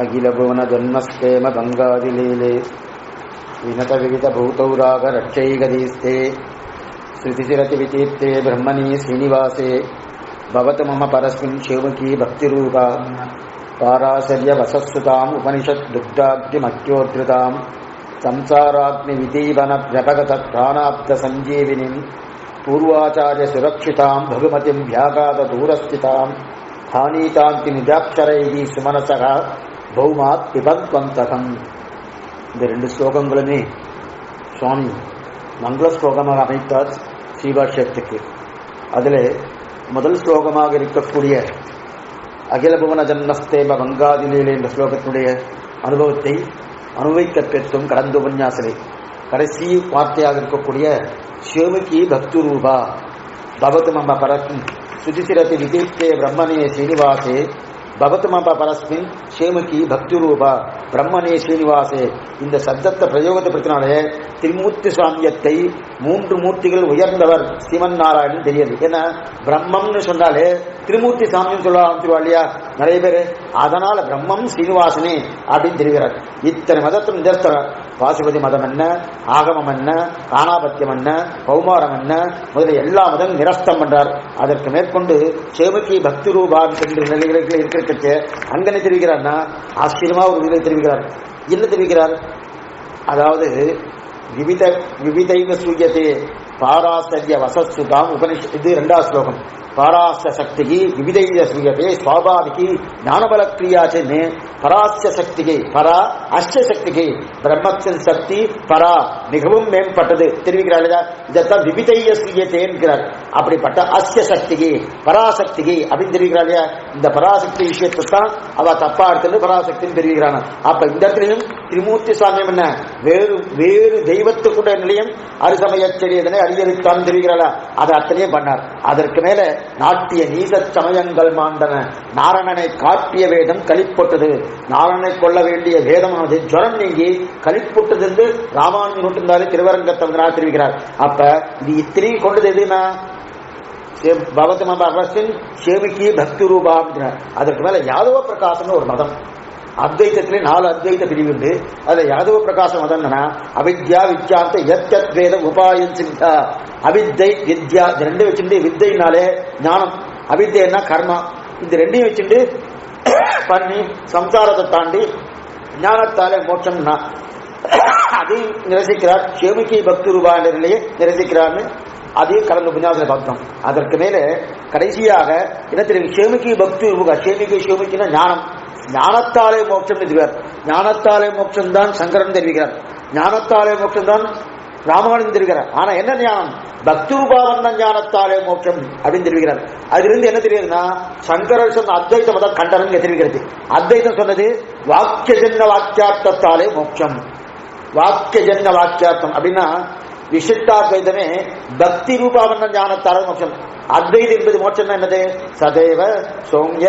अखिल भुवन जन्मस्तेम गंगादिलीले विनत विविध भूतौराग रक्षैगदीस्ते श्रुतिचिरति विचीर्ते ब्रह्मणि श्रीनिवासे भवतु मम परस्मिन् शिवमुखी भक्तिरूपा पाराशर्य वसत्सुताम् उपनिषत् दुग्धाग्निमत्योद्धृताम् संसाराग्निविदीवन व्यपगत प्राणाब्ध संजीविनीम् पूर्वाचार्य सुरक्षिताम् भगुमतिम् व्याघात दूरस्थिताम् हानीतान्ति निजाक्षरैः सुमनसः பௌமாத் பிபத்வந்தகம். இந்த ரெண்டு ஸ்லோகங்களுமே சுவாமி மங்கள ஸ்லோகமாக அமைத்தார் ஸ்ரீபாஷ்யத்துக்கு. அதில் முதல் ஸ்லோகமாக இருக்கக்கூடிய அகில புவன ஜன்மஸ்தேம கங்காதிலீலை என்ற ஸ்லோகத்தினுடைய அனுபவத்தை அனுபவிக்க பெற்றும் கடந்த உபன்யாசனை கடைசி வார்த்தையாக இருக்கக்கூடிய சிவமுகி பக்து ரூபா பவத்து மம பரஸ்மின் சுதிசிரதி விதீப்தே பிரம்மணே ஸ்ரீனிவாசே பவத்து மம பரஸ்மின் ஷேமுகி பக்தி ரூபா பிரம்மனே ஸ்ரீனிவாசே. இந்த சப்தத்தை பிரயோகத்தை பற்றினாலே திரிமூர்த்தி சாமியத்தை மூன்று மூர்த்திகள் உயர்ந்தவர் ஸ்ரீமன் நாராயணன் தெரியுது. ஏன்னா பிரம்மம்னு சொன்னாலே திரிமூர்த்தி சாமியம் சொல்ல ஆரம்பிச்சிருவா இல்லையா நிறைய பேர். அதனால பிரம்மம் ஸ்ரீனிவாசனே அப்படின்னு தெரிகிறார். இத்தனை மதத்தின் நிதர்த்தன பாசுபதி மதம் என்ன, ஆகமம் என்ன, காணாபத்தியம் என்ன, கௌமாரம் என்ன முதலிய எல்லா மதம் நிரஸ்தம் பண்றார். அதற்கு மேற்கொண்டு சேமுகி பக்தி ரூபா என்ற நிலைகளில் இருக்கிற அங்கனை தெரிவிக்கிறார்னா ஆச்சரியமா ஒரு விதை தெரிவிக்கிறார். என்ன தெரிவிக்கிறார்? அதாவது விவிதைவ சூயத்தே பாராசர்ய வசஸ்துதாம் உபனிஷத். இது இரண்டாவது ஸ்லோகம். பராஸ்ய சக்திகி விவிதைய சூயத்தே ஸ்வாபாவிகி ஞானபல கிரியாச்சே பராஸ்ய சக்திகை பரா அஷ்ட சக்திகை பிரம்மத்தின் சக்தி பரா மிகவும் மேம்பட்டது தெரிவிக்கிறார். இதைத்தான் விவிதைய சூயத்தே என்கிறார். அப்படிப்பட்ட அஸ்ய சக்திகி பராசக்திகி அப்படின்னு தெரிவிக்கிறாள். இந்த பராசக்தி விஷயத்தை தான் அவ தப்பா எடுத்து பராசக்தின்னு தெரிவிக்கிறான். அப்ப இந்த இடத்துலையும் திரிமூர்த்தி சாமியம் என்ன வேறு வேறு தெய்வத்துக்குடைய நிலையம் அரிசமய செடியதனை அதிகரித்தான் தெரிவிக்கிறாள். அதை அத்தனையும் பண்ணார். அதற்கு மேல நாட்டிய நீச சமயங்கள் மாண்டன நாரணனை காட்டிய வேதம் களிப்பொட்டது. நாரணனை கொள்ள வேண்டிய வேதமானது ஜுரம் நீங்கி களிப்பொட்டது என்று ராமானுஜன் நூற்றிருந்தாலே திருவரங்கத்தவங்களாக தெரிவிக்கிறார். அப்ப இது இத்திரி கொண்டது எதுனா பவத்தமின் சேமிக்கி பக்தி ரூபா. அதற்கு மேல யாதவ பிரகாசம்னு ஒரு மதம். அத்வைத்தத்திலே 4 அத்வைத்த பிரிவு உண்டு. அதுல யாதவ பிரகாச மதம் அவித்யா வித்யாந்த எத் வேத உபாயம் சிந்தா. அவித்தை வித்யா ரெண்டு வச்சுட்டு வித்தைனாலே ஞானம், அவித்தைன்னா கர்மா, இந்த ரெண்டையும் வச்சுட்டு பண்ணி சம்சாரத்தை தாண்டி ஞானத்தாலே மோட்சம்னா அதையும் நிரசிக்கிறார். சேமிக்கி பக்தி ரூபா என்ற நிலையை நிரசிக்கிறார்னு அதையும் கடந்த உபன்யாசத்தில் பார்த்தோம். அதற்கு மேல கடைசியாக என்ன தெரியும்? சேமிக்கி பக்தி ரூபா. சேமிக்கினா ஞானம். ஞானத்தாலே மோட்சம் தெரிவிக்கிறார். ஞானத்தாலே மோட்சம் தான் சங்கரன் தெரிவிக்கிறார். ஞானத்தாலே மோட்சம் தான் ராமானுஜன் தெரிவிக்கிறார். ஆனா என்ன ஞானம்? பக்தி ரூபாவந்த ஞானத்தாலே மோட்சம் அப்படின்னு தெரிவிக்கிறார். அதிலிருந்து என்ன தெரியுதுன்னா சங்கரர் சொன்ன அத்வைத மதம் கண்டனம் தெரிவிக்கிறது. அத்வைதம் சொன்னது வாக்கிய ஜன்ன வாக்கியார்த்தத்தாலே மோட்சம். வாக்கிய ஜன்ன வாக்கியார்த்தம் அப்படின்னா விசிஷ்டாத்வைதமே பக்தி ரூபாவந்த ஞானத்தாலே மோட்சம். அத்வைதம் என்பது மோட்சம் என்னது? சதேவ சௌமிய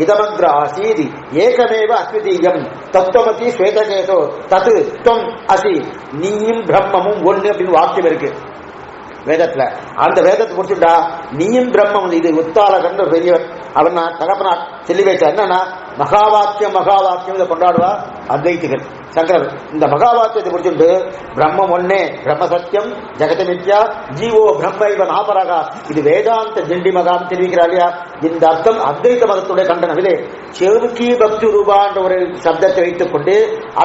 இதமக்ர ஆசீதி ஏகமேவ அத்விதீயம் தத்துவமசி ஸ்வேதகேதோ தத்து துவம் அசி நீயும் பிரம்மமும் ஒண்ணு அப்படின்னு வாக்கியம் இருக்கு வேதத்துல. அந்த வேதத்தை குறிச்சுட்டா நீயும் பிரம்மம். இது உத்தாலகன் பெரியவர், அவன் தகப்பனார் சொல்லி வைத்தார். என்னன்னா மகாவாக்கியம் இதை கொண்டாடுவா அத்வைத்திகள். சங்கரர் இந்த மகாவாக்கியத்தை குறிச்சுட்டு பிரம்மம் ஒன்னே, பிரம்ம சத்தியம் ஜெகதமித்யா ஜீவோ பிரம்ம இவன் ஆபரகா, இது வேதாந்த ஜெண்டி மகாம் தெரிவிக்கிறார் இல்லையா? இந்த அர்த்தம் அத்வைத மதத்துடைய கண்டனம். இதே சேமுகி பக்தி ரூபா என்ற ஒரு சப்தத்தை வைத்துக் கொண்டு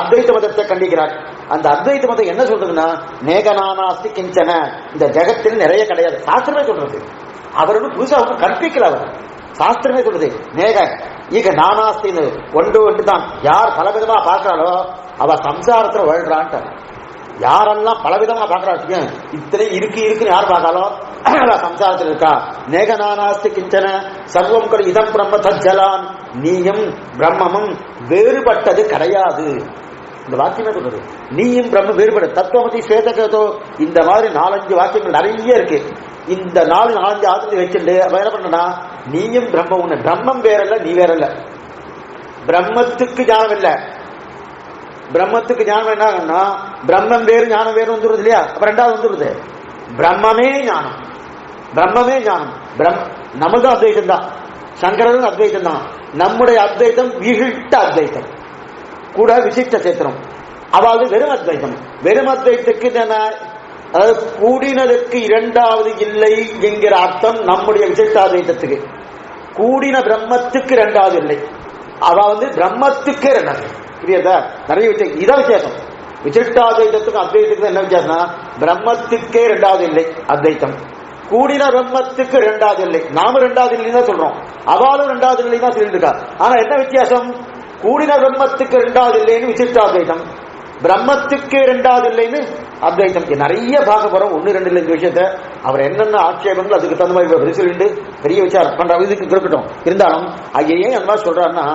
அத்வைத மதத்தை கண்டிக்கிறார். அந்த அத்வைத மதம் என்ன சொல்றதுன்னா நேகநானாஸ்தி கிஞ்சன, இந்த ஜெகத்தில் நிறைய கிடையாது. சாஸ்திரமே சொல்றது. அவரோட புதுசா அவங்க கற்பிக்கல. அவர் சாஸ்திரமே சொல்றது நேக ஈக நானாஸ்தின்னு ஒன்று தான். யார் பலவிதமா பார்க்கிறாளோ அவ சம்சாரத்துல வாழ்றான்ட்டு. யாரெல்லாம் பலவிதமா பார்க்கறாங்க இத்தனை இருக்குன்னு யார் பார்த்தாலும் சம்சாரத்தில் இருக்கா. நேக நானாஸ்தி கிஞ்சன சர்வம் கரு இதம் பிரம்ம தஜ்ஜலான், நீயும் பிரம்மமும் வேறுபட்டது கிடையாது. இந்த வாக்கியமே சொல்றது நீயும் பிரம்ம வேறுபட தத்துவமதி ஸ்வேதகேதோ. இந்த மாதிரி 4-5 வாக்கியங்கள் நிறைய இருக்கு. இந்த 4-5 ஆத்திரத்தை வச்சுட்டு அவன் என்ன பண்ணா நீயும் பிரம்மம் ஒண்ணு. பிரம்மம் வேறல்ல, நீ வேறல்ல. பிரம்மத்துக்கு ஞானம் இல்லை, பிரம்மத்துக்கு ஞானம் என்ன ஆகும்னா பிரம்மம் வேறு ஞானம் வேறு வந்துருது இல்லையா? அப்ப ரெண்டாவது வந்துருது பிரம்மமே ஞானம். பிரம்மமே ஞானம். நமக்கு அத்வைத்தம் தான், சங்கரன் அத்வைத்தம் தான். நம்முடைய அத்வைத்தம் விசிஷ்ட அத்வைத்தம் கூட விசிஷ்ட சேத்திரம். அதாவது வெறும் அத்வைத்தம். வெறும் அத்வைத்துக்கு அதாவது கூடினதற்கு இரண்டாவது இல்லை என்கிற அர்த்தம் நம்முடைய விசிஷ்டாத்வைத்தத்துக்கு. கூடின பிரம்மத்துக்கு இரண்டாவது இல்லை, அதாவது பிரம்மத்துக்கே ரெண்டாவது. புரியுதா? நிறைய விஷயம் இதான் வித்தியாசம். விசிஷ்டாத்வைத்தத்துக்கும் அத்வைத்துக்கு என்ன வித்தியாசம்னா பிரம்மத்துக்கே இரண்டாவது இல்லை அத்வைத்தம், கூடின பிரம்மத்துக்கு இரண்டாவது இல்லை. நாம இரண்டாவது இல்லைன்னு தான் சொல்றோம், அவளும் இரண்டாவது இல்லை தான் சொல்லிட்டு இருக்கா. ஆனா என்ன வித்தியாசம்? கூடின பிரம்மத்துக்கு இரண்டாவது இல்லைன்னு விசிஷ்டாத்வைத்தம், பிரம்மத்துக்கு இரண்டாவது இல்லைன்னு அத்வைத்தம். நிறைய பார்க்க போறோம், ஒன்னு ரெண்டு இல்லை விஷயத்த. அவர் என்னென்ன ஆட்சேபங்கள் அதுக்கு தகுந்த மாதிரி பரிசீலிட்டு பெரிய விசாரம் பண்ற இதுக்கு இருக்கட்டும். இருந்தாலும் ஐயே அந்த மாதிரி சொல்றாருன்னா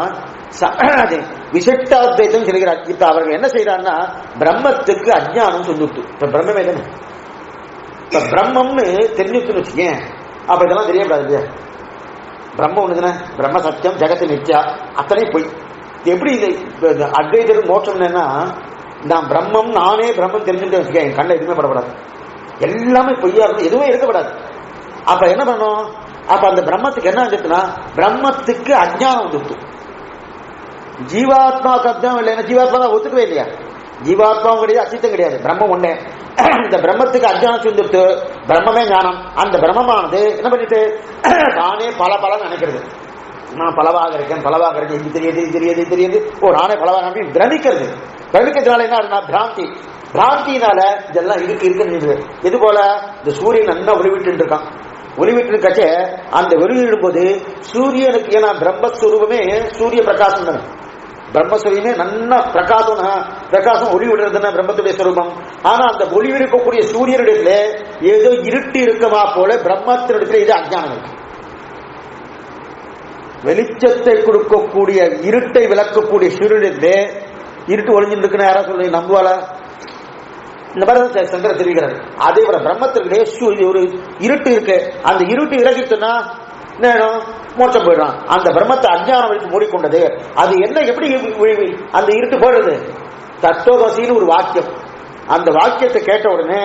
விசிஷ்டாத்வைத்தம் சொல்கிறார். இப்ப அவர்கள் என்ன செய்யறாருன்னா பிரம்மத்துக்கு அஜ்ஞானம் சொல்லிட்டு, இப்ப பிரம்மமே தானே, இப்ப பிரம்மம்னு தெரிஞ்சுன்னு வச்சுக்கேன். அப்ப இதெல்லாம் தெரியக்கூடாது இல்லையா? பிரம்ம ஒண்ணுதானே, பிரம்ம சத்தியம் ஜெகத்து நித்யா, அத்தனை போய் எப்படி இந்த அத்வைதர் மோட்சம் என்னன்னா நான் பிரம்மம் நானே பிரம்மம் தெரிஞ்சுட்டு வச்சுக்கேன், என் கண்ணில் எதுவுமே படப்படாது, எல்லாமே பொய்யா இருக்கும், எதுவுமே இருக்கப்படாது. அப்ப என்ன பண்ணும்? அப்ப அந்த பிரம்மத்துக்கு என்ன ஆச்சுன்னா பிரம்மத்துக்கு அஜ்ஞானம் வந்துட்டு, ஜீவாத்மாவுக்கு அஜ்ஞானம் இல்லைன்னா ஜீவாத்மா தான் ஒத்துக்கவே இல்லையா? ஜீவாத்மாவும் கிடையாது, அச்சித்தம் கிடையாது, பிரம்மம் ஒண்ணே. இந்த பிரம்மத்துக்கு அஜ்ஞானம் வந்துட்டு பிரம்மமே ஞானம். அந்த பிரம்மமானது என்ன பண்ணிட்டு தானே பல பலன்னு நினைக்கிறது. நான் பலவாக இருக்கேன், பலவாக இருக்கேன், இது தெரியுது, இது தெரியுது, இது தெரியுது, ஓ நானே பலவாக அப்படின்னு பிரமிக்கிறது. பிரமிக்கிறதுனால என்ன பிராந்தி, பிராந்தினால இதெல்லாம் இருக்குன்னு. இது போல இந்த சூரியன் நல்லா ஒளிவிட்டு இருக்கான், ஒளிவிட்டு கச்சே அந்த ஒளிவிடும் போது சூரியனுக்கு, ஏன்னா பிரம்மஸ்வரூபமே சூரிய பிரகாசம் தானே, பிரம்மஸ்வரூபமே நல்லா பிரகாசம் ஒளி விடுறதுன்னா பிரம்மத்துடைய ஸ்வரூபம். ஆனா அந்த ஒளி இருக்கக்கூடிய சூரியனிடத்துல ஏதோ இருட்டு இருக்குமா போல பிரம்மத்தினிடத்துல இது அஜ்ஞானம் இருக்கு. வெளிச்சத்தை கொடுக்கக்கூடிய இருட்டை விளக்கக்கூடிய சூரியனிடத்திலே இருட்டு ஒளிஞ்சுட்டு இருக்குன்னு யாரா சொல்லி நம்புவாளா? இந்த மாதிரி சங்கர தெரிவிக்கிறார். அதே போல பிரம்மத்திற்கு ஒரு இருட்டு இருக்கு, அந்த இருட்டு இறக்கிட்டுன்னா நேரம் மோட்சம் போயிடும். அந்த பிரம்மத்தை அஞ்ஞானம் வரைக்கும் மூடிக்கொண்டது. அது என்ன, எப்படி அந்த இருட்டு போடுறது? தத்துவமசின்னு ஒரு வாக்கியம், அந்த வாக்கியத்தை கேட்ட உடனே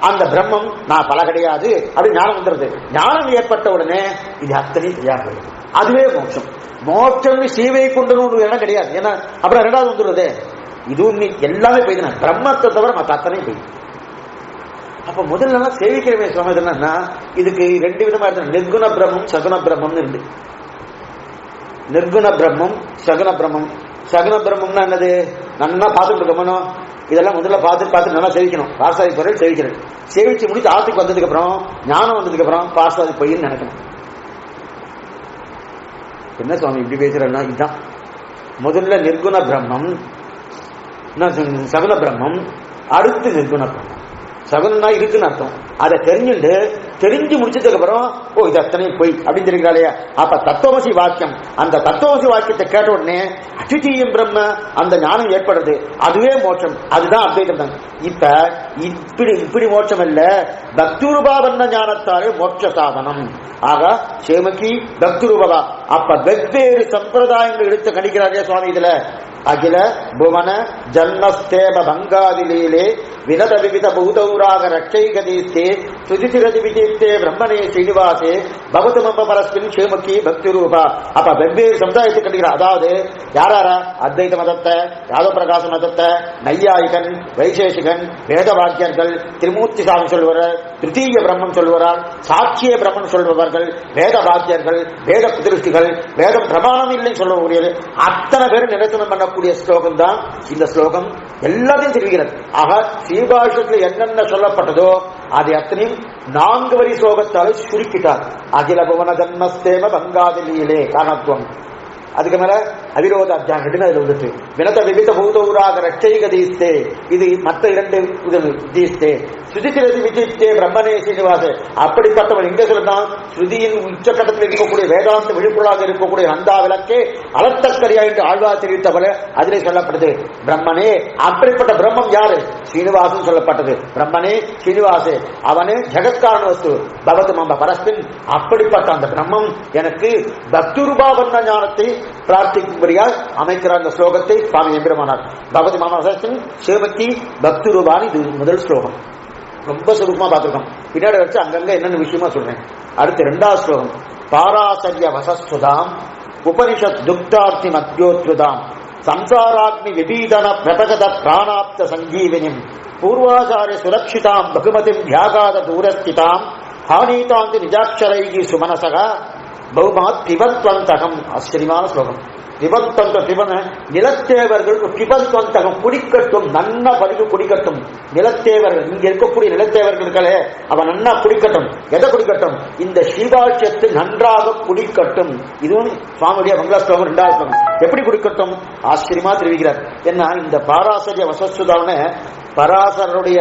அந்த பிரம்மம் நான் பல கிடையாது அப்படி ஞானம் வந்துடுது. ஞானம் ஏற்பட்ட உடனே இது அத்தனை தெரியாது, அதுவே மோட்சம். மோட்சம் சீவையை கொண்டு இடம் கிடையாது. ஏன்னா அப்புறம் ரெண்டாவது வந்துடுறது, இதுவும் எல்லாமே போயிடுனா பிரம்மத்தை தவிர மற்ற அத்தனை போய். அப்ப முதல்ல சேவிக்கிறவே சுவாமி என்னன்னா இதுக்கு ரெண்டு விதமா இருக்கு, நிர்குண பிரம்மம் சகுன பிரம்மம்னு இருக்கு. நிர்குண பிரம்மம் சகுன பிரம்மம். சகுன பிரம்மம்னா என்னது? நல்லா பார்த்துட்டு இருக்கணும், இதெல்லாம் முதல்ல பார்த்து நல்லா சேவிக்கணும். பாசாதி பொருள் சேவிக்கணும். சேவிச்சு முடிச்சு ஆத்துக்கு வந்ததுக்கு அப்புறம் ஞானம் வந்ததுக்கு அப்புறம் பாசாதி பொய்ன்னு நினைக்கணும். என்ன சுவாமி இப்படி பேசுறேன்னா இதுதான் முதல்ல நிர்குண பிரம்மம், சகுன பிரம்மம், அடுத்து நிர்குண பிரம்மம். சகுனா இருக்குன்னு அர்த்தம். அதை தெரிஞ்சு முடிச்சதுக்கு அப்புறம் ஓ இது அத்தனை பொய் அப்படின்னு தெரிகிறாளையா? அப்ப தத்துவமசி வாக்கியம், அந்த தத்துவமசி வாக்கியத்தை கேட்ட உடனே அச்சுச்சியும் பிரம்ம அந்த ஞானம் ஏற்படுறது, அதுவே மோட்சம். அதுதான் அத்வைதம் தான். இப்ப இப்படி மோட்சம் இல்ல, பக்திரூபாவன்ன ஞானத்தாலே மோட்ச சாதனம். ஆக சேமகி பக்திரூபவா. அப்ப வெவ்வேறு சம்பிரதாயங்கள் எடுத்து கணிக்கிறாரே சுவாமி இதுல. அகில புவன ஜன்மஸ்தேப பங்காதிலீலே வினத விவித பூதௌராக ரட்சைகதீஸ்தே சுதிசிரதி விஜித்தே பிரம்மனே ஸ்ரீனிவாசே பகவதமம்ப பரஸ்மின் சேமக்கி பக்தி ரூபா. அப்ப வெவ்வேறு சமுதாயத்தை கண்டுகிறார். அதாவது யாராரா? அத்வைத மதத்தை, யாதவ பிரகாச மதத்தை, நையாயிகன், வைசேஷிகன், வேத வாக்கியர்கள், திரிமூர்த்தி சாமி சொல்லுவார், திருத்தீய பிரம்மம் சொல்லுவார், சாட்சிய பிரம்மன் சொல்பவர்கள், வேத வாக்கியர்கள், வேத புதிருஷ்டிகள், வேதம் பிரமாணம் இல்லை சொல்லக்கூடியது, அத்தனை பேரும் நினைத்தனம் பண்ணக்கூடிய ஸ்லோகம் தான் இந்த ஸ்லோகம். எல்லாத்தையும் தெரிவிக்கிறது. ஆக ஸ்ரீபாஷத்தில் என்னென்ன சொல்லப்பட்டதோ அதை அத்தனையும் 4 வரி ஸ்லோகத்தால் சுருக்கிட்டார். அகில புவன ஜன்மஸ்தேம பங்காதிலீலே காரணத்துவம். அதுக்கு மேல அவிரோத அத்தியாயம் அதுல வந்துட்டு வினத விவித பூதௌராக ரட்சைக தீஸ்தே, இது மற்ற 2 தீஸ்தே ஸ்ருதிசிரதி விஜித்தே பிரம்மனே சீனிவாசே, அப்படிப்பட்டவன் எங்க சொல்றான்? ஸ்ருதியின் உச்சக்கட்டத்தில் இருக்கக்கூடிய வேதாந்த விழிப்புணாக இருக்கக்கூடிய நந்தா விளக்கே அலத்தக்கரியா என்று ஆழ்வார் தெரிவித்தவள அதிலே சொல்லப்படுது பிரம்மனே. அப்படிப்பட்ட பிரம்மம் யாரு? சீனிவாசன் சொல்லப்பட்டது. பிரம்மனே சீனிவாசே, அவனே ஜெகத்காரண வஸ்து பகவத் மம பரஸ்மின். அப்படிப்பட்ட அந்த பிரம்மம் எனக்கு பக்திரூபாவண்ண ஞானத்தை பிரார்த்திக்கும்படியாக அமைக்கிறார். அந்த ஸ்லோகத்தை சுவாமி எம்பெருமானார். பகவத் மம பரஸ்மின் சிவபக்தி பக்தி ரூபான்னு இது முதல் ஸ்லோகம். ரொம்ப சுருக்கமா பார்த்திருக்கோம். பின்னாடி வச்சு அங்கங்க என்னென்ன விஷயமா சொல்றேன். அடுத்து இரண்டாவது ஸ்லோகம். பாராசரிய வசஸ்துதாம் உபனிஷத் துக்தார்த்தி மத்யோத்ருதாம் சம்சாராக்னி விபீதன பிரபகத பிராணாப்த சஞ்சீவினிம் பூர்வாச்சாரிய சுரக்ஷிதாம் பகுமதிம் தியாகாத தூரஸ்திதாம் ஹானீதாந்தி நிஜாட்சரைகி சுமனசகா பௌமாத் பிபத்வந்தகம். ஆச்சரியமான ஸ்லோகம். பிபத்வந்த பிபன நிலத்தேவர்கள் பிபத்வந்தகம் குடிக்கட்டும், நன்னா பதிவு குடிக்கட்டும். நிலத்தேவர்கள், இங்க இருக்கக்கூடிய நிலத்தேவர்களே அவன் நன்னா குடிக்கட்டும். எதை குடிக்கட்டும்? இந்த ஸ்ரீபாஷ்யத்தை நன்றாக குடிக்கட்டும். இதுவும் சுவாமியுடைய மங்கள ஸ்லோகம். இரண்டாவது ஸ்லோகம். எப்படி குடிக்கட்டும்? ஆச்சரியமா தெரிவிக்கிறார். என்ன, இந்த பாராசரிய வசஸ்துதான பராசருடைய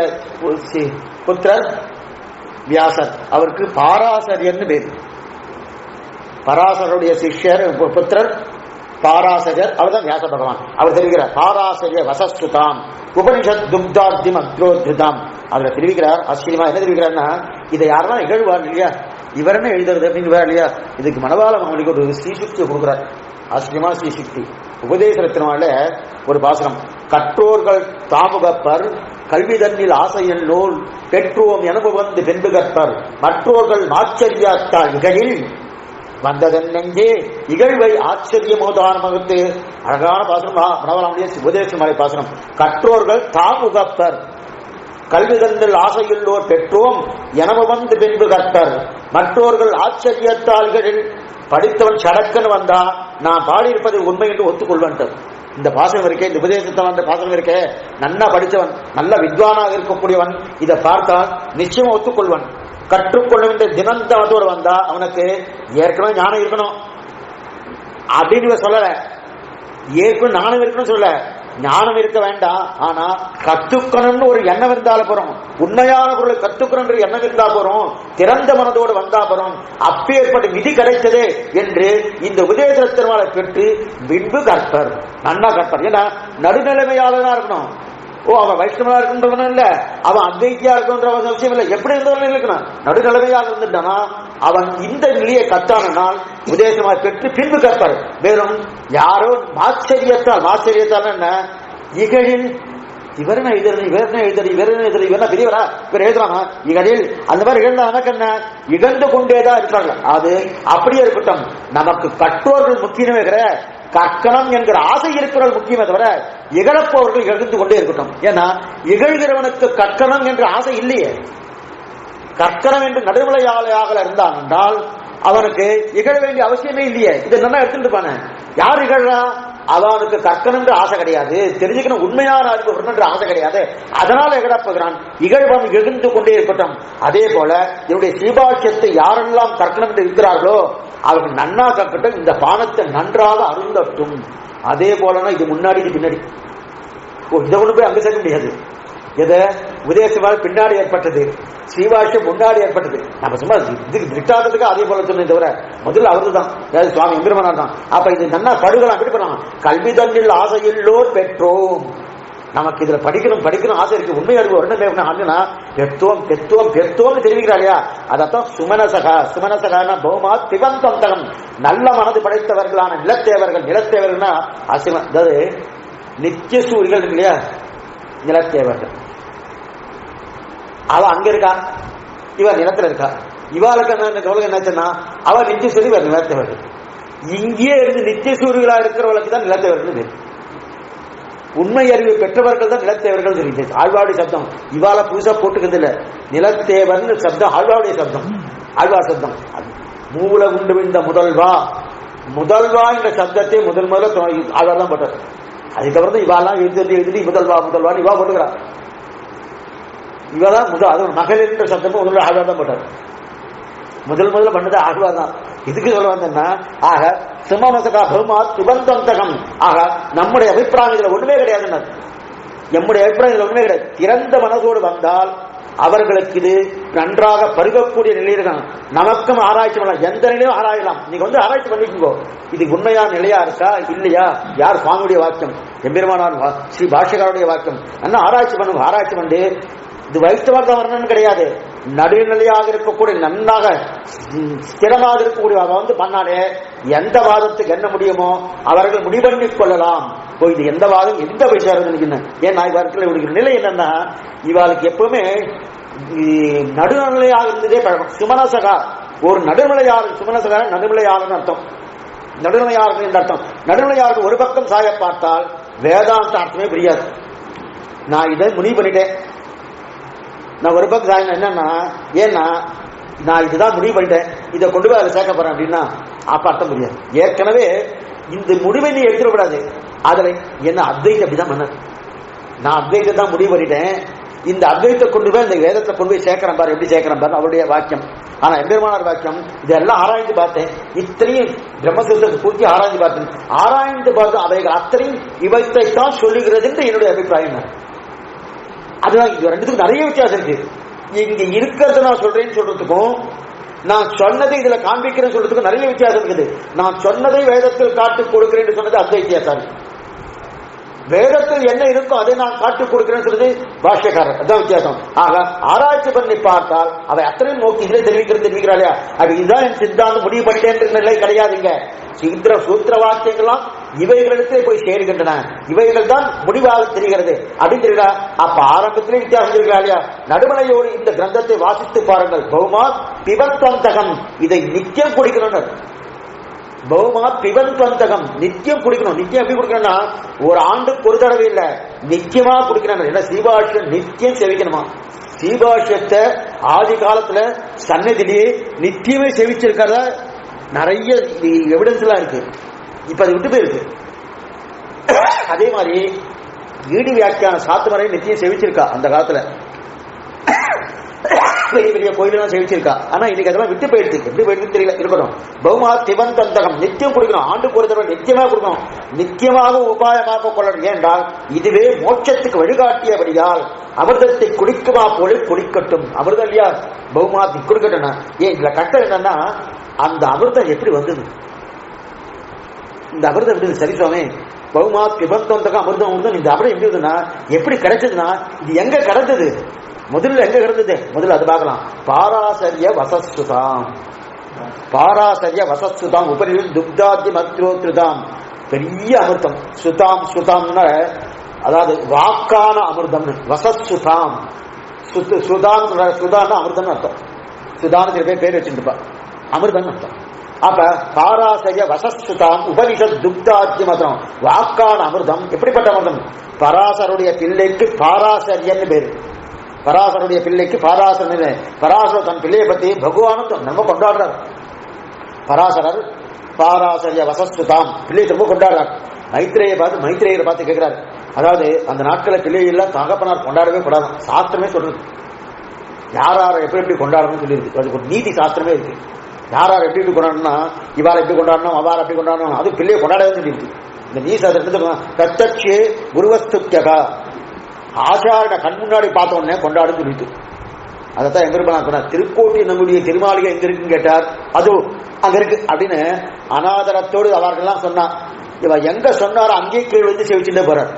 புத்திரர் வியாசர், அவருக்கு பாராசரியர்னு பேரு. பராசருடைய சிஷ்யர் புத்திரர் பாராசரியர், அவர் தான் வியாச பகவான். அவர் தெரிவிக்கிறார் பாராசரிய வசஸ்துதாம் உபனிஷத் துக்தார்த்திம் அக்ரோத்ருதாம். அதுல தெரிவிக்கிறார் ஆச்சரியமா. என்ன தெரிவிக்கிறார்னா, இதை யாரெல்லாம் இகழ்வார் இல்லையா, இவர் என்ன எழுதுறது அப்படின்னு இல்லையா, இதுக்கு மனவாள மாமனிக்கு ஒரு ஸ்ரீசுக்தியை கொடுக்கிறார். ஆச்சரியமா ஸ்ரீசுக்தி. உபதேசத்தினால ஒரு பாசனம். கற்றோர்கள் தாமுகப்பர் கல்வி தன்னில் ஆசையன் நூல் பெற்றோம் எனவு வந்து பெண்பு கற்பர் மற்றோர்கள் ஆச்சரியாத்தால் இகழில் வந்ததன் நெஞ்சே இகழ்வை ஆச்சரியமோதான மகத்து. அழகான பாசனம் மனவராமுடைய உபதேச மலை பாசனம். கற்றோர்கள் தாமுகப்பர் கல்வி தன்னில் ஆசையுள்ளோர் பெற்றோம் எனவு வந்து பெண்பு கற்பர் மற்றோர்கள் ஆச்சரியத்தால் இகழில். படித்தவன் சடக்குன்னு வந்தா நான் பாடியிருப்பது உண்மை என்று ஒத்துக்கொள்வேன். இந்த பாசனம் இருக்கே, இந்த உபதேசத்தை வந்த பாசனம் இருக்கே, நன்னா படித்தவன் நல்ல வித்வானாக இருக்கக்கூடியவன் இதை பார்த்தால் நிச்சயமா ஒத்துக்கொள்வன். கற்றுக்கொள்ளும் இந்த தினந்தோடு வந்தா அவனுக்கு ஏற்கனவே ஞானம் இருக்கணும் அப்படின்னு சொல்லல, ஏற்கனவே ஞானம் இருக்கணும் சொல்ல, ஞானம் இருக்க வேண்டாம். ஆனா கத்துக்கணும்னு ஒரு எண்ணம் இருந்தால போறோம், உண்மையான பொருளை கத்துக்கணும் எண்ணம் இருந்தா போறோம், திறந்த மனதோடு வந்தா போறோம். அப்பேற்பட்ட விதி கிடைச்சதே என்று இந்த உபதேசத்தினால பெற்று பின்பு கற்பர், நன்னா கற்பர். ஏன்னா நடுநிலைமையாளனா இருக்கணும். ஓ, அவன் வைஷ்ணவனா இருக்குன்றவனும் இல்ல, அவன் அத்வைத்தியா இருக்குன்ற அவசியம் இல்லை, எப்படி இருந்தவனும் இருக்கணும். நடுநிலைமையாக இருந்துட்டானா அவன் இந்த நிலையை கத்தானால் உபதேசமா பெற்று பின்பு கற்பர். மேலும் யாரோ ஆச்சரியத்தால் என்ன இகழில் இவரன எழுதுறது இவரன எழுதுறது இவரன எழுதுறது இவரன பெரியவரா இவர் எழுதுறாங்க இகழில் அந்த மாதிரி எழுந்தா நமக்கு என்ன இகழ்ந்து கொண்டேதான் இருக்கிறாங்க. அது அப்படியே இருக்கட்டும். நமக்கு கற்றோர்கள் முக்கியமே கிடையாது, கற்கணம் என்கிற ஆசை இருக்கிறவர்கள் முக்கியமே தவிர இகழப்பவர்கள் இகழ்ந்து கொண்டே இருக்கட்டும். ஏன்னா இகழ்கிறவனுக்கு கற்கணம் என்ற ஆசை இல்லையே. கற்கணம் என்று நடுநிலையாளையாக இருந்தான் என்றால் அவனுக்கு இகழ வேண்டிய அவசியமே இல்லையே. இதை நல்லா எடுத்துட்டு இருப்பானே. யார் இகழா? அவனுக்கு கற்கணும் என்று ஆசை கிடையாது, தெரிஞ்சுக்கணும் உண்மையான அறிவு வரணும் என்ற ஆசை கிடையாது. அதனால இகழப்போகிறான். இகழ்வன் எழுந்து கொண்டே இருக்கட்டும். அதே போல என்னுடைய ஸ்ரீபாஷ்யத்தை யாரெல்லாம் கற்கணும் என்று இருக்கிறார்களோ அவர்கள் நன்னா கற்கட்டும், இந்த பானத்தை நன்றாக அருந்தட்டும். அதே போலனா இது முன்னாடி இது பின்னாடி. இதை கொண்டு போய் அங்க சேர்க்க முடியாது. எதை உதயசிவால் பின்னாடி ஏற்பட்டது, ஸ்ரீபாஷ்யம் முன்னாடி ஏற்பட்டது. நம்ம சும்மா இதுக்கு திட்டாததுக்கு அதே போல சொன்னதை தவிர முதல்ல அவரு தான், சுவாமி எம்பெருமானார் தான். அப்ப இது நல்லா படுகலாம். எப்படி பண்ணலாம்? கல்வி தன்னில் ஆசையுள்ளோர் பெற்றோம். நமக்கு இதுல படிக்கணும் ஆசை இருக்கு, உண்மை அறிவு வரணும்னா பெற்றோம் தெரிவிக்கிறார் இல்லையா? அதான் சுமனசகான பௌமா திவந்தந்தகம், நல்ல மனது படைத்தவர்களான நிலத்தேவர்கள்னா அதாவது நித்திய சூரிகள் இருக்கு இல்லையா, நிலத்தேவர்கள். அவ அங்க இருக்கா, இவ நிலத்துல இருக்கா. இவாளுக்கு என்னாச்சுன்னா அவ நித்திய சூரி, இவர் நிலத்தேவர்கள். இங்கே இருந்து நித்திய சூரிகளா இருக்கிறவர்களுக்கு தான் நிலத்தேவர்கள். உண்மை அறிவு பெற்றவர்கள் தான் நிலத்தேவர்கள் தெரியுது. ஆழ்வாருடைய சப்தம் இவாள புதுசா போட்டுக்கிறது இல்ல. நிலத்தேவன் சப்தம் ஆழ்வாருடைய சப்தம், ஆழ்வார் சப்தம். மூல உண்டு விழுந்த முதல்வா என்ற சப்தத்தை முதல்ல ஆழ்வார் தான் போட்டார். அதுக்கப்புறம் இவாலாம் எழுதி முதல்வான்னு இவா போட்டுக்கிறார். இவதான் அது மகளிர் என்ற சப்தமும் முதல்ல ஆழ்வார் தான் போட்டார். முதல்ல பண்ணது ஆழ்வார் தான். இதுக்கு சொல்ல வந்தேன்னா, ஆக சிம்மமசகா பௌமா சுபந்தந்தகம். ஆக நம்முடைய அபிப்பிராயம் இதுல ஒண்ணுமே கிடையாது. நம்முடைய அபிப்பிராயம் இதுல ஒண்ணுமே கிடையாது. திறந்த மனதோடு வந்தால் அவர்களுக்கு இது நன்றாக பருகக்கூடிய நிலையில் இருக்கணும். நமக்கும் ஆராய்ச்சி பண்ணலாம், எந்த நிலையும் ஆராயலாம். நீங்க வந்து ஆராய்ச்சி பண்ணிக்கோ, இது உண்மையா நிலையா இருக்கா இல்லையா. யார் சுவாமியுடைய வாக்கியம், எம்பெருமானார் ஸ்ரீ பாஷ்யக்காருடைய வாக்கியம். நல்லா ஆராய்ச்சி பண்ணுங்க. ஆராய்ச்சி பண்ணி இது வைத்தவர் தான் வரணும்னு கிடையாது, நடுநிலையாக இருக்கக்கூடிய நன்னாக ஸ்திரமாக இருக்கக்கூடிய அதை வந்து பண்ணாலே எந்த வாதத்துக்கு என்ன முடியுமோ அவர்கள் முடிவண்ணிக் கொள்ளலாம். இது எந்த வாதம் எந்த விஷயம் நினைக்கணும். ஏன் நான் இவர்கள் இவருடைய நிலை என்னன்னா, இவாளுக்கு எப்பவுமே நடுநிலையாக இருந்ததே பழக்கம். சுமனசகா ஒரு நடுநிலையாளர், சுமனசகா நடுநிலையாளர்னு அர்த்தம். நடுநிலையாளர்கள் என்ற அர்த்தம். நடுநிலையாளர்கள் ஒரு பக்கம் சாய பார்த்தால் வேதாந்த அர்த்தமே புரியாது. நான் இதை முடிவு பண்ணிட்டேன், நான் ஒரு பக்கம் சாயணும் என்னன்னா, ஏன்னா நான் இதுதான் முடிவு பண்ணிட்டேன், இதை கொண்டு போய் அதை சேர்க்க போறேன் அப்படின்னா அப்ப அர்த்தம் புரியாது. ஏற்கனவே இந்த முடிவை நீ எடுத்துடக்கூடாது. அதுல என்ன அத்வைத்தை அப்படிதான் பண்ண, நான் அத்வைத்தை தான் முடிவு பண்ணிட்டேன், இந்த அத்வைத்தை கொண்டு போய் இந்த வேதத்தை கொண்டு போய் சேர்க்கிறேன் பாரு, எப்படி சேர்க்கிறேன் பாரு, அவருடைய வாக்கியம். ஆனா எம்பெருமானார் வாக்கியம் இதெல்லாம் ஆராய்ந்து பார்த்தேன், இத்தனையும் பிரம்மசூத்திரத்தை பூர்த்தி ஆராய்ந்து பார்த்தேன். ஆராய்ந்து பார்த்து அவைகள் அத்தனையும் இவற்றைத்தான் சொல்லுகிறது என்று என்னுடைய அபிப்பிராயம். அதுதான் இது ரெண்டுத்துக்கும் நிறைய வித்தியாசம் இருக்கு. இங்க இருக்கிறத நான் சொல்றேன்னு சொல்றதுக்கும் நான் சொன்னதை இதுல காண்பிக்கிறேன்னு சொல்றதுக்கும் நிறைய வித்தியாசம் இருக்குது. நான் சொன்னதை வேதத்தில் காட்டி கொடுக்கிறேன் சொன்னது அந்த வித்தியாசம். வேதத்தில் என்ன இருக்கோ அதை நான் காட்டி கொடுக்கிறேன்னு சொல்றது பாஷ்யக்காரர், அதான் வித்தியாசம். ஆக ஆராய்ச்சி பண்ணி பார்த்தால் அவை அத்தனையும் நோக்கி இதிலே தெரிவிக்கிறா இல்லையா, அது இதுதான் என் சித்தாந்தம் முடிவு பண்ணிட்டேன் நிலை கிடையாதுங்க. சூத்திர வாக்கியங்கள்லாம் இவைகளிடத்திலே போய் சேருகின்றன, இவைகள் தான் முடிவாக தெரிகிறது அப்படின்னு தெரியுதா. அப்ப ஆரம்பத்திலே வித்தியாசம் தெரியுதா இல்லையா. நடுமலையோடு இந்த கிரந்தத்தை வாசித்து பாருங்கள். பௌமா பிபந்தகம், இதை நித்தியம் குடிக்கணும். பௌமா பிபந்தகம் நித்தியம் குடிக்கணும். நித்தியம் எப்படி குடிக்கணும்னா ஒரு ஆண்டுக்கு ஒரு தடவை இல்ல, நித்தியமா குடிக்கணும். என்ன சீபாஷ்யம் நித்தியம் செவிக்கணுமா. சீபாஷ்யத்தை ஆதி காலத்துல சன்னதிலேயே நித்தியமே செவிச்சிருக்கிறதா நிறைய எவிடன்ஸ் எல்லாம் இருக்கு. இப்ப அது விட்டு போயிருக்கு. அதே மாதிரி ஈடு வியாக்கியான சாத்துமரை நித்தியம் செவிச்சிருக்கா அந்த காலத்துல, பெரிய பெரிய கோயிலாம் செவிச்சிருக்கா. ஆனா இன்னைக்கு அதெல்லாம் விட்டு போயிடுச்சு, எப்படி போயிடுச்சு தெரியல. இருக்கணும் பௌமா திவந்தந்தகம் நித்தியம் கொடுக்கணும், ஆண்டுக்கு ஒரு தடவை நித்தியமா கொடுக்கணும், நித்தியமாக உபாயமாக கொள்ளணும். ஏன்றால் இதுவே மோட்சத்துக்கு வழிகாட்டியபடியால் அமிர்தத்தை குடிக்குமா போல குடிக்கட்டும். அமிர்தம் இல்லையா பௌமாத்தி குடிக்கட்டும். ஏன் இதுல கட்டம் என்னன்னா, அந்த அமிர்தம் எப்படி வந்தது, இந்த அமிர்தம் எப்படி சரி சுவாமி பௌமா பிபந்தந்தகம் அமிர்தம் அமிர்தம் இந்த அமிர்தம் எப்படி இருந்ததுன்னா எப்படி கிடைச்சதுன்னா இது எங்க கிடைச்சது, முதல்ல எங்க கிடந்தது, முதல்ல அது பார்க்கலாம். பாராசரிய வசஸ்துதாம், பாராசரிய வசஸ்துதாம் உபரியில் துக்தாதி மத்ரோத்ருதாம், பெரிய அமிர்தம். சுதாம் சுதாம்னா அதாவது வாக்கான அமிர்தம். வசஸ்துதாம் சுதான் சுதான அமிர்தம் அர்த்தம். சுதான சில பேர் வச்சுருப்பா, அமிர்தம் அர்த்தம். அப்ப பாராசரிய வசஸ்துதாம் உபனிஷத் துக்தாதி மதம், வாக்கான அமிர்தம். எப்படிப்பட்ட அமிர்தம், பராசருடைய பிள்ளைக்கு பாராசரியன்னு பேரு. பராசருடைய பிள்ளைக்கு பாராசரன். பராசர தன் பிள்ளையை பத்தி பகவானும் நம்ம கொண்டாடுறார். பராசரர் பாராசரிய வசஸ்துதாம் பிள்ளையை ரொம்ப கொண்டாடுறார். மைத்ரேயை பார்த்து கேட்கிறார். அதாவது அந்த நாட்களை பிள்ளையெல்லாம் தகப்பனார் கொண்டாடவே கூடாது, சாஸ்திரமே சொல்றது. யார் எப்படி எப்படி கொண்டாடணும்னு சொல்லியிருக்கு. அதுக்கு ஒரு நீதி சாஸ்திரமே இருக்கு. யார் எப்படி எப்படி கொண்டாடணும்னா இவாரை எப்படி கொண்டாடணும், அவாரை எப்படி கொண்டாடணும், அது பிள்ளையை கொண்டாடவே சொல்லியிருக்கு. இந்த நீதி சாஸ்திரம் கத்தட்சே குருவஸ்துத்யகா, ஆச்சார கண் முன்னாடி பார்த்த உடனே கொண்டாடுன்னு சொல்லிட்டு. அதைத்தான் எங்க இருப்பா திருக்கோட்டி நம்முடைய திருமாளிகை எங்க இருக்குன்னு கேட்டார், அது அங்க இருக்கு அப்படின்னு அனாதரத்தோடு அவர்கள்லாம் சொன்னா. இவ எங்க சொன்னாரோ அங்கே கீழ் வந்து செவிச்சுட்டே போறார்.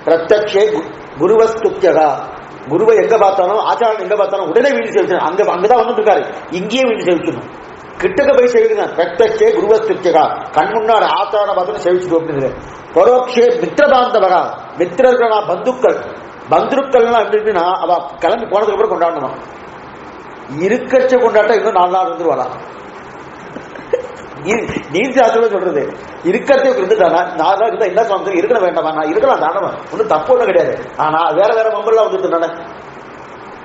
பிரத்யக்ஷே குருவஸ்துத்யகா, குருவை எங்க பார்த்தாலும் ஆச்சாரன் எங்க பார்த்தாலும் உடனே வீடு செவிச்சணும். அங்கதான் வந்துட்டு இருக்காரு, இங்கேயே வீடு செவிச்சிடணும், கிட்டக்க போய் செவிக்கணும். பிரத்யக்ஷே குருவஸ்துத்யகா, கண் முன்னாடி ஆச்சார பார்த்து செவிச்சுட்டு அப்படின்னு. பரோட்சே மித்திரபாந்தவகா, மித்திரர்களா பந்துக்கள், பந்துக்கள்லாம் எப்படி இருக்குன்னா அவ கிளம்பி போனதுக்கு அப்புறம் கொண்டாடணும். இருக்கச்ச கொண்டாட்டம் இன்னும் 4 நாள் இருந்துருவாரா. நீர் சாஸ்திரம் சொல்றது இருக்கிறதே இருந்துட்டானா 4 நாள் இருந்தா என்ன சொல்றது, இருக்க வேண்டாமா, நான் இருக்கலாம் தானவா, ஒன்றும் தப்பு ஒன்றும் கிடையாது. ஆனா வேற வேற மம்பெல்லாம் வந்துட்டு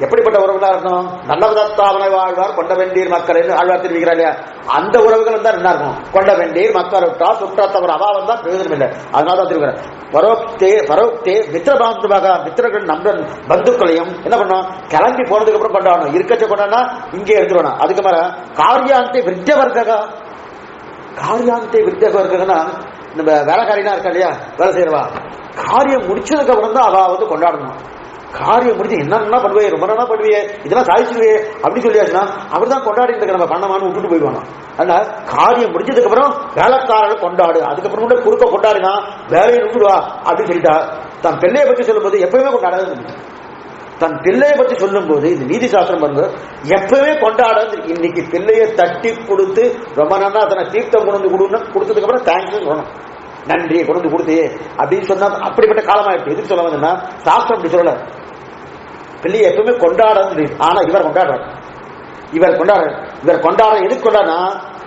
எப்படிப்பட்ட உறவுகளா இருக்கணும், நல்ல விதத்தாவனை வாழ்வார் கொண்ட வேண்டீர் மக்கள் என்று ஆழ்வார் தெரிவிக்கிறார் இல்லையா. அந்த உறவுகள் தான் என்ன இருக்கும், கொண்ட வேண்டீர் மக்கள் சுற்றத்தவர் அபாவம் தான் பிரயோஜனம் இல்லை. அதனால தான் தெரிவிக்கிறார். பரோக்தே மித்திரபாந்தமாக, மித்திரர்கள் நண்பன் பந்துக்களையும் என்ன பண்ணோம், கிளம்பி போனதுக்கு அப்புறம் கொண்டாடணும். இருக்கச்ச கொண்டாடா இங்கே எடுத்துடணும். அதுக்கு மேல காரியாந்தே விருத்த வர்க்கா, காரியாந்தே விருத்த வர்க்கன்னா நம்ம வேலைக்காரினா இருக்கா இல்லையா, வேலை செய்யறவா, காரியம் முடிச்சதுக்கு அப்புறம் தான் அவ வந்து கொண்டாடணும். காரியம் முடிஞ்சு என்ன பண்ணுவே, ரொம்ப நாளா பண்ணுவே, இதெல்லாம் சாதிச்சுடுவே அப்படின்னு சொல்லியாச்சுன்னா அவர் தான் கொண்டாடிட்டு இருக்க, நம்ம பண்ணமானு விட்டுட்டு போயிடுவாங்க. அதனால காரியம் முடிஞ்சதுக்கு அப்புறம் வேலைக்காரர்கள் கொண்டாடு, அதுக்கப்புறம் கூட குறுக்க கொண்டாடினா வேலையை விட்டுடுவா அப்படின்னு சொல்லிட்டா. தன் பிள்ளையை பற்றி சொல்லும் போது எப்பவுமே கொண்டாடாது. தன் பிள்ளையை பற்றி சொல்லும் போது இந்த நீதி சாஸ்திரம் பாருங்க, எப்பவுமே கொண்டாடாது. இன்னைக்கு பிள்ளையை தட்டி கொடுத்து ரொம்ப நாளா அதனை தீர்த்தம் கொண்டு கொடுத்ததுக்கு அப்புறம் தேங்க்ஸ் சொல்லணும், நன்றி கொண்டு கொடுத்து அப்படின்னு சொன்னா அப்படிப்பட்ட காலமாயிடுச்சு. எதுக்கு சொல்ல வந்தா சாஸ்திரம் அப்படி சொல்லல, பிள்ளையை எப்பவுமே கொண்டாடாது. ஆனா இவர் கொண்டாடுறார், இவர் கொண்டாடுற எதுக்கு கொண்டாடுனா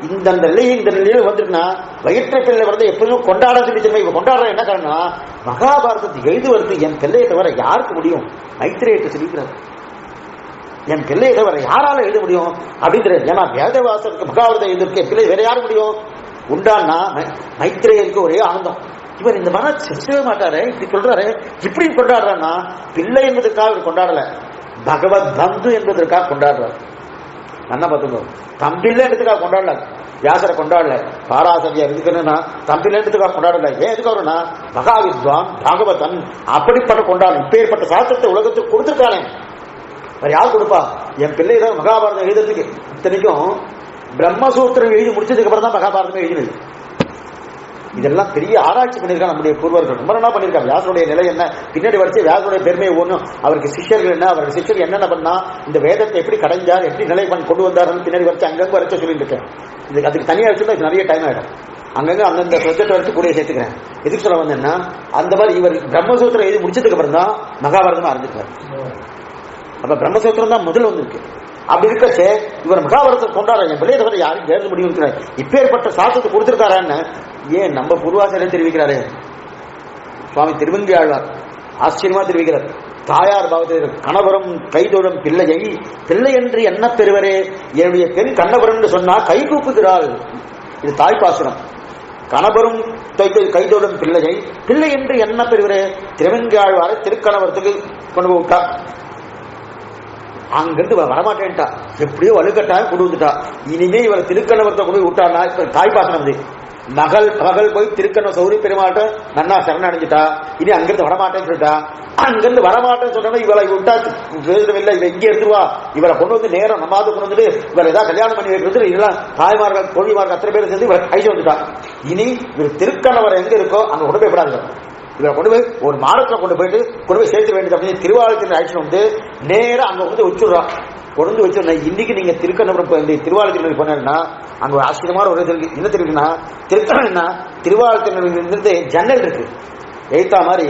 இந்த நிலையில வந்துட்டுனா வயிற்று பிள்ளை வந்து எப்பவுமே கொண்டாட சொல்லி இவ கொண்டாடுற என்ன காரணம், மகாபாரதத்தை எழுதுவது என் பிள்ளையை தவிர யாருக்கு முடியும், மைத்திரேயத்தை சொல்லிக்கிறார். என் பிள்ளையை தவிர யாரால எழுத முடியும் அப்படின்றது. ஏன்னா வேதவாசருக்கு மகாபாரதம் எழுதிருக்க பிள்ளை வேற யாரு முடியும் உண்டான்னா மைத்திரேயருக்கு ஒரே ஆனந்தம். இவர் இந்த மன செஞ்சவே மாட்டாரு, இப்படி சொல்றாரு. இப்படி கொண்டாடுறான்னா பிள்ளை என்பதற்காக இவர் கொண்டாடல, பகவத் பந்து என்பதற்காக கொண்டாடுறார். நல்லா பார்த்துக்கோ, தம்பிள்ளதுக்காக கொண்டாடல, வியாசரை கொண்டாடல, பாராசரியா இருக்குன்னா தம்பிள்ளதுக்காக கொண்டாடல. ஏன் எதுக்கு வரும்னா மகாவித்வான் பாகவதன் அப்படிப்பட்ட கொண்டாடணும். இப்பேற்பட்ட சாஸ்திரத்தை உலகத்துக்கு கொடுத்துருக்கானே, வேற யார் கொடுப்பா? என் பிள்ளை தான் மகாபாரதம் எழுதுறதுக்கு. இத்தனைக்கும் பிரம்மசூத்திரம் எழுதி முடிச்சதுக்கு அப்புறம் தான் மகாபாரதமே எழுதினது. இதெல்லாம் பெரிய ஆராய்ச்சி பண்ணியிருக்காங்க நம்முடைய பூர்வர்கள், ரொம்ப நல்லா பண்ணியிருக்காங்க. வியாசனுடைய நிலை என்ன, பின்னாடி வரைச்சு வியாசனுடைய பெருமையை ஒன்றும், அவருக்கு சிஷ்யர்கள் என்ன, அவருக்கு சிஷ்யர் என்னென்ன பண்ணா, இந்த வேதத்தை எப்படி கடைஞ்சார், எப்படி நிலை பண்ணி கொண்டு வந்தாருன்னு பின்னாடி வரைச்சு அங்கங்க வரைச்ச சொல்லிட்டு இருக்கேன். இதுக்கு அதுக்கு தனியாக வச்சுருந்தா இது நிறைய டைம் ஆகிடும். அங்கங்க அந்தந்த ப்ரொஜெக்ட் வரைச்சு கூட சேர்த்துக்கிறேன். எதுக்கு சொல்ல வந்தேன்னா அந்த மாதிரி இவர் பிரம்மசூத்திரம் எழுதி முடிச்சதுக்கு அப்புறம் தான் மகாபாரதமா ஆரம்பிச்சார். அப்ப பிரம்மசூத்திரம் தான் முதல் வந்திருக்கு. அப்படி இருக்கச்சே இவர் மகாபாரதத்தை கொண்டாட என் பிள்ளையை தவிர யாரும் எழுத முடியும், இப்பேற்பட்ட சாஸ்திரத்தை கொடுத்திருக்காரான்னு ஏன் நம்ம பூர்வாச்சாரியர் தெரிவிக்கிறாரு. சுவாமி திருவங்கி ஆழ்வார் ஆச்சரியமா தெரிவிக்கிறார். தாயார் பாவத்தில் கணவரும் கைதொடும் பிள்ளையை பிள்ளை என்று என்ன பெறுவரே, என்னுடைய பெண் கண்ணபுரம் என்று சொன்னா கை கூப்புகிறாள். இது தாய்ப்பாசுரம். கணவரும் கைதொடும் பிள்ளையை பிள்ளை என்று என்ன பெறுவரே, திருவங்கி ஆழ்வாரை திருக்கணவரத்துக்கு கொண்டு போய் விட்டா. அங்கிருந்து வரமாட்டேன்ட்டா, எப்படியோ வலுக்கட்டாக கொண்டு வந்துட்டா. இனிமே இவரை திருக்கணவரத்தை கொண்டு போய் விட்டான்னா இப்ப தாய்ப்பாசனம் இது. மகள் போய் திருக்கண்ண சௌரி பெருமாட்ட நன்னா சரண அடைஞ்சிட்டா, இனி அங்கிருந்து வரமாட்டேன்னு சொல்லிட்டா. அங்கிருந்து வரமாட்டேன்னு சொன்னா இவளை விட்டா பிரயோஜனம், இவ இங்கே இருந்துருவா, இவரை கொண்டு வந்து நேரம் நம்மாவது கொண்டு வந்துட்டு இவரை ஏதாவது கல்யாணம் பண்ணி வைக்கிறது, இதெல்லாம் தாய்மார்கள் தோழிமார்கள் அத்தனை பேர் சேர்ந்து இவரை கைது வந்துட்டா. இனி இவர் திருக்கணவரை எங்க இருக்கோ அங்க கொண்டு போய் விடாது, இவரை கொண்டு போய் ஒரு மாடத்துல கொண்டு போய் சேர்த்து வேண்டியது அப்படின்னு திருவாரூர் ஆட்சி வந்து நேரம் அங்க வந்து வச்சுடுறான். கொண்டு வச்சிருந்தேன். இன்னைக்கு நீங்க திருக்கண்ணபுரம் திருவாரூர் போனா அங்க ஒரு ஆச்சரியமான ஒரு என்ன தெரியுதுன்னா, திருக்கண்ணா திருவாரூர் ஜன்னல் இருக்கு, ஏத்தா மாதிரி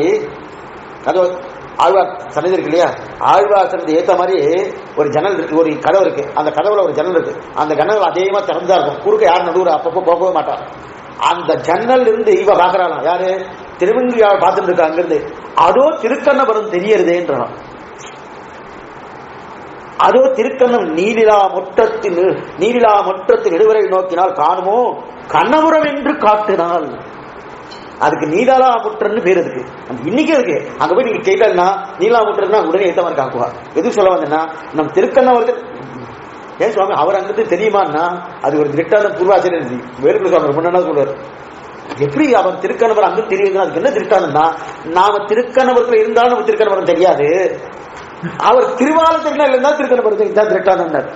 அது ஆழ்வார் சன்னதி இருக்கு இல்லையா, ஆழ்வார் சன்னதி ஏத்த மாதிரி ஒரு ஜன்னல் இருக்கு, ஒரு கதவு இருக்கு. அந்த கதவுல ஒரு ஜன்னல் இருக்கு. அந்த ஜன்னல் அதேமா திறந்தா இருக்கும், குறுக்க யாரும் நடுவுற அப்பப்போ போகவே மாட்டார். அந்த ஜன்னல் இருந்து இவ பாக்குறாளாம், யாரு திருவங்கியார் பார்த்துட்டு இருக்கா அங்கிருந்து. அதோ திருக்கண்ணபுரம் தெரியறதேன்றான். அதோ திருக்கண்ணம் நீலிலா முற்றத்தின் நெடுவரை நோக்கினால் காணுமோ கண்ணபுரம் என்று காட்டினால். அதுக்கு நீலாலா முற்றன்னு பேர் இருக்கு, இன்னைக்கு இருக்கு. அங்க போய் நீங்க கேட்டா நீலா முற்றன்னா உடனே ஏத்த மாதிரி காக்குவா. எதுவும் சொல்ல வந்தேன்னா நம்ம திருக்கண்ணவருக்கு ஏன் சுவாமி அவர் அங்கிருந்து தெரியுமான்னா அது ஒரு திருட்டான பூர்வாச்சரியர் வேலுக்குள்ள சுவாமி ரொம்ப நல்லா சொல்றாரு. எப்படி அவர் திருக்கணவர் அங்கு தெரியுதுன்னா அதுக்கு என்ன திருட்டானன்னா, நாம திருக்கணவரத்துல இருந்தாலும் நம்ம திருக்கணவரம் தெரியாது, அவர் திருவாலூர்ல இருந்தா திருக்கணபுரத்துக்கு தான் திருட்டானார்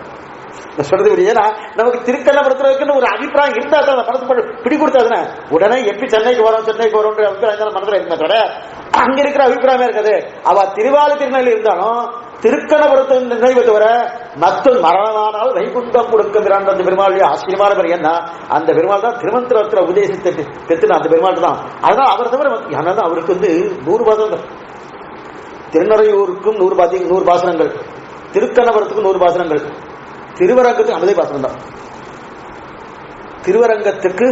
சொல்றது. ஏன்னா நமக்கு திருக்கண்ணபுரத்துல ஒரு அபிப்பிராயம் இருந்தா தான் மனசு பிடி கொடுத்தாதுன்னா உடனே எப்படி சென்னைக்கு வரும் அபிப்பிராயம் மனசுல இருந்தா கூட அங்க இருக்கிற அபிப்பிராயமே இருக்காது. அவ திருவாரூர் திருநெல்வேலி இருந்தாலும் திருக்கணபுரத்தை நினைவு தவிர மற்ற மரணமானால் வைகுண்டம் கொடுக்க பிரான் அந்த பெருமாள் ஆச்சரியமான பேர். ஏன்னா அந்த பெருமாள் தான் திருமந்திரத்துல உபதேசத்தை பெற்றுன அந்த பெருமாள் தான். அதனால அவர் தவிர அதனால அவருக்கு 100 பாசனங்கள், திருநறையூருக்கும் 100 பாசனங்கள், திருக்கணபுரத்துக்கும் 100 பாசனங்கள், திருவரங்கத்துக்கு 50 பாசனம் தான், திருவரங்கத்துக்கு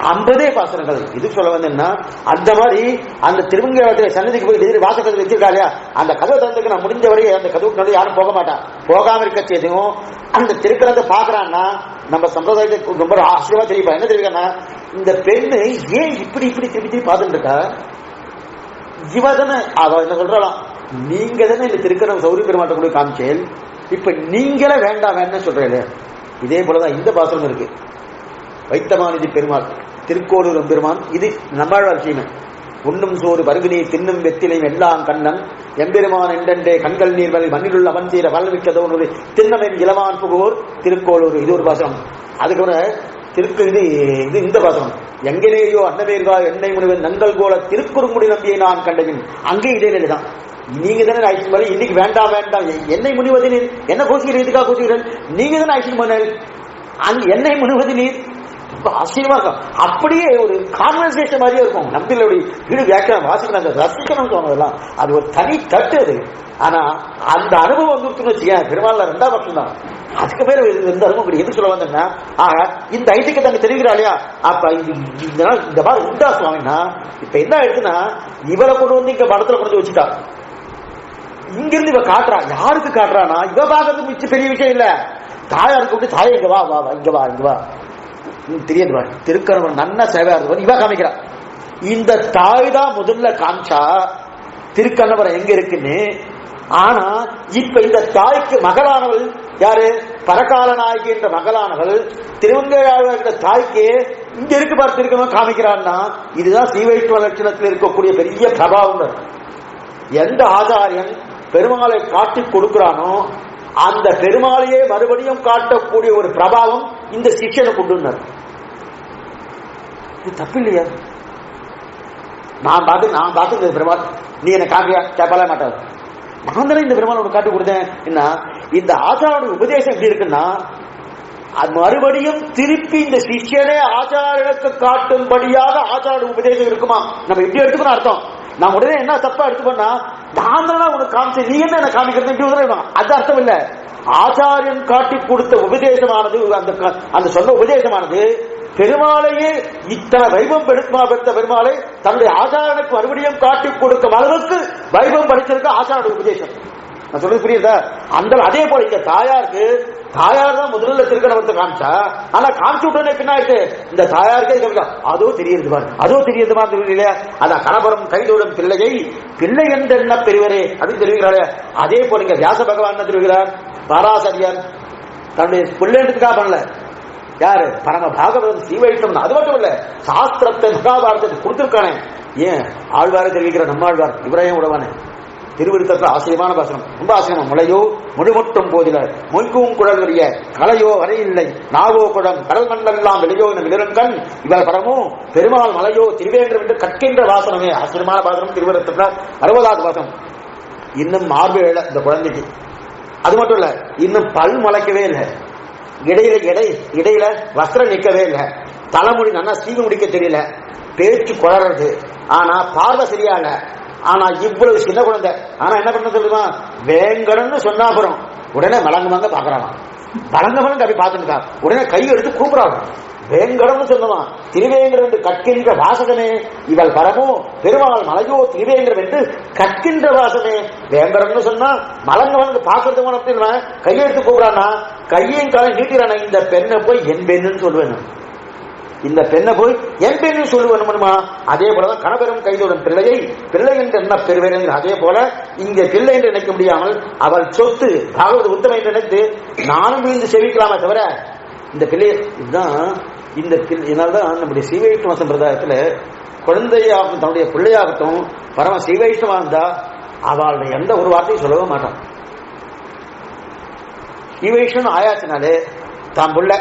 50 பாசனங்கள். இது சொல்ல வந்தேன்னா அந்த மாதிரி அந்த திருவங்கியாளத்துல சன்னதிக்கு போய் வாசக்கதை வச்சிருக்காரு, அந்த கதவை தந்துக்கு நான் முடிஞ்ச வரையே அந்த கதவுக்கு யாரும் போக மாட்டான். போகாம இருக்க செய்யும் அந்த திருக்கணத்தை பாக்குறான்னா நம்ம சம்பிரதாயத்தை ரொம்ப ஆச்சரியமா தெரியுப்பா. என்ன தெரியுக்கா, இந்த பெண்ணு ஏன் இப்படி திருப்பி பார்த்துட்டு இருக்கா, இவ தானே அவ என்ன சொல்றாளாம், நீங்க தானே இந்த திருக்கணம் சௌரி பெருமாட்ட கூட காமிச்சேன், இப்ப நீங்களே வேண்டாம் சொல்றேன். இதே போலதான் இந்த பாசனம் இருக்கு. வைத்தமாநிதி பெருமாள் திருக்கோளூர் பெருமான், இது நம்மாழ்வார் விஷயமே. உண்ணும் சோறு பருகு நீர் தின்னும் வெத்திலையும் எல்லாம் கண்ணன் எம்பெருமான் என்றென்றே கண்கள் நீர் வரை மண்ணிலுள்ள அவன் தீர வளர்விக்கதோ திண்ணமென் இளவான் புகோர் திருக்கோளூர். இது ஒரு பாசனம். அதுக்கப்புறம் திருக்கு இது இது இந்த பாசனம். எங்கனேயோ அன்னவேர்கா எண்ணெய் முனிவன் நங்கள் கோல திருக்குறுங்குடி நம்பியை நான் கண்டவின். அங்கே இதே நிலைதான். நீங்க தானே ஐஸ்கிரீம் பண்ணி இன்னைக்கு வேண்டாம் வேண்டாம் எண்ணெய் முனிவது நீர் என்ன கோசிக்கிறேன், இதுக்காக கோசிக்கிறேன், நீங்க தானே ஐஸ்கிரீம் பண்ண அங்க எண்ணெய் முனிவது நீர். ஆச்சரியமா இருக்கும். அப்படியே ஒரு கான்வர்சேஷன் மாதிரியே இருக்கும். நம்பிகளுடைய வீடு வியாக்கியம் வாசிக்கணும், அந்த ரசிக்கணும் தோணுதெல்லாம் அது ஒரு தனி தட்டு அது. ஆனா அந்த அனுபவம் வந்துருக்குன்னு வச்சுக்கேன், பெருமாள் 2ஆம் பட்சம் தான். அதுக்கு பேர் எந்த அனுபவம் எது சொல்ல வந்தேன்னா, இந்த ஐட்டியத்தை அங்க தெரிவிக்கிறா இல்லையா, அப்ப இந்த மாதிரி உண்டா சுவாமின்னா இப்ப என்ன ஆயிடுச்சுன்னா, இவரை கொண்டு வந்து இங்க படத்துல கொண்டு வச்சுட்டா. இங்கிருந்து இவ காட்டுறா. யாருக்கு காட்டுறானா, இவ பாக்கிறதுக்கு மிச்ச பெரிய விஷயம் இல்ல, தாயாருக்கு விட்டு தாயை இங்க வா வா இங்க வா இங்க வா தெரியாது திருக்கரவன் நன்னா சேவையா இருக்கு இவ காமிக்கிறா. இந்த தாய் தான் முதல்ல காமிச்சா திருக்கண்ணவரம் எங்க இருக்குன்னு. ஆனா இப்ப இந்த தாய்க்கு மகளானவள் யாரு, பரகால நாயகி என்ற மகளானவள் திருவங்கையாழ்வார் தாய்க்கு இங்க இருக்கு பார்த்து இருக்கணும் காமிக்கிறான்னா, இதுதான் சீவைஷ்ணவ லட்சணத்தில் இருக்கக்கூடிய பெரிய பிரபாவம். எந்த ஆச்சாரியன் பெருமாளை காட்டி கொடுக்கிறானோ அந்த பெருமாளையே மறுபடியும் காட்டக்கூடிய ஒரு பிரபாவம் இந்த சிஷ்யனை கொண்டு. இது தப்பு இல்லையா? நான் பார்த்து இந்த பெருமாள் நீ என்ன காட்டியா கேட்கல மாட்டார். நான் தானே இந்த பெருமாள் உனக்கு காட்டி கொடுத்தேன். என்ன இந்த ஆச்சாரோட உபதேசம் எப்படி இருக்குன்னா, அது மறுபடியும் திருப்பி இந்த சிஷ்யனே ஆச்சாரனுக்கு காட்டும்படியாக ஆச்சாரோட உபதேசம் இருக்குமா? நம்ம எப்படி எடுத்துக்கணும் அர்த்தம். நான் உடனே என்ன தப்பா எடுத்துக்கோன்னா, நான் தானே உனக்கு காமிச்சேன், நீ என்ன காமிக்கிறது, அது அர்த்தம் இல்ல. ஆச்சாரியன் காட்டி கொடுத்த உபதேசமானது, அந்த சொன்ன உபதேசமானது பெருமாளையே இத்தனை வைபம் பெற்ற பெருமாளை தன்னுடைய ஆச்சாரனுக்கு மறுபடியும் காட்டி கொடுக்கும் அளவுக்கு வைபம் படிச்சிருக்க ஆச்சாரோட உபதேசம். நான் சொல்றது புரியுதா? அந்த அதே போல இங்க தாயாருக்கு, தாயார் தான் முதல்ல திருக்கணவரத்தை காமிச்சா. ஆனா காமிச்சு விட்டோன்னே பின்னாயிட்டு இந்த தாயாருக்கே அதோ தெரியுது பாரு, அதோ தெரியுது மாதிரி இல்லையா? அதான் கணபுரம் கைதோடும் பிள்ளையை பிள்ளை என்று என்ன பெரியவரே அப்படின்னு தெரிவிக்கிறாரு. அதே போல இங்க வியாச பகவான் தெரிவிக்கிறார், பாராசரியர் தன்னுடைய பிள்ளைன்றதுக்காக பண்ணல. யாரு? பரம பாகவதன் சீவைஷ்ணவன். அது மட்டும் இல்ல, சாஸ்திரத்தை மகாபாரதத்தை கொடுத்திருக்கானே. ஏன் ஆழ்வாரை தெரிவிக்கிற நம்ம ஆழ்வார் இவரையும் உடவானே திருவிருத்தத்தில் ஆசிரியமான பாசனம், ரொம்ப ஆசிரியமா. முளையோ முடிமுட்டும் போதில மொய்க்கும் குழல் வரிய கலையோ வரையில்லை நாவோ குழம் கடல் மண்ணெல்லாம் வெளியோ என விழுங்கண் இவர் படமோ பெருமாள் மலையோ திருவேந்திரம் என்று கற்கின்ற வாசனமே. ஆசிரியமான பாசனம் திருவிருத்தத்தில் 60வது பாசனம். இன்னும் மார்பு ஏழ இந்த குழந்தைக்கு. அது மட்டும் இல்ல, இன்னும் பல் முளைக்கவே இல்லை, இடையில வஸ்திரம் நிற்கவே இல்லை, தலைமுடி நல்லா சீவி முடிக்க தெரியல, பேச்சு குளறது, ஆனா பார்வை சரியா இல்ல. ஆனா இவ்வளவு சின்ன குழந்தை, ஆனா என்ன பண்ண சொல்லுமா, வேங்கடன்னு சொன்னா அப்புறம் உடனே மலங்கமாக பாக்குறாங்க. மலங்கமலங்க அப்படி பார்த்துருக்கா, உடனே கை எடுத்து கூப்பிடுறாங்க. வேங்கடம்னு சொன்னவான் திருவேங்கடம் என்று கற்கின்ற வாசகனே இவள் பரமோ பெருமாள் மலையோ திருவேங்கடம் என்று கற்கின்ற வாசனே. வேங்கடம்னு சொன்னா மலங்கமலங்க பாக்குறது அப்படின்னு கையெடுத்து கூப்பிடானா, கையையும் காலை நீட்டிறான. இந்த பெண்ணை போய் என் பெண்ணுன்னு சொல்லுவேன், இந்த பெண்ணை போய் என் பெண்ணு சொல்லுவேணுமா? அதே போலதான் கணவரும் கைதோடும் பிள்ளையை பிள்ளை என்று என்ன பெறுவேன். அதே போல இங்க பிள்ளை என்று நினைக்க முடியாமல் அவள் சொத்து பாகவத உத்தமை என்று நினைத்து நானும் வீழ்ந்து செவிக்கலாமே தவிர இந்த பிள்ளை இதுதான். இந்த இதனால்தான் நம்முடைய சீவைஷ்ணவ சம்பிரதாயத்துல குழந்தையாகட்டும் தன்னுடைய பிள்ளையாகட்டும் பரம சீவைஷ்ணவா இருந்தா அவளுடைய எந்த ஒரு வார்த்தையும் சொல்லவே மாட்டான். சீவைஷ்ணவன் ஆயாச்சினாலே தான் புள்ள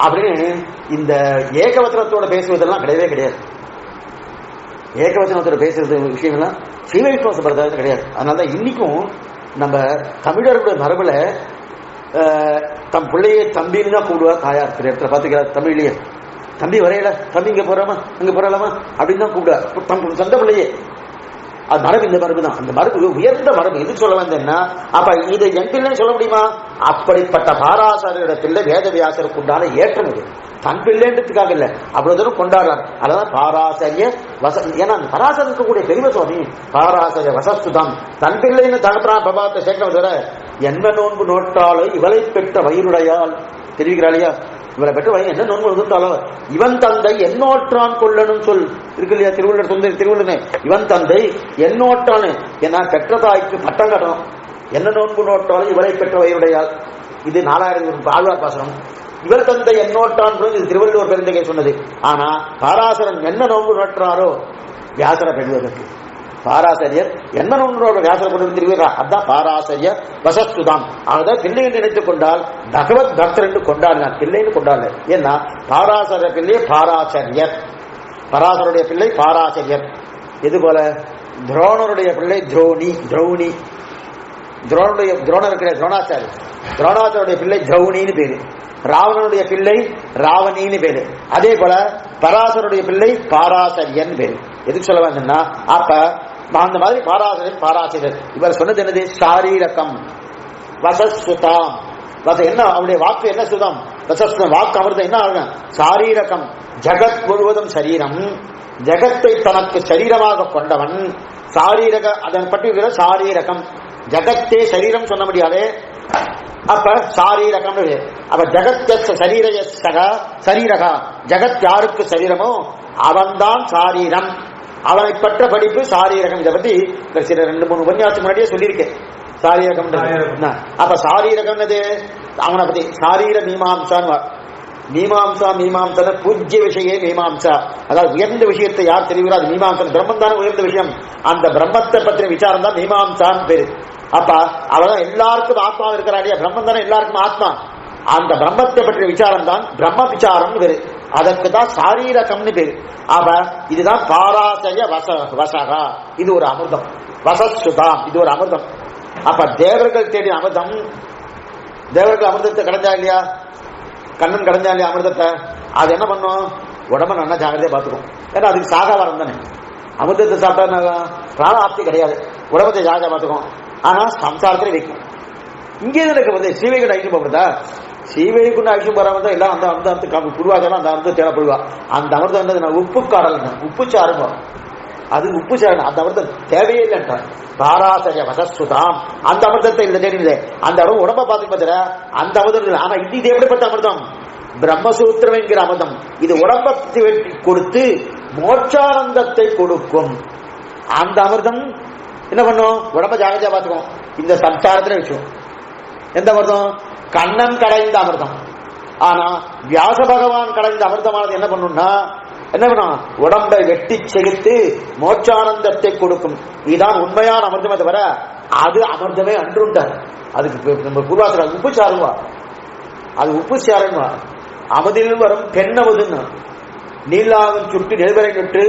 அப்படின்னு இந்த ஏகவச்சனத்தோட பேசுவதெல்லாம் கிடையவே கிடையாது. ஏகவச்சனத்தோட பேசுறது விஷயங்கள்லாம் சீவைஷ்ணவ சம்பிரதாயத்தில் கிடையாது. அதனாலதான் இன்னைக்கும் நம்ம தமிழர்களுடைய மரபுல தம் பிள்ளையே தம்பின்னு தான் கூடுவா தாயார். இடத்துல பாத்துக்கிறார் தமிழ்லயே, தம்பி வரையல, தம்பி இங்க போறாமா அங்க போறாலாமா அப்படின்னு தான் கூப்பிடுவா தம் சொந்த பிள்ளையே. அது மரபு, இந்த மரபு தான். அந்த மரபு உயர்ந்த மரபு. எதுக்கு சொல்ல வந்தேன்னா, அப்ப இதை என் பிள்ளைன்னு சொல்ல முடியுமா? அப்படிப்பட்ட பாராசாரியோட பிள்ளை வேதவியாசருக்கு உண்டான ஏற்றம் இது. தன் பிள்ளைன்றதுக்காக இல்ல, அவ்வளவு தூரம் கொண்டாடுறார். அதனால பாராசரிய ஏன்னா பராசர் இருக்கக்கூடிய பெரிய சுவாமி பாராசரிய வசஸ்துதான். தன் பிள்ளைன்னு தகப்பறான் பிரபாத்தை சேர்க்க தவிர என்ன நோன்பு நோட்டாலோ இவளை பெற்ற வயிறுடையால் தெரிவிக்கிறாளையா, இவரை பெற்ற வயது என்ன நோன்பு நோட்டாலோ இவன் தந்தை என்னோற்றான் கொள்ளணும் சொல் இருக்கு இல்லையா? திருவள்ளுவர் சொந்த திருவள்ளுவனே, இவன் தந்தை என்னோட்டான்னு ஏன்னா பெற்ற தாய்க்கு பட்டம் கட்டணும். என்ன நோன்பு நோட்டாலும் இவரை பெற்ற வயிறுடையால். இது 4000 ஆழ்வார் பாசனம். இவர் தந்தை என்னோட்டான் இது திருவள்ளுவர் பெருந்தகை சொன்னது. ஆனா பாராசரன் என்ன நோன்பு நோட்டாரோ வியாசரை பெறுவதற்கு. பாராசரியர் என்ன ஒன்றோட வியாசரை கொண்டு திருவிழா, அதான் பாராசரியர் வசஸ்துதாம். அதான் பிள்ளை என்று நினைத்துக் கொண்டால் பகவத் பக்தர் என்று கொண்டாடினார், பிள்ளைன்னு கொண்டாடல. ஏன்னா பாராசர பிள்ளை பாராசரியர், பராசருடைய பிள்ளை பாராசரியர். இது போல துரோணருடைய பிள்ளை துரோணி, திரௌணி. துரோணர் இருக்கிற துரோணாச்சாரி, துரோணாச்சாரிய பிள்ளை திரௌணின்னு பேரு. ராவணனுடைய பிள்ளை ராவணின்னு பேரு. அதே போல பராசருடைய பிள்ளை பாராசரியன் பேரு. எதுக்கு சொல்ல வேண்டும்னா, அப்ப அந்த மாதிரி பாராசரியன் பாராசரியர். இவர் சொன்னது என்னது? சாரீரகம் வசஸ்துதாம். என்ன அவருடைய வாக்கு என்ன சுதம்? வசஸ்துதம் வாக்கு அமிர்தம் என்ன ஆகும்? சாரீரகம் ஜகத் முழுவதும் சரீரம், ஜகத்தை தனக்கு சரீரமாக கொண்டவன். சாரீரக அதன் பற்றி சாரீரகம், ஜகத்தே சரீரம் சொல்ல முடியாது. அப்ப சாரீரகம். அப்ப ஜகத் சரீரகா, ஜகத் யாருக்கு சரீரமோ அவன்தான் சாரீரம். அவனை பற்ற படிப்பு சாரீரகம். இதை பத்தி சில 2-3 உபன்யாசம் முன்னாடியே சொல்லியிருக்கேன். சாரீரகம். அப்ப சாரீரகம் அவனை பத்தி சாரீர மீமாம்சான்னு. மீமாம்சா மீமாம்சா பூஜ்ய விஷய மீமாம்சா, அதாவது உயர்ந்த விஷயத்தை யார் தெரிவிக்கிறா அது மீமாம்சா. பிரம்மம் தானே உயர்ந்த விஷயம். அந்த பிரம்மத்தை பற்றின விசாரம் தான் மீமாம்சான்னு பேரு. அப்ப அவதான் எல்லாருக்கும் ஆத்மா இருக்கிறாடியா, பிரம்மம் தானே எல்லாருக்கும் ஆத்மா. அந்த பிரம்மத்தை பற்றிய விசாரம் தான் பிரம்ம விசாரம் பேரு. அதற்கு தான் சாரீரகம்னு பேரு. அப்ப இதுதான் பாராசய வசகா. இது ஒரு அமிர்தம். வசஸ்துதாம் இது ஒரு அமிர்தம். அப்ப தேவர்கள் தேடிய அமிர்தம். தேவர்கள் அமிர்தத்தை கடைஞ்சா இல்லையா? கண்ணன் கடைஞ்சா இல்லையா அமிர்தத்தை? அது என்ன பண்ணும்? உடம்ப நல்லா ஜாகிரதையா பார்த்துக்கும். ஏன்னா அதுக்கு சாகா வரம் தானே. அமிர்தத்தை சாப்பிட்டா பிராண ஆப்தி கிடையாது, உடம்பத்தை ஜாகிரதையா பார்த்துக்கும். ஆனா சம்சாரத்திலே வைக்கும். இங்கே எனக்கு ஸ்ரீவைகுண்ட ஐக்கியம் போடுறதா? ஸ்ரீவைகுண்ட ஐக்கியம் போறாம தான் எல்லாம் அந்த அமிர்தத்துக்கு புருவாக்கலாம். அந்த அமிர்தம் தேவைப்படுவா. அந்த அமிர்தம் உப்பு காடல், உப்பு சாருங்க. அது உப்பு சாரு. அந்த அமிர்தம் தேவையே இல்லைன்றார். பாராசரிய வசஸ்துதாம். அந்த அமிர்தத்தை இல்லை தேடினதே. அந்த அளவு உடம்ப பார்த்து அந்த அமிர்தம். ஆனா இது எப்படிப்பட்ட அமிர்தம்? பிரம்மசூத்திரம் என்கிற அமிர்தம். இது உடம்பத்தை வெட்டி கொடுத்து மோட்சானந்தத்தை கொடுக்கும். அந்த அமிர்தம் என்ன பண்ணும்? உடம்ப ஜாகிரதையா பார்த்துக்கும். இந்த சம்சாரத்துல வச்சோம். எந்த அமிர்தம்? கண்ணன் கடைந்த அமிர்தம். ஆனா வியாச பகவான் கடைந்த அமிர்தமானது என்ன பண்ணும்னா, என்ன பண்ணும்? உடம்பை வெட்டி செலுத்து மோட்சானந்தத்தை கொடுக்கும். இதுதான் உண்மையான அமிர்தமே தவிர அது அமிர்தமே அன்றுண்டார். அதுக்கு நம்ம பூர்வாசர உப்பு சாருவா, அது உப்பு சாருவா. அமதில் வரும் பெண்ணமுதுன்னு நீலாவின் சுட்டு நெல்வரை நட்டு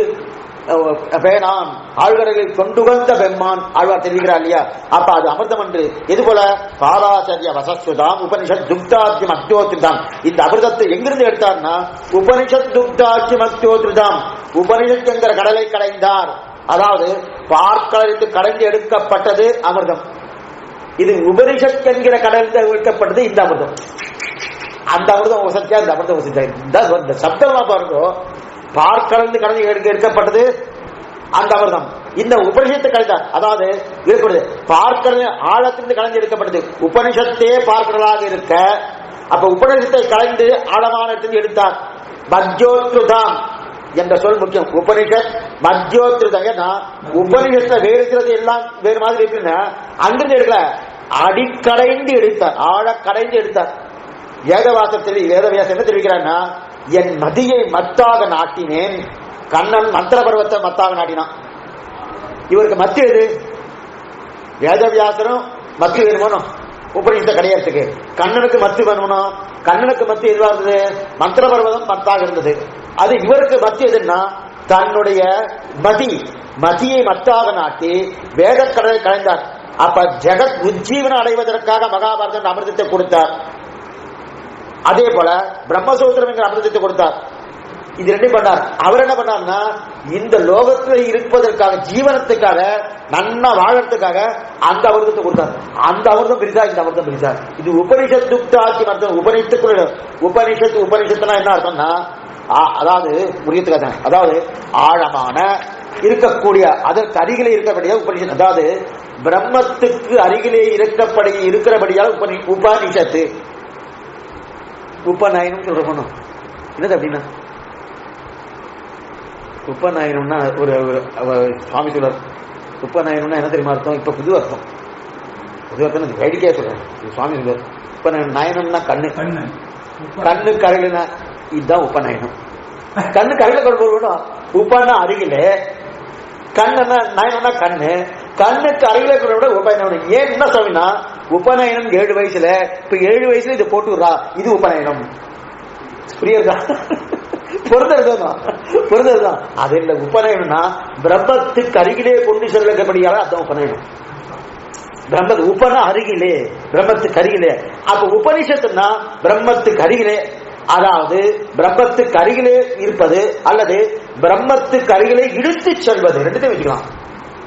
பேனான் ஆழ்வரையில் கொண்டு வந்த பெம்மான் ஆழ்வார் தெரிவிக்கிறார் இல்லையா? அப்ப அது அமிர்தம் என்று. இது போல பாராசரிய வசஸ்துதாம் உபனிஷத் துக்தாட்சி மக்தோத்ரிதாம். இந்த அமிர்தத்தை எங்கிருந்து எடுத்தார்னா, உபனிஷத் துக்தாட்சி மக்தோத்ரிதாம். உபனிஷத் என்கிற கடலை கடைந்தார். அதாவது பார்க்கடலுக்கு கடைந்து எடுக்கப்பட்டது அமிர்தம். இது உபனிஷத் என்கிற கடலில் எடுக்கப்பட்டது இந்த அமிர்தம். அந்த அமிர்தம் வசத்தியா, இந்த அமிர்தம் வசதியா. இந்த சப்தமா பாருங்க, பார்க்கடந்து கடந்து எடுக்கப்பட்டது அந்த அமிர்தம். இந்த உபனிஷத்தை கலைந்தார். அதாவது இருக்கப்படுது பார்க்கடல் ஆழத்திலிருந்து கலைந்து எடுக்கப்பட்டது. உபனிஷத்தே பார்க்கடலாக இருக்க, அப்ப உபனிஷத்தை கலைந்து ஆழமான இடத்திலிருந்து எடுத்தார். மத்யோத்ருதாம் என்ற சொல் முக்கியம். உபனிஷத் மத்யோத்ருதம். ஏன்னா உபனிஷத்தை வேறு இருக்கிறது எல்லாம் வேறு மாதிரி இருக்குன்னா அங்கிருந்து எடுக்கல, அடிக்கடைந்து எடுத்தார், ஆழ கடைந்து எடுத்தார். வேதவாசத்தில் வேதவியாசம் என்ன தெரிவிக்கிறான்னா, என் மதியை மத்தாக நாட்டினேன். கண்ணன் மந்திர பருவத்தை மத்தாக நாட்டினான். இவருக்கு மத்து எது? வேதவியாசரும் மத்து வேணுமோனும் உபநிஷத்தை கிடையாதுக்கு. கண்ணனுக்கு மத்து வேணுமோ? கண்ணனுக்கு மத்து எதுவா இருந்தது? மந்திர பருவதம் மத்தாக இருந்தது. அது இவருக்கு மத்து எதுன்னா, தன்னுடைய மதியை மத்தாக நாட்டி வேதக்கடலை கலைந்தார். அப்ப ஜெகத் உஜ்ஜீவனம் அடைவதற்காக மகாபாரதம் அமிர்தத்தை கொடுத்தார். அதே போல பிரம்மசூத்திரம் என்கிற அமிர்தத்தை கொடுத்தார். இது ரெண்டும் பண்ணார். அவர் என்ன பண்ணார்னா, இந்த லோகத்தில் இருப்பதற்காக, ஜீவனத்துக்காக, நன்னா வாழறதுக்காக அந்த அமிர்தத்தை கொடுத்தார். அந்த அமிர்தம் பிரிசா, இந்த அமிர்தம் பிரிசா. இது உபனிஷத் துக்தாட்சி அர்த்தம். உபனிஷத்துனா என்ன அர்த்தம்னா, அதாவது புரியத்துக்காக, அதாவது ஆழமான இருக்கக்கூடிய, அதற்கு அருகிலே இருக்கக்கூடிய உபனிஷத். அதாவது பிரம்மத்துக்கு அருகிலே இருக்கிறபடியால் உபனிஷத்து. உபநயனம் சொல்ற பண்ணும். என்னது அப்படின்னா, உபநயனம்னா ஒரு சுவாமி சொல்றார். உபநயனம்னா என்ன தெரியுமா அர்த்தம்? இப்ப புது அர்த்தம் வேடிக்கையா சொல்றேன். சுவாமி சொல்றார், உபநயனம்னா கண்ணு கரையிலனா, இதுதான் உபநயனம். கண்ணு கரையில கொண்டு போகணும். உப்பன்னா அருகில, கண்ணு நயனம்னா கண்ணு, கண்ணுக்கு அருகில இருக்கிறத விட உபநயனம். ஏன் என்ன சொல்லினா உபநயனம் 7 வயசுல, இப்ப 7 வயசுல இது போட்டு விடுறா, இது உபநயனம். புரியுதா? பொருந்ததுதான். அது இல்ல உபநயனம்னா பிரம்மத்துக்கு அருகிலே கொண்டு செல்லப்படியால அதான் உபநயனம். பிரம்மத்து உபன அருகிலே, பிரம்மத்துக்கு அருகிலே. அப்ப உபனிஷத்துனா பிரம்மத்துக்கு அருகிலே, அதாவது பிரம்மத்துக்கு அருகிலே இருப்பது அல்லது பிரம்மத்துக்கு அருகிலே இழுத்து செல்வது, ரெண்டுத்தையும் வச்சுக்கலாம்.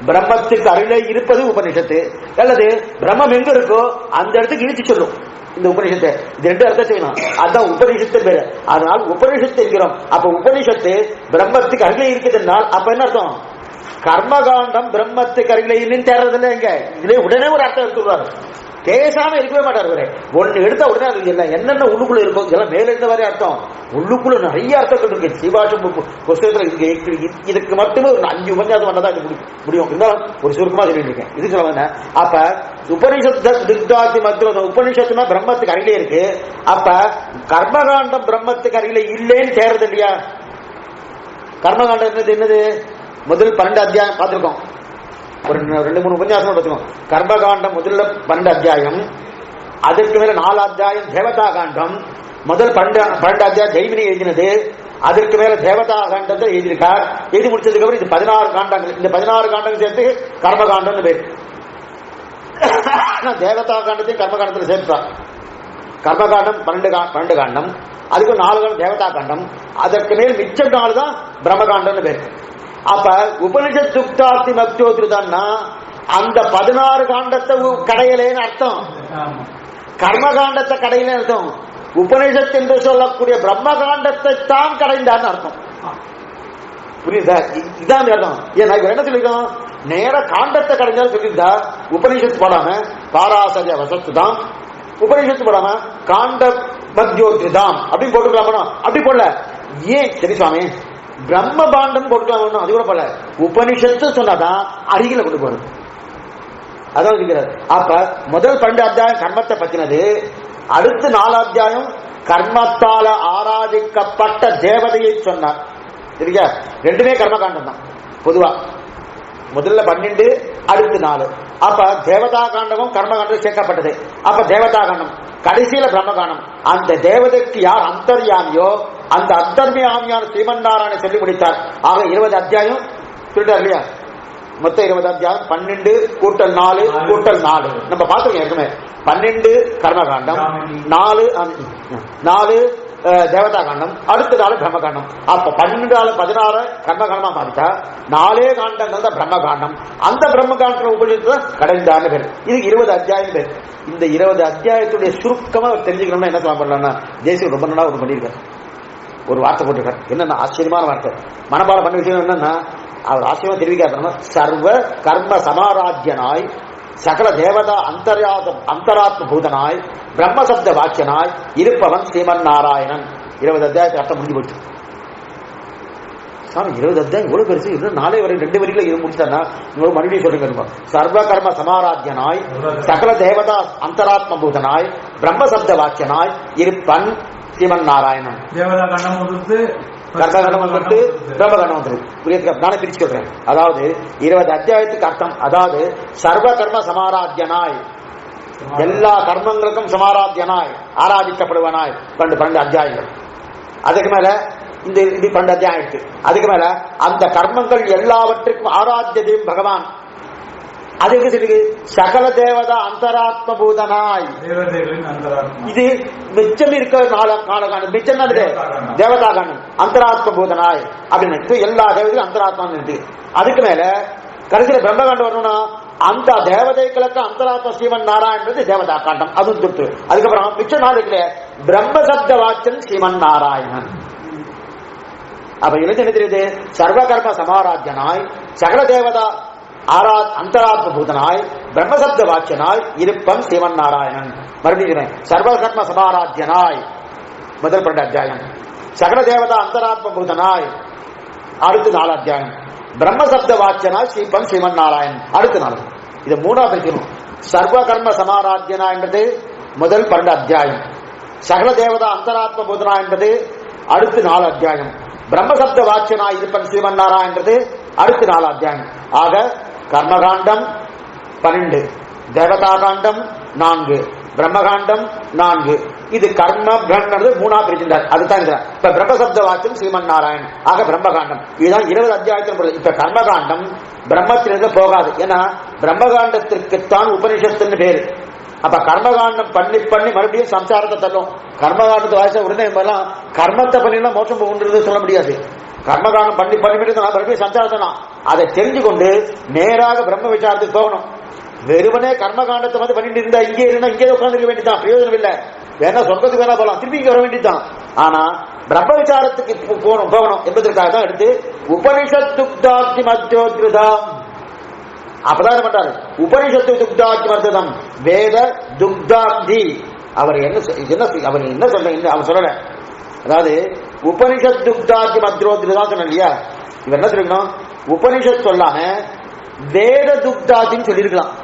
பிரம்மத்துக்கு அருகிலே இருப்பது உபனிஷத்து, அல்லது பிரம்மம் எங்க இருக்கோ அந்த இடத்துக்கு இழுத்து சொல்லும் இந்த உபனிஷத்தை. இது ரெண்டு அர்த்தம் செய்யணும், அதான் உபனிஷத்து பேரு. அதனால் உபனிஷத்து என்கிறோம். அப்ப உபனிஷத்து பிரம்மத்துக்கு அருகிலே இருக்குதுனால் அப்ப என்ன அர்த்தம்? கர்மகாண்டம் பிரம்மத்துக்கு அருகிலே இல்லைன்னு தேர்றதில்லை. எங்க இதுல உடனே ஒரு அர்த்தம் எடுத்துடுவாரு, பேசாம இருக்கவே மாட்டாரு. ஒண்ணு எடுத்தா உடனே அது இல்லை என்னென்ன உள்ளுக்குள்ள இருக்கும் இதெல்லாம் மேல இருந்த மாதிரி அர்த்தம். உள்ளுக்குள்ள நிறைய அர்த்தங்கள் இருக்கு. சிவாஷம் புஸ்தகத்துல இதுக்கு மட்டுமே ஒரு 5 உபன்யாசம் பண்ணதான் முடியும். இருந்தாலும் ஒரு சுருக்கமா சொல்லிட்டு இருக்கேன். இது சொல்ல அப்ப உபனிஷத்து மத்திய உபனிஷத்துனா பிரம்மத்துக்கு அருகிலே இருக்கு. அப்ப கர்மகாண்டம் பிரம்மத்துக்கு அருகிலே இல்லைன்னு தேர்றது இல்லையா? கர்மகாண்டம் என்னது? முதல் 12 அத்தியாயம் பார்த்திருக்கோம், ஒரு 2-3 உபன்யாசம் பார்த்துக்கோம். கர்மகாண்டம் முதல்ல 12 அத்தியாயம், அதற்கு மேல 4 அத்தியாயம் தேவதா காண்டம். முதல் 12 அத்தியாயம் ஜெய்மினி எழுதினது, அதற்கு மேல தேவதா காண்டத்தை எழுதியிருக்கார். எழுதி முடிச்சதுக்கு அப்புறம் இது 16 காண்டங்கள். இந்த 16 காண்டங்கள் சேர்த்து கர்மகாண்டம் பேர். தேவதா காண்டத்தையும் கர்மகாண்டத்தில் சேர்த்துறார். கர்மகாண்டம் 12 காண்டம், அதுக்கு 4 காண்டம் தேவதா காண்டம், அதற்கு மேல் மிச்சம் 4 தான் பிரம்மகாண்டம் பேர். அப்ப உபனிஷத் சுக்தார்த்தி மக்தியோத்ருதன்னா அந்த 16 காண்டத்தை கடையிலேன்னு அர்த்தம், கர்மகாண்டத்தை கடையில அர்த்தம். உபனிஷத் என்று சொல்லக்கூடிய பிரம்ம காண்டத்தை தான் கடைந்தான்னு அர்த்தம். புரியுதா? இதான் அர்த்தம். ஏன்னா என்ன சொல்லிருக்கோம், நேர காண்டத்தை கடைஞ்சாலும் சொல்லியிருந்தா உபனிஷத்து போடாம பாராசரிய வசத்துதான், உபனிஷத்து போடாம காண்ட மக்தியோத்ருதாம் அப்படின்னு போட்டுக்கலாமா? அப்படி போடல. ஏன் சரி சுவாமி, பிரம்ம பாண்டம் போட்டுக்கலாம், அது கூட போல. உபனிஷத்து சொன்னாதான் அருகில கொண்டு போறது. அதான் இருக்கிறார். அப்ப முதல் 12 அத்தியாயம் கர்மத்தை பத்தினது, அடுத்த 4 அத்தியாயம் கர்மத்தால ஆராதிக்கப்பட்ட தேவதையை சொன்னார். சரியா? ரெண்டுமே கர்மகாண்டம் தான் பொதுவா. முதல்ல 12, அடுத்து 4. அப்ப தேவதா காண்டமும் கர்மகாண்டம் சேர்க்கப்பட்டது. அப்ப தேவதா காண்டம் கடைசியில பிரம்மகாண்டம். அந்த தேவதைக்கு யார் அந்தர்யாமியோ அந்த அந்தர்யாமியான ஸ்ரீமன்னாராயண சொல்லி முடித்தார். ஆக 20 அத்தியாயம் சொல்லிட்டார் இல்லையா? மொத்தம் 20 அத்தியாயம், 12 கூட்டல் 4 கூட்டல் 4 நம்ம பார்த்துருக்கோம் ஏற்கனவே. 12 கர்மகாண்டம், 4 தேவதா காண்டம், அடுத்த 4 பிரம்மகாண்டம். அப்ப 12 16 கர்மகாண்டமா மாறிட்டா 4 காண்டங்கள் தான் பிரம்மகாண்டம். அந்த பிரம்மகாண்ட உபநிஷத்து கடைந்தான்னு பேர். இதுக்கு 20 அத்தியாயம் பேர். இந்த 20 அத்தியாயத்துடைய சுருக்கமா தெரிஞ்சுக்கணும்னா என்ன பண்ணலாம்னா, தேசியம் ரொம்ப நாளா ஒரு பண்ணியிருக்காரு, ஒரு வார்த்தை போட்டிருக்காரு. என்னன்னா ஆச்சரியமான வார்த்தை, மனப்பாடம் பண்ண விஷயம் என்னன்னா, அவர் ஆச்சரியமா தெரிவிக்காரு. சர்வ கர்ம சமாராஜ்யனாய் சகல தேவதா அந்தராத்ம பூதனாய் பிரம்மசப்த வாக்கியனாய் இருப்பவன் ஸ்ரீமன் நாராயணன். 20 அத்தியாயத்தை அர்த்தம் முடிஞ்சு போச்சு. சாமி 20 அத்தியாயம் இவ்வளவு பெருசு, இன்னும் 4 வரை 2 வரைக்கும் இது முடிச்சுட்டா உங்களுக்கு மறுபடியும் சொல்லுங்க. சர்வ கர்ம சமாராஜ்யனாய் சகல தேவதா அந்தராத்ம பூதனாய் பிரம்மசப்த வாக்கியனாய் இருப்பன் ஸ்ரீமன் நாராயணன். தேவதா கண்டம் வந்து கர்மகாண்டம் வந்துட்டு பிரம்மகாண்டம் வந்துருக்கு. புரியுது? நானே பிரிச்சு சொல்றேன். அதாவது 20 அத்தியாயத்துக்கு அர்த்தம், அதாவது சர்வ கர்ம சமாராத்தியனாய், எல்லா கர்மங்களுக்கும் சமாராத்தியனாய் ஆராதிக்கப்படுவனாய் 12 அத்தியாயங்கள். அதுக்கு மேல இந்த 12 அத்தியாயம் இருக்கு. அதுக்கு மேல அந்த கர்மங்கள் எல்லாவற்றுக்கும் ஆராத்தியதையும் பகவான். அது எப்படி சொல்லுது? சகல தேவதா அந்தராத்ம பூதனாய். இது மிச்சம் இருக்க காலம், மிச்சம் தேவதா காண்டம் அந்தராத்ம பூதனாய் அப்படின்னு எல்லா தேவதையும் அந்தராத்மா இருக்கு. அதுக்கு மேல கடைசியில பிரம்மகாண்டம் வரணும்னா அந்த தேவதைகளுக்கு அந்தராத்ம ஸ்ரீமன் நாராயணன் தேவதா காண்டம், அதுவும் துட்டு. அதுக்கப்புறம் மிச்ச நாளுக்குல பிரம்மசப்த வாச்சன் ஸ்ரீமன் நாராயணன். அப்ப இளைஞர் என்ன தெரியுது? சர்வகர்ம சமாராஜ்யனாய் சகல தேவதா அந்தராத்ம பூதனாய் பிரம்மசப்த வாக்கியனாய் இருப்பன் ஸ்ரீமன் நாராயணன். மறுபடியும் சர்வகர்ம சமாராத்தியனாய் முதல் 12 அத்தியாயம், சகல தேவதா அந்தராத்ம பூதனாய் அடுத்து 4 அத்தியாயம், பிரம்மசப்த வாக்கியனாய் ஸ்ரீபன் ஸ்ரீமன் நாராயணன் அடுத்த 4. இது 3ஆ பிரிக்கணும். சர்வகர்ம சமாராத்தியனா என்பது முதல் 12 அத்தியாயம், சகல தேவதா அந்தராத்ம பூதனா என்பது அடுத்து 4 அத்தியாயம், பிரம்மசப்த வாக்கியனாய் இருப்பன் ஸ்ரீமன் நாராயணன் அடுத்து 4 அத்தியாயம். ஆக கர்மகாண்டம் 12, தேவதா காண்டம் 4, பிரம்மகாண்டம் 4. இது கர்ம பிரம்ம 3ஆ பிரிச்சிருந்தார். அதுதான் இப்ப பிரம்மசப்த வாச்சம் ஸ்ரீமன் நாராயண். ஆக பிரம்மகாண்டம் இதுதான் 20 அத்தியாயத்தில். இப்ப கர்மகாண்டம் பிரம்மத்திலிருந்து போகாது. ஏன்னா பிரம்மகாண்டத்திற்குத்தான் உபனிஷத்துன்னு பேரு. அப்ப கர்மகாண்டம் பண்ணி பண்ணி மறுபடியும் சம்சாரத்தை தள்ளும். கர்மகாண்டத்தை வாய்ச்ச உடனே கர்மத்தை பண்ணினா மோட்சம் போகுன்றது சொல்ல முடியாது. கர்மகாண்டம் பண்ணி பண்ணிட்டு மறுபடியும் சம்சாரத்தை அதை தெரிஞ்சு கொண்டு நேராக பிரம்ம விசாரத்துக்கு போகணும். வெறுவனே கர்மகாண்டத்தை பண்ணிட்டு இருந்தா இங்கே இருந்தா இங்கே உட்காந்துருக்க வேண்டியதான், பிரயோஜனம் இல்லை. வேணா சொர்க்கத்துக்கு வேணா போகலாம், திருப்பி இங்க வர வேண்டியதுதான். ஆனா பிரம்ம விசாரத்துக்கு போகணும் என்பதற்காக தான் எடுத்து உபனிஷத் துக்தாப்தி மத்தியோத்ருதம். அப்பதான் பண்றாரு உபனிஷத்து துக்தாப்தி மத்தியம் வேத துக்தாப்தி. அவர் என்ன அவர் என்ன சொல்ற அவர் சொல்லல. அதாவது உபனிஷத் துக்தாப்தி மத்தியோத்ருதான் சொன்ன இல்லையா. இவர் என்ன சொல்லணும், உபனிஷத் சொல்லாம வேத துக்தாத்தின்னு சொல்லியிருக்கலாம்.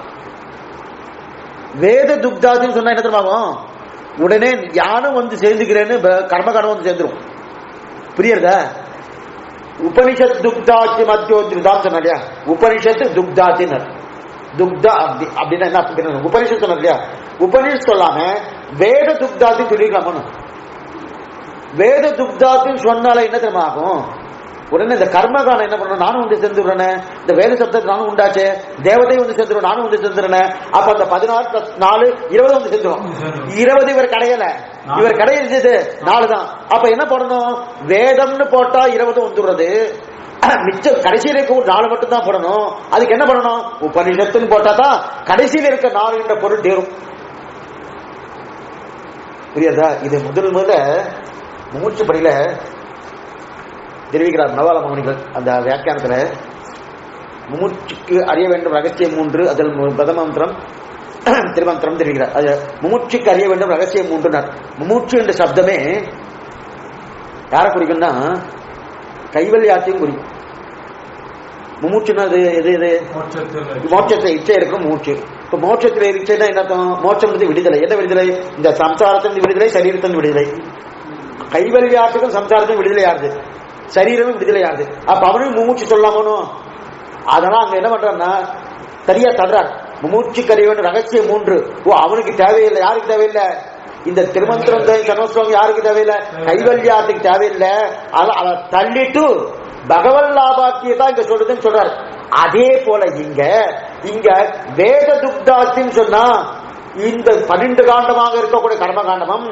வேத துக்தாத்தின்னு சொன்னா என்ன தெரியுமாகும், உடனே யானும் வந்து சேர்ந்துக்கிறேன்னு கர்மகாண்டம் வந்து சேர்ந்துரும். புரியுறதா? உபனிஷத் துக்தாத்தி மத்தியோத்தான் சொன்ன இல்லையா, உபனிஷத்து துக்தாத்தினர். துக்தா அப்படின்னா என்ன உபனிஷத் சொன்ன இல்லையா, உபனிஷத் சொல்லாம வேத துக்தாத்தின்னு சொல்லிருக்கலாமோ. வேத துக்தாத்தின்னு சொன்னால என்ன தெரியுமா ஆகும், உடனே இந்த கர்மகாண்டம் என்ன பண்ணணும், நானும் வந்து சேர்ந்துடுறேன். இந்த வேத சப்தத்தை நானும் உண்டாச்சு, தேவதை வந்து சேர்ந்துடும், நானும் வந்து சேர்ந்துடுறேன். அப்ப அந்த 14 + 4 20 வந்து சேர்ந்துடும். 20 இவர் கடையல, இவர் கடையிறது 4 தான். அப்ப என்ன போடணும், வேதம்னு போட்டா 20 வந்துடுறது. மிச்சம் கடைசியில இருக்க 4 மட்டும் தான் போடணும். அதுக்கு என்ன பண்ணணும், உபனிஷத்துன்னு போட்டா தான் கடைசியில இருக்க 4 என்ற பொருள் தேரும். புரியாதா? இது முதல்ல மூச்சு படியில தெரிவிக்கிறார் நவால மௌனிகள். அந்த வியாக்கியானத்துல முமுட்சுக்கு அறிய வேண்டும் ரகசியம் 3, அதில் பிரதம மந்திரம் திருமந்திரம் தெரிவிக்கிறார். அது முமுட்சுக்கு அறிய வேண்டும் ரகசியம் 3. முமுட்சு என்ற சப்தமே யாரை குறிக்கும்னா கைவல்யாத்தையும் குறிக்கும். முமுட்சுன்னா எது எது மோட்சத்தை இச்சை இருக்கும் மூச்சு. இப்ப மோட்சத்தில் இச்சைன்னா என்ன அர்த்தம், மோட்சம் விடுதலை. என்ன விடுதலை, இந்த சம்சாரத்தின் விடுதலை, சரீரத்தின் விடுதலை. கைவல்யாத்துக்கும் சம்சாரத்தின் விடுதலை யாருது, சரீரமும் விடுதலை யாருது. அப்ப அவனும் முமூச்சு சொல்லாமனோ. அதனால அங்க என்ன பண்றான்னா சரியா தடுறார். முமூச்சு கறிவன் ரகசியம் 3. ஓ அவனுக்கு தேவையில்லை. யாருக்கு தேவையில்லை, இந்த திருமந்திரம் சனோஸ்லோகம் யாருக்கு தேவையில்லை, கைவல்யாத்துக்கு தேவையில்லை. அதை தள்ளிட்டு பகவல் லாபாக்கியதான் இங்க சொல்றதுன்னு சொல்றாரு. அதே போல இங்க வேத துக்தாத்தின்னு சொன்னா இந்த 12 காண்டமாக இருக்கக்கூடிய கர்மகாண்டமும்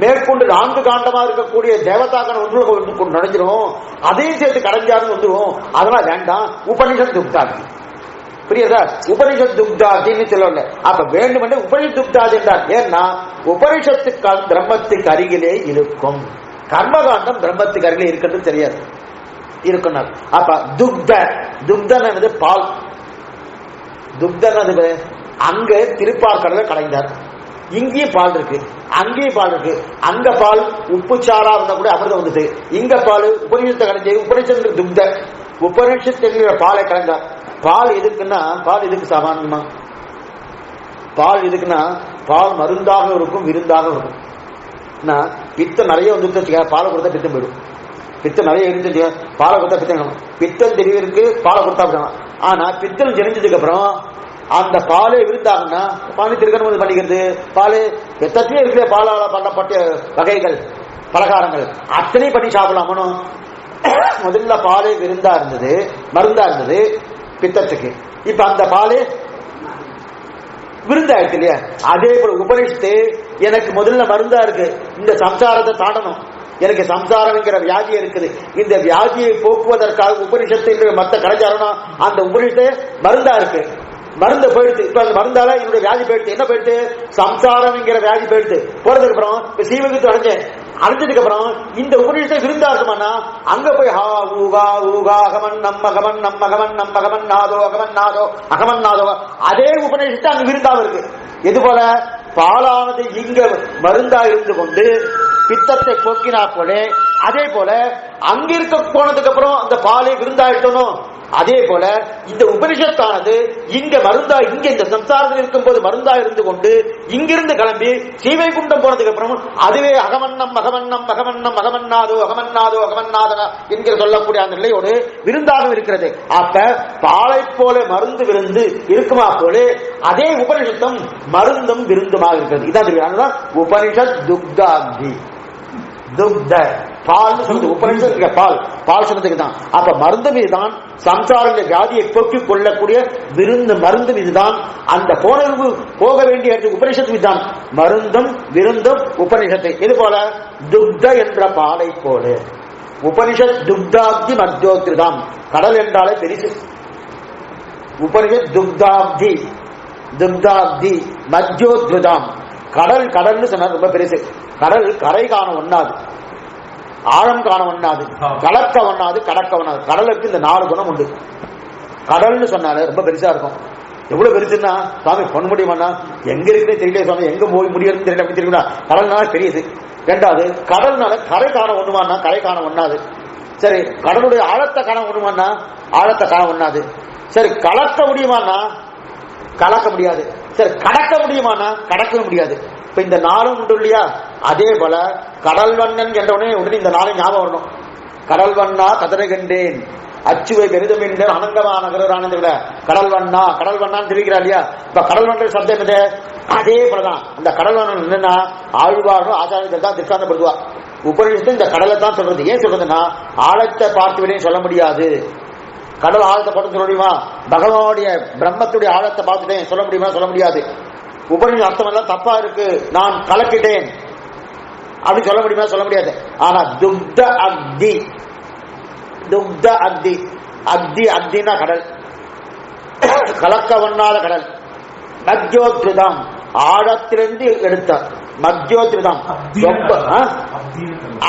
மேற்கொண்டு 4 காண்டமா இருக்கக்கூடிய தேவதாகன ஒன்று நுழைஞ்சிரும். அதையும் சேர்த்து கடைஞ்சாருன்னு வந்துடும். அதெல்லாம் வேண்டாம், உபனிஷத் துக்தாதி. புரியுதா? உபனிஷத் துக்தாதின்னு சொல்லல. அப்ப வேண்டும் உபனிஷத் துக்தாதி என்றார். ஏன்னா உபனிஷத்துக்கு பிரம்மத்துக்கு அருகிலே இருக்கும், கர்மகாண்டம் பிரம்மத்துக்கு அருகிலே இருக்கிறது தெரியாது இருக்கணும். அப்ப துக்தன் என்பது பால். துக்தன் அங்க திருப்பார்கடல கடைந்தார். இங்கேயும் பால் இருக்கு, அங்கேயும் பால் இருக்கு. அங்க பால் உப்பு சாரா இருந்தா கூட அமிர்தம் வந்துட்டு, இங்க பால் உபனிஷத்தை கடைஞ்சு உபனிஷத்து துக்த உபனிஷத்து பாலை கலைந்தார். பால் எதுக்குன்னா, பால் எதுக்கு சாமானியமா, பால் எதுக்குன்னா பால் மருந்தாக இருக்கும், விருந்தாக இருக்கும். பித்தம் நிறைய வந்துட்டு பாலை கொடுத்தா பித்தம் போயிடும். பித்தம் நிறைய இருந்து பாலை கொடுத்தா பித்தம், பித்தம் தெரியவருக்கு பாலை கொடுத்தா பித்தம். ஆனா பித்தம் தெரிஞ்சதுக்கு அப்புறம் அந்த பாலே விருந்தாங்கன்னா பால் திருக்கணும் பண்ணிக்கிறது. பால் எத்தனையோ இருக்கிற பாலால பண்ணப்பட்ட வகைகள் பலகாரங்கள் அத்தனை பண்ணி சாப்பிடலாமனோ. முதல்ல பாலே விருந்தா இருந்தது, மருந்தா இருந்தது பித்தத்துக்கு. இப்ப அந்த பாலே விருந்தாயிருக்கு இல்லையா. அதே போல உபனிஷத்து எனக்கு முதல்ல மருந்தா இருக்கு. இந்த சம்சாரத்தை தாண்டணும், எனக்கு சம்சாரம் என்கிற வியாதி இருக்குது. இந்த வியாதியை போக்குவதற்காக உபனிஷத்து மத்த கடைஞ்சாரனா அந்த உபனிஷத்து மருந்தா இருக்கு. மருந்து போயிடுச்சு. இப்ப அந்த மருந்தால என்னுடைய வியாதி போயிடுச்சு. என்ன போயிடுச்சு, சம்சாரம் என்கிற வியாதி போயிடுச்சு. போறதுக்கு அப்புறம் இப்ப சீவகத்து அடைஞ்சதுக்கு அப்புறம் இந்த உபநிஷத்தை விருந்தா இருக்குமானா அங்க போய் ஹா ஊகா ஊகா அகமன் நம்ம அகமன் நம்ம அகமன் நம்ம அகமன் நாதோ அகமன் நாதோ அகமன் நாதோ அதே உபநிஷத்து அங்க விருந்தாவும் இருக்கு. எது போல பாலானது இங்க மருந்தா இருந்து கொண்டு பித்தத்தை போக்கினா போல, அதே போல அங்க இருக்க போனதுக்கு அப்புறம் அந்த பாலை விருந்தாயிட்டணும். அதே போல இந்த உபனிஷத்தானது இங்க மருந்தா, இங்க இந்த சம்சாரத்தில் இருக்கும் போது மருந்தா இருந்து கொண்டு இங்கிருந்து கிளம்பி ஸ்ரீவைகுண்டம் போனதுக்கு அப்புறம் அதுவே அகமன்னம் அகமன்னம் அகமன்னம் அகமன்னாதோ அகமன்னாதோ அகமன்னாதனா என்கிற சொல்லக்கூடிய அந்த நிலையோடு விருந்தாக இருக்கிறது. அப்ப பாலை போல மருந்து விருந்து இருக்குமா போல அதே உபனிஷத்தம் மருந்தும் விருந்துமாக இருக்கிறது. இதான் உபனிஷத் துக்தாப்தி. துக்த பால் சொல்றது உபனிஷத்து, பால் பால் சொன்னதுக்கு தான். அப்ப மருந்தும் இதுதான், சம்சாரங்கள் வியாதியை போக்கிக் கொள்ளக்கூடிய விருந்து மருந்தும் இதுதான். அந்த போக வேண்டிய உபனிஷத்து இதுதான். மருந்தும் விருந்தும் உபனிஷத்து. இது போல துக்த என்ற பாலை போல உபனிஷத் துக்தாப்தி மத்தியோத்ரிதாம். கடல் என்றாலே பெரிசு. உபனிஷத் துக்தாப்தி துக்தாப்தி மத்தியோத்ரிதாம். கடல் கடல்னு சொன்னா ரொம்ப பெருசு. கடல் கரை காண ஒண்ணாது, ஆழம் காண ஒண்ணாது, கலக்க ஒண்ணாது, கடக்க ஒண்ணாது. கடலுக்கு இந்த 4 குணம் உண்டு. கடல்னு சொன்னாலே ரொம்ப பெருசா இருக்கும். எவ்வளவு பெருசுன்னா சுவாமி பொண்ணு முடியுமாண்ணா எங்க இருக்குன்னு தெரியல சுவாமி, எங்க போய் முடியறதுன்னு தெரியல அப்படி தெரியுமா. கடல்னால பெரியது. ரெண்டாவது கடல்னால கரை காண ஒண்ணுமானா கரை காண ஒண்ணாது. சரி, கடலுடைய ஆழத்தை காண ஒண்ணுமானா ஆழத்தை காண ஒண்ணாது. சரி, கலக்க முடியுமானா கலக்க முடியாது. சரி, கடக்க முடியுமானா கடக்க முடியாது. இப்ப இந்த 4 உண்டு இல்லையா? அதே போல கடல் வண்ணன் என்ற உடனே இந்த 4 ஞாபகம் வரணும். கடல் வண்ணா கதரை கண்டேன் அச்சுவை பெரிதும் என்ற அனங்கமான ஆனந்த கடல் வண்ணா கடல் வண்ணான்னு தெரிவிக்கிறா இல்லையா? இப்ப கடல் வண்ண சப்தம் என்னது? அதே போலதான் அந்த கடல் வண்ணன் என்னன்னா ஆழ்வாரும் ஆச்சாரியர்கள் தான் திருஷ்டாந்தப்படுத்துவா. உபநிஷத்து இந்த கடலை தான் சொல்றது. ஏன் சொல்றதுன்னா ஆழத்தை பார்த்து விட சொல்ல முடியாது. கடல் ஆழத்தை பார்த்து சொல்ல முடியுமா? பகவானுடைய பிரம்மத்துடைய ஆழத்தை பார்த்துட்டேன் சொல்ல முடியுமா? சொல்ல முடியாது. உபநிஷத்து அர்த்தம் எல்லாம் தப்பா இருக்கு, நான் கலக்கிட்டேன் அப்படி சொல்ல முடியுமா? சொல்ல முடியாது. ஆனா துக்த அக்தி, துக்த அக்தி, அக்தி அக்தினா கடல், கலக்க ஒண்ணாத கடல். மத்தியோத்ரிதம் ஆழத்திலிருந்து எடுத்தார். மத்தியோத்ரிதம் ரொம்ப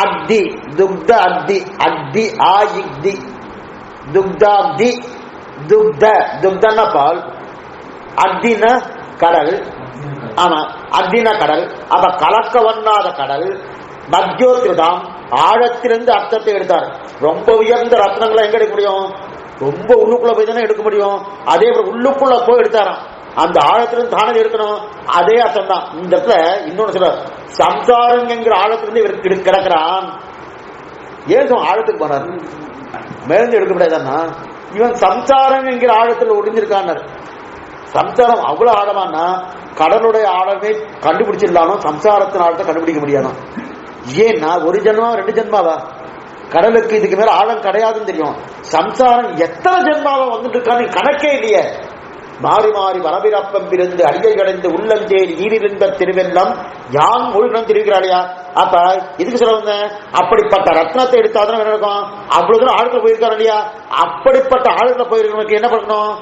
அக்தி துக்த அக்தி அக்தி ஆயிக்தி துக்தாப்தி துக்த துக்தன்னா பால், அக்தினா கடல். ஆமா, அக்தினா கடல். அப்ப கலக்க ஒண்ணாத கடல். மத்தியோத்ரிதம் ஆழத்திலிருந்து அர்த்தத்தை எடுத்தார். ரொம்ப உயர்ந்த ரத்னங்களை எங்க எடுக்க முடியும்? ரொம்ப உள்ளுக்குள்ள போய் தானே எடுக்க முடியும். அதே போல உள்ளுக்குள்ள போய் எடுத்தாராம். அந்த ஆழத்திலிருந்து தானே எடுக்கணும். அதே அர்த்தம் தான் இந்த இடத்துல. இன்னொன்னு சொல்ற, சம்சாரம் என்கிற ஆழத்திலிருந்து இவர் கிடக்கிறான். ஏன் ஆழத்துக்கு போனார்? மேலிருந்து எடுக்க முடியாதுன்னா இவன் சம்சாரம் என்கிற ஆழத்தில் ஒடிஞ்சிருக்கான். சம்சாரம் அவ்வளவு ஆழமானா கடலுடைய ஆழமே கண்டுபிடிச்சிருந்தாலும் சம்சாரத்தின் ஆழத்தை கண்டுபிடிக்க முடியாது. ஏன்னா ஒரு ஜென்மா 2 ஜென்மாவா? கடலுக்கு இதுக்கு மேல ஆழம் கிடையாதுன்னு தெரியும். சம்சாரம் எத்தனை ஜென்மாவா வந்துட்டு இருக்கான்னு கணக்கே இல்லையே. மாறி மாறி வரவிரப்பம் பிறந்து அடியை கடைந்து உள்ளஞ்சேரி ஈரிருந்த திருவெல்லாம் யான் மொழிகளும் தெரிவிக்கிறாளையா? அப்ப இதுக்கு சொல்ல வந்தேன், அப்படிப்பட்ட ரத்னத்தை எடுத்தாதான் என்ன இருக்கும்? அவ்வளவு தூரம் ஆழத்துல போயிருக்காரு இல்லையா? அப்படிப்பட்ட ஆழத்துல போயிருக்கவனுக்கு என்ன பண்ணணும்?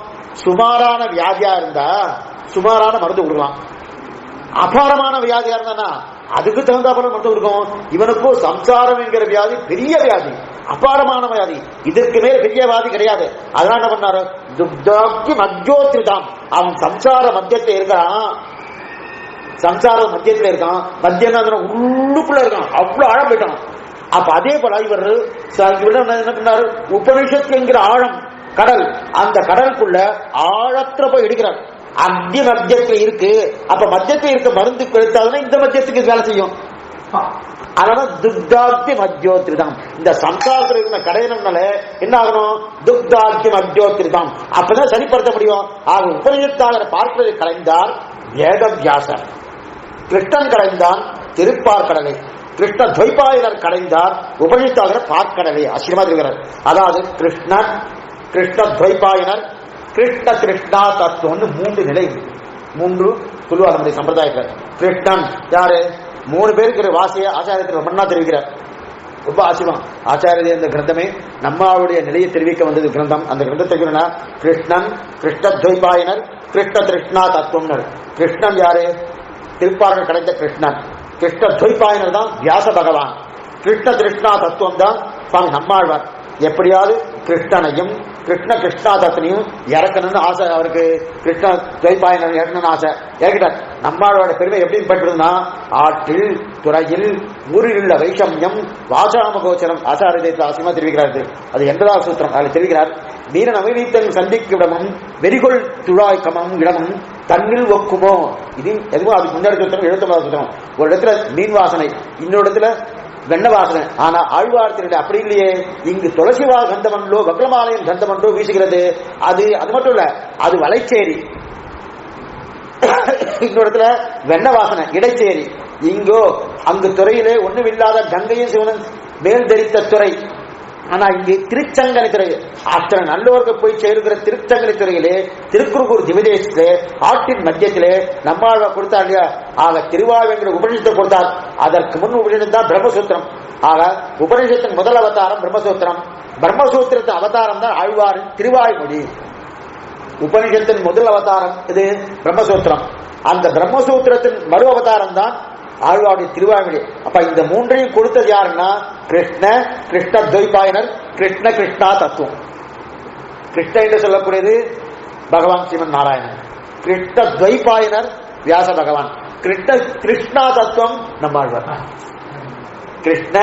சுமாரான வியாதியா இருந்தா சுமாரான மருந்து கொடுக்கலாம். அபாரமான வியாதியா இருந்தானா அதுக்கு தகுந்தாப்பல மருந்து இருக்கும். இவனுக்கும் சம்சாரம் என்கிற வியாதி பெரிய வியாதி, அபாரமான வியாதி. இதற்கு மேல பெரிய வியாதி கிடையாது. அதனால என்ன பண்ணாரு? துக்தாப்தி மத்தியோத்ரிதாம். அவன் சம்சார மத்தியத்தில் இருக்கான். சம்சார மத்தியத்தில் இருக்கான். மத்தியம் உள்ளுக்குள்ள இருக்கான். அவ்வளவு ஆழம் போயிட்டான். அப்ப அதே போல இவர் என்ன பண்ணாரு? உபனிஷத்து என்கிற ஆழம் கடல், அந்த கடலுக்குள்ள ஆழத்துல போய் எடுக்கிறார். அக்தி மத்தியத்துல இருக்கு. அப்ப மத்தியத்துல இருக்க மருந்து எடுத்தாதுன்னா இந்த மத்தியத்துக்கு வேலை செய்யும். அதனால துக்தாப்தி மத்தியோத்ரிதம். இந்த சம்சாரத்தில் இருக்கிற கடையினால என்ன ஆகணும்? துக்தாப்தி மத்தியோத்ரிதம். அப்பதான் சரிப்படுத்த முடியும். ஆக உபநிஷத்தாளர் பார்ப்பதை கலைந்தார் வேதவியாசர், கிருஷ்ணன் கலைந்தான் திருப்பார் கடலை, கிருஷ்ண துவைபாயனர் கடைந்தார் உபநிஷத்தாளர் பார்க்கடலை. ஆச்சரியமா இருக்கிறார். அதாவது கிருஷ்ணன், கிருஷ்ண துவைபாயனர், கிருஷ்ண கிருஷ்ணா தத்துவம்னு 3 நிலை, 3 சொல்லுவார் நம்முடைய சம்பிரதாயத்தில். கிருஷ்ணன் யாரு? 3 பேருக்கு வாசிய ஆச்சாரியத்தில் ரொம்ப தெரிவிக்கிறார். ரொம்ப ஆச்சரியம். ஆச்சாரிய இந்த கிரந்தமே நம்மளுடைய நிலையை தெரிவிக்க வந்தது கிரந்தம். அந்த கிரந்தத்தை கிருஷ்ணன், கிருஷ்ண துவைபாயனர், கிருஷ்ண கிருஷ்ணா தத்துவம். கிருஷ்ணன் யாரு? திருப்பார்கள் கிடைத்த கிருஷ்ணன். கிருஷ்ண துவைபாயனர் தான் வியாச பகவான். கிருஷ்ண கிருஷ்ணா தத்துவம் தான் சுவாமி நம்மாழ்வார். எப்படியாவது கிருஷ்ணனையும் கிருஷ்ணாதத்தனையும் இறக்கணும்னு ஆசை அவருக்கு. கிருஷ்ண துவைபாயனர் இறக்கணும்னு ஆசை, இறக்கிட்டார். நம்மளோட பெருமை எப்படி பட்டுறதுன்னா, ஆற்றில் துறையில் ஊரில் உள்ள வைஷமியம் வாசாமகோச்சரம் ஆசாரியத்தில் ஆசியமா தெரிவிக்கிறார். அது 80வது சூத்திரம். அதில் தெரிவிக்கிறார், வீர நவநீத்தன் சந்திக்கும் இடமும் வெறிகொள் துழாய்க்கமும் இடமும் தன்னில் ஒக்குமோ. இது எதுவும் அதுக்கு முன்னாடி சூத்திரம் 79வது சூத்திரம். ஒரு இடத்துல மீன் வாசனை, இன்னொரு இடத்துல வெண்ண வாசனை. ஆனா ஆழ்வார்த்தினுடைய அப்படி இல்லையே. இங்கு துளசிவா கந்தமன்றோ வக்ரமாலயம் கந்தமன்றோ வீசுகிறது. அது மட்டும் இல்ல, அது வளைச்சேரி. இன்னொரு இடத்துல வெண்ண வாசனை இடைச்சேரி. இங்கோ அங்கு துறையிலே ஒண்ணுமில்லாத கங்கையும் சிவனும் மேல் தரித்த துறை. ஆனா இங்கே திருச்சங்கனை துறை, அத்தனை நல்லோருக்கு போய் சேருகிற திருச்சங்கனை துறையிலே திருக்குறுகூர் திவிதேசத்திலே ஆற்றின் மத்தியத்திலே நம்மாழ்வா கொடுத்தார் இல்லையா. ஆக திருவாய்ங்கிற உபநிஷத்தை கொடுத்தார். அதற்கு முன் உபநிஷம் தான் பிரம்மசூத்திரம். ஆக உபநிஷத்தின் முதல் அவதாரம் பிரம்மசூத்திரம். பிரம்மசூத்திரத்தின் அவதாரம் தான் ஆழ்வாரின் திருவாய்மொழி. உபநிஷத்தின் முதல் அவதாரம் இது பிரம்மசூத்திரம். அந்த பிரம்மசூத்திரத்தின் மறு அவதாரம் தான் ஆழ்வாருடைய திருவாய்மொழி. அப்ப இந்த மூன்றையும் கொடுத்தது யாருன்னா கிருஷ்ண துவைபாயனர், கிருஷ்ணா தத்துவம். கிருஷ்ண என்று சொல்லக்கூடியது பகவான் ஸ்ரீமன் நாராயணன், கிருஷ்ண துவைபாயனர் வியாச பகவான், கிருஷ்ணா தத்துவம் நம்மாழ்வார். கிருஷ்ண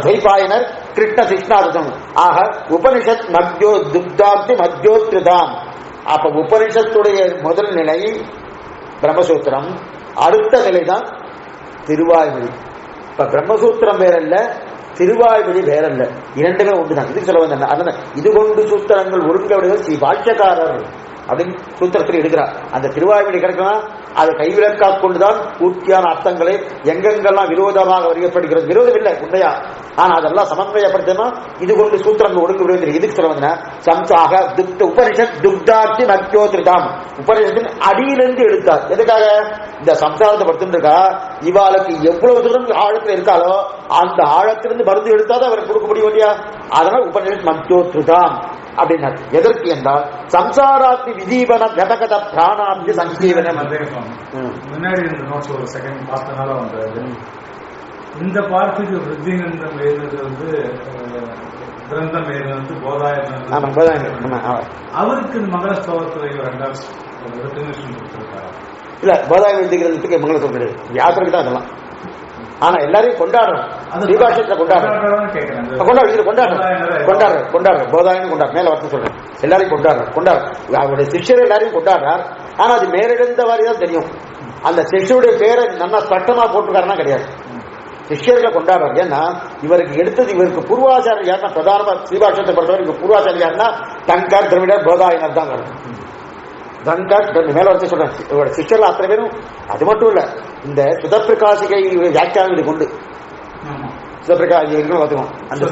துவைபாயனர், கிருஷ்ணா தத்துவம். ஆக உபனிஷத் மத்யோ துக்தாந்தி மத்யோத்ருதாம். அப்ப உபனிஷத்துடைய முதல் நிலை பிரம்மசூத்திரம், அடுத்த நிலைதான் திருவாய்மொழி. இப்ப பிரம்மசூத்திரம் வேறல்ல, திருவாய்மொழி வேறல்ல, இரண்டுமே ஒன்றுதான். இதுக்கு சொல்ல வந்த இது கொண்டு சூத்திரங்கள் ஒருங்க விடுவது ஸ்ரீ பாஷ்யக்காரர் அப்படின்னு சூத்திரத்தில் எடுக்கிறார். அந்த திருவாய்மொழி கிடைக்கலாம், அது கைவிலக்காக கொண்டுதான் பூர்த்தியான அர்த்தங்களை எங்கெங்கெல்லாம் விரோதமாக வரையப்படுகிறது. விரோதம் இல்லை உண்மையா, ஆனா அதெல்லாம் சமன்வயப்படுத்தணும். இது கொண்டு சூத்திரங்கள் ஒடுங்க விடுவது. இதுக்கு சொல்ல வந்தன சம்சாக உபனிஷத் துக்தார்த்தி மத்யோத்ரிதாம். உபனிஷத்தின் அடியிலிருந்து எடுத்தார். எதுக்காக? இந்த சம்சாரத்தை படுத்துருக்கா, இவாளுக்கு எவ்வளவு தூரம் ஆழத்தில் இருக்காலோ அந்த ஆழத்திலிருந்து மருந்து எடுத்தாதான் அவருக்கு கொடுக்க முடியும் இல்லையா. அதனால் உபனிஷத் மத்யோத்ரிதாம் அப்படின்னா எதற்கு என்றால் சம்சாராத்தி விதீபன கதகத பிராணாந்தி சஞ்சீவனம். முன்னாடி இந்த நோட்ஸ் ஒரு செகண்ட் பார்த்தனால வந்தது. இந்த பார்ட்டுக்கு விருத்திகந்தம் எழுதுறது வந்து கிரந்தம் எழுதுறது போதாயன். அவருக்கு மங்கள ஸ்லோகத்துல ரெண்டாவது கொடுத்திருக்காரு. இல்ல போதாய விருத்திகிறதுக்கு மங்கள ஸ்லோகம் கிடையாது, வியாசருக்கு தான் அதெல்லாம். ஆனா எல்லாரையும் கொண்டாடுறோம், தீபாஷத்தை கொண்டாடுறோம், போதாயன்னு கொண்டாடு. மேல வந்து சொல்றேன், எல்லாரையும் கொண்டாடுற அவருடைய சிஷ்யர் எல்லாரையும் கொண்டாடுறார். ஆனா அது மேலிருந்த மாதிரி தான் தெரியும். அந்த சிஷ்யருடைய பேரை நல்லா சட்டமா போட்டுருக்காருன்னா கிடையாது, சிஷ்யர்களை கொண்டாடுறார். ஏன்னா இவருக்கு எடுத்தது, இவருக்கு பூர்வாச்சாரியர் யாருன்னா பிரதானமா ஸ்ரீபாஷத்தை பொறுத்தவரை பூர்வாச்சாரியர் யாருன்னா டங்கர் திரவிடர் போதாயனர் தான் வரும். மேல வச்சு சொல்றேன், இவரோட சிஷ்யர்கள் அத்தனை பேரும். அது மட்டும் இல்ல, இந்த சுதப்பிரகாசிகை வியாக்கியானங்களை கொண்டு சுதப்பிரகாசி பார்த்துக்கோம். அந்த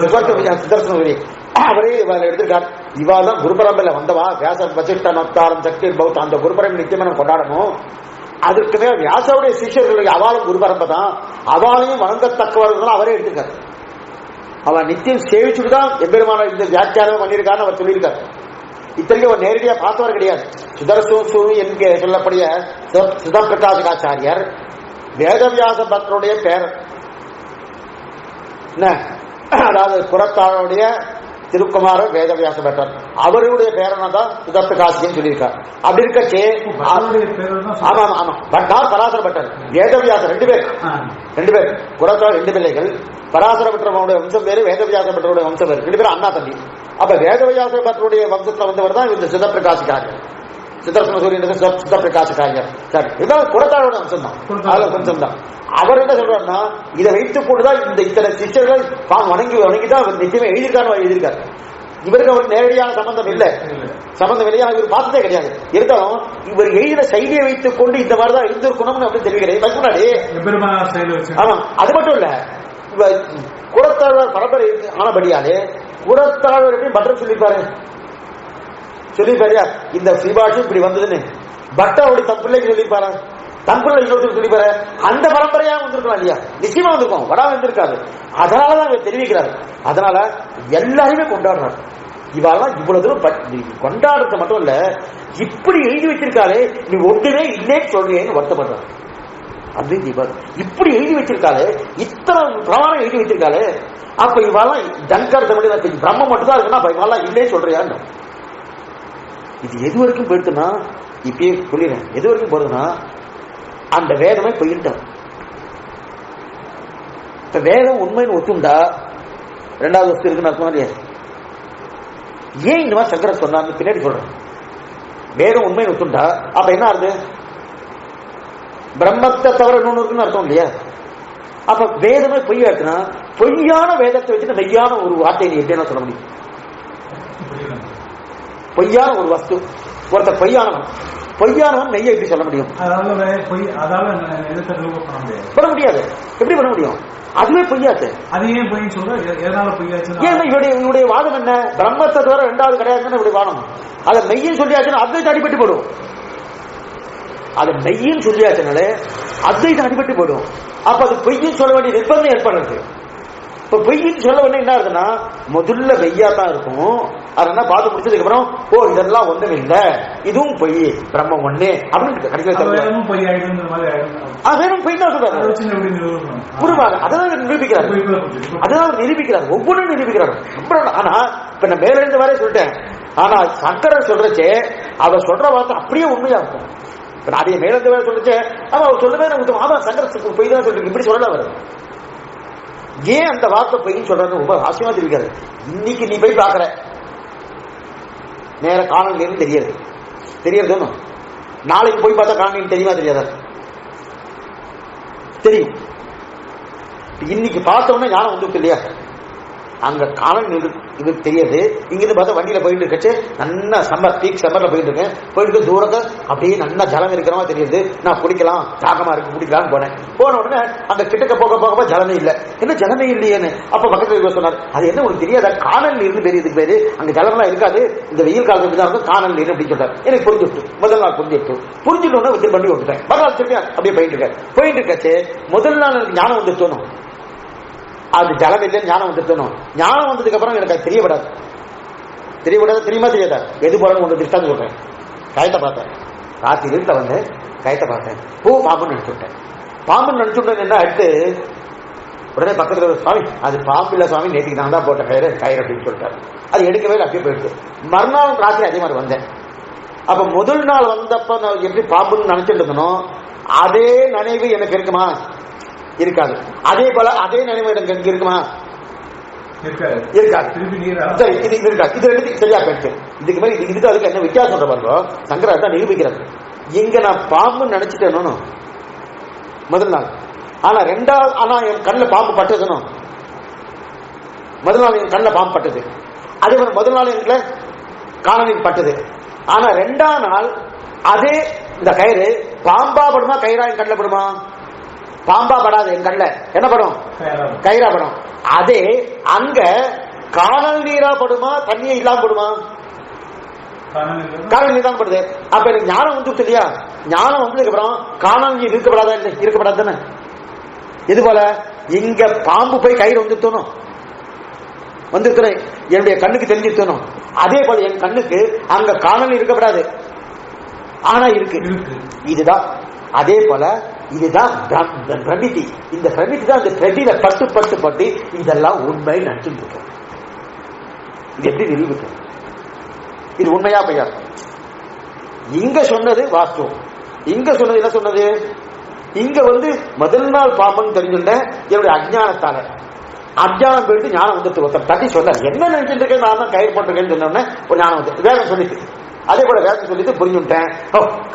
சுதர்சன அவரே எடுத்திருக்கார். இவாள் தான் குருபரம்பையில வந்தவா, வியாச வசிஷ்ட நத்தாரம் சக்தி பௌத்த அந்த குருபரம்பை நிச்சயமா கொண்டாடணும். அதற்கு மேல வியாசருடைய சிஷ்யர்களுடைய அவளும் குருபரம்பை தான், அவளையும் வணங்கத்தக்கவர்கள் அவரே எடுத்திருக்காரு. அவன் நித்தியம் சேவிச்சுட்டு தான் எம்பெருமான இந்த வியாக்கியானம் பண்ணியிருக்காருன்னு அவர் சொல்லியிருக்காரு. இத்தனைக்கும் அவர் நேரடியா பார்த்தவர் கிடையாது. சுதர்சூரு என்க சொல்லக்கூடிய சுதப்பிரகாசிகாச்சாரியர் வேதவியாச பக்தருடைய பேரர். என்ன, அதாவது புறத்தாளுடைய திருக்குமாரர் வேதவியாச பட்டர், அவருடைய பேரனை தான் சுதப்பிரகாசின்னு சொல்லியிருக்கார். அப்படி இருக்கச்சே ஆமா ஆமா பட்டார் பராசர பட்டர் வேதவியாசர் ரெண்டு பேர் புறத்தாள் 2 பிள்ளைகள். பராசர பட்டருடைய வம்சம் வேறு, வேதவியாச பட்டருடைய வம்சம் வேறு, 2 பேரும் அண்ணா தம்பி. அப்ப வேதவியாச பட்டருடைய வம்சத்துல வந்தவர் தான் இந்த சுதப்பிரகாசிகாரியர், சுதர்சன சூரியன் சுதப்பிரகாசிகாரியர். சரி, இதுதான் புறத்தாளோட வம்சம் தான், வம்சம் தான். அவர் என்ன சொல்றாருன்னா, இதை வைத்துக் கொண்டுதான் இந்த இத்தனை சிஷ்யர்கள் வணங்கிதான் அவர் நிச்சயமே எழுதியிருக்காரு. இவருக்கு அவர் நேரடியான சம்பந்தம் இல்லை, இவர் பார்த்ததே கிடையாது. இருந்தாலும் இவர் எழுதின செய்தியை வைத்துக் கொண்டு இந்த மாதிரிதான் இருந்திருக்கணும்னு அப்படின்னு தெரிவிக்கிறேன். ஆமா, அது மட்டும் இல்ல, குலத்தாழ்வார் பரம்பரை ஆனபடியாலே குலத்தாழ்வார் எப்படி பட்டர் சொல்லிப்பாரு, இந்த ஸ்ரீபாஷி இப்படி வந்ததுன்னு பட்டருடைய தன் பிள்ளைக்கு சொல்லிப்பாரு, தன் பிள்ளை இன்னொருத்தர் சொல்லிப்பாரு. அந்த பரம்பரையா வந்திருக்கலாம் இல்லையா, நிச்சயமா வந்திருக்கும், வராம வந்திருக்காது. அதனாலதான் இவர் தெரிவிக்கிறார். அதனால எல்லாருமே கொண்டாடுறாரு. இவெல்லாம் இவ்வளவு தூரம் கொண்டாடுறது மட்டும் இல்ல, இப்படி எழுதி வச்சிருக்காரு, நீ ஒன்றுமே இல்லைன்னு சொல்றீங்கன்னு வருத்தப்படுறாரு. அத்வைதி இப்படி எழுதி வச்சிருக்காரு, இத்தனை பிரமாணம் எழுதி வச்சிருக்காரு. அப்ப இவெல்லாம் ஜங்கர் தமிழ் பிரம்மம் மட்டும் தான் இருக்குன்னா இவெல்லாம் இல்லையே சொல்றியான்னு. இது எது வரைக்கும் போயிடுத்துன்னா, இப்பயே புரியுறேன், எது வரைக்கும் போறதுன்னா அந்த வேதமே போயிட்டான். இப்ப வேதம் உண்மைன்னு ஒத்துண்டா ரெண்டாவது வஸ்து இருக்குன்னு அர்த்தம் இல்லையா? ஏன் இந்த மாதிரி சங்கரர் சொன்னார்னு பின்னாடி சொல்றேன். வேதம் உண்மைன்னு ஒத்துண்டா அப்ப என்ன ஆகுது? பிரம்மத்தை தவிர இன்னொன்னு இருக்குன்னு அர்த்தம் இல்லையா? அப்ப வேதமே பொய்யா இருக்குன்னா பொய்யான வேதத்தை வச்சுட்டு மெய்யான ஒரு வார்த்தையை நீ எப்படின்னா சொல்ல முடியும்? பொய்யான ஒரு வஸ்து, ஒருத்தர் பொய்யானவன் மெய்யை எப்படி சொல்ல முடியும்? பண்ண முடியாது. எப்படி பண்ண முடியும்? அதுவே பொய்யாச்சு. அது ஏன் பொய்ன்னு சொல்ற? எதனால பொய்யாச்சு? ஏன் இவருடைய வாதம் என்ன? பிரம்மத்தை தவிர ரெண்டாவது கிடையாதுன்னு இப்படி வாதம். அதை மெய்யும் சொல்லியாச்சுன்னா அத்வைதம் அடிபட்டு போடும். அது மெய்யும் சொல்லியாச்சுனால அத்வைதம் அடிபட்டு போடும். அப்ப அது பொய்யும் சொல்ல வேண்டிய நிர்பந்தம் ஏற்படுறது. இப்ப பொய்ன்னு சொல்ல வேண்டிய என்ன இருக்குன்னா முதல்ல மெய்யா தான் இருக்கும். அது என்ன பார்த்து முடிச்சதுக்கு அப்புறம் ஓ இதெல்லாம் ஒண்ணும் இல்ல, இதுவும் பொய், பிரம்மம் ஒண்ணு அப்படின்னு கடைசியில் வேணும் பொய் தான் சொல்றாரு. புரியுமா? அதான் நிரூபிக்கிறார், ஒவ்வொன்றும் நிரூபிக்கிறார். ஆனா இப்ப நான் மேல இருந்து வரை சொல்லிட்டேன். ஆனா சங்கரர் சொல்றச்சே அவர் சொல்ற வார்த்தை அப்படியே உண்மையா இருக்கும். அதே மேல இருந்து வரை சொல்லிச்சே ஆமா அவர் சொல்லவே நமக்கு ஆமா சங்கரத்துக்கு பொய் தான் சொல்லிருக்கு இப்படி சொல்லல அவர். ஏன் அந்த வார்த்தை பொய்ன்னு சொல்றாரு? ரொம்ப ஆச்சரியமா தெரிவிக்காரு. இன்னைக்கு நீ போய் பாக்குற நேர காணொலின்னு தெரியறது ஒண்ணும். நாளைக்கு போய் பார்த்தா காணொலி தெரியுமா தெரியாதா? தெரியும். இன்னைக்கு பார்த்தோம்னா ஞானம் வந்துருக்கு இல்லையா? அங்க காணொலி இது தெரியாது. இங்கிருந்து பார்த்தா வண்டியில போயிட்டு இருக்கச்சு நல்லா சம்மர்ல போயிட்டு இருக்கேன். போயிட்டு தூரத்தை அப்படியே நல்லா ஜலம் இருக்கிறமா தெரியுது. நான் குடிக்கலாம், தாகமா இருக்கு குடிக்கலாம்னு போன உடனே அந்த கிட்டக்க போக ஜலமே இல்லை. என்ன ஜலமே இல்லையேன்னு அப்ப பக்கத்துல சொன்னார், அது என்ன உங்களுக்கு தெரியாத? காணல் நீர்னு பெரியதுக்கு பேரு. அங்க ஜலம்லாம் இருக்காது, இந்த வெயில் காலத்துக்கு தான் இருக்கும் காணல் நீர் அப்படின்னு சொல்றாரு. எனக்கு புரிஞ்சுட்டு முதல் நாள் புரிஞ்சுட்டு திருப்பி பண்ணி விட்டுட்டேன். மறுநாள் திருப்பி அப்படியே போயிட்டு இருக்கச்சு முதல் நாள் எனக்கு ஞானம் வந்து தோணும். அது ஜலம் இல்லைன்னு ஞானம் வந்துட்டணும். ஞானம் வந்ததுக்கு அப்புறம் எனக்கு அது தெரியப்படாது. தெரியுமா தெரியாதா? எது போறன்னு ஒன்று திருஷ்டாந்து சொல்றேன். கயத்தை பார்த்தேன், ராத்திரி இருட்ட வந்து கயத்தை பார்த்தேன். பாம்புன்னு நினைச்சுட்டேன். பாம்புன்னு நினைச்சுட்டேன். என்ன அடுத்து உடனே பக்கத்துல சுவாமி அது பாம்பு இல்ல சுவாமி, நேற்றுக்கு நான் தான் போட்ட கயிறு அப்படின்னு சொல்லிட்டாரு. அது எடுக்கவே அப்படியே போயிடுச்சு. மறுநாள் ராத்திரி அதே மாதிரி வந்தேன். அப்ப முதல் நாள் வந்தப்ப நான் எப்படி பாம்புன்னு நினைச்சிட்டு இருந்தனும் அதே நினைவு எனக்கு இருக்குமா? இருக்காது. அதே போல அதே நினைவு எனக்கு இருக்குமா? இருக்காது. இது சரியா போயிடுச்சு. இதுக்கு மேல இதுக்கு அதுக்கு என்ன வித்தியாசம் சொல்ற பாருங்க. சங்கரர் தான் நிரூபிக்கிறது. இங்க நான் பாம்புன்னு நினைச்சிட்டேன்னு முதல் நாள். ஆனா ரெண்டாவது என் கண்ணில் பாம்பு பட்டதுன்னு முதல் நாள் என் கண்ணில் பாம்பு பட்டது. அதே மாதிரி முதல் நாள் என்கிட்ட காணலில் பட்டது. ஆனா ரெண்டாம் நாள் அதே இந்த கயிறு பாம்பா படுமா கயிறா என் கண்ணில் படுமா? பாம்பா படாது, என் கண்ணில் என்ன படும்? கயிறா படும். அதே அங்க காணல் நீரா படுமா தண்ணியே இல்லாம படுமா? காணல் நீர் தான் படுது. அப்ப எனக்கு ஞானம் வந்துச்சு இல்லையா? ஞானம் வந்ததுக்கு அப்புறம் காணல் நீர் இருக்கப்படாதா? இல்லை, இருக்கப்படாது தானே. இது போல இங்க பாம்பு போய் கயிறு வந்துட்டோம் வந்திருக்கிறேன், என்னுடைய கண்ணுக்கு தெரிஞ்சிருத்தணும். அதே போல என் கண்ணுக்கு அங்க காணல் இருக்கப்படாது, ஆனா இருக்கு. இதுதான் அதே போல இதுதான் பிரமிதி. இந்த பிரமிதி தான் அந்த த்ரெட்டில பட்டு இதெல்லாம் உண்மை நினைச்சுட்டு இருக்கோம். இது எப்படி நிரூபிக்கும்? இது உண்மையா பையா? இங்க சொன்னது வாஸ்தவம். இங்க சொன்னது என்ன சொன்னது? இங்க முதல் நாள் பாம்புன்னு தெரிஞ்சுட்டேன் என்னுடைய அஜ்ஞானத்தால. அஜ்ஞானம் போயிட்டு ஞானம் வந்துட்டு ஒருத்தர் தட்டி சொன்னார். என்ன நினைச்சிட்டு இருக்கேன் நான் தான் கயிறு போட்டிருக்கேன்னு சொன்னோடனே ஒரு ஞானம் வந்து வேகம் சொல்லிட்டு அதே போல வேகம் சொல்லிட்டு புரிஞ்சுட்டேன்.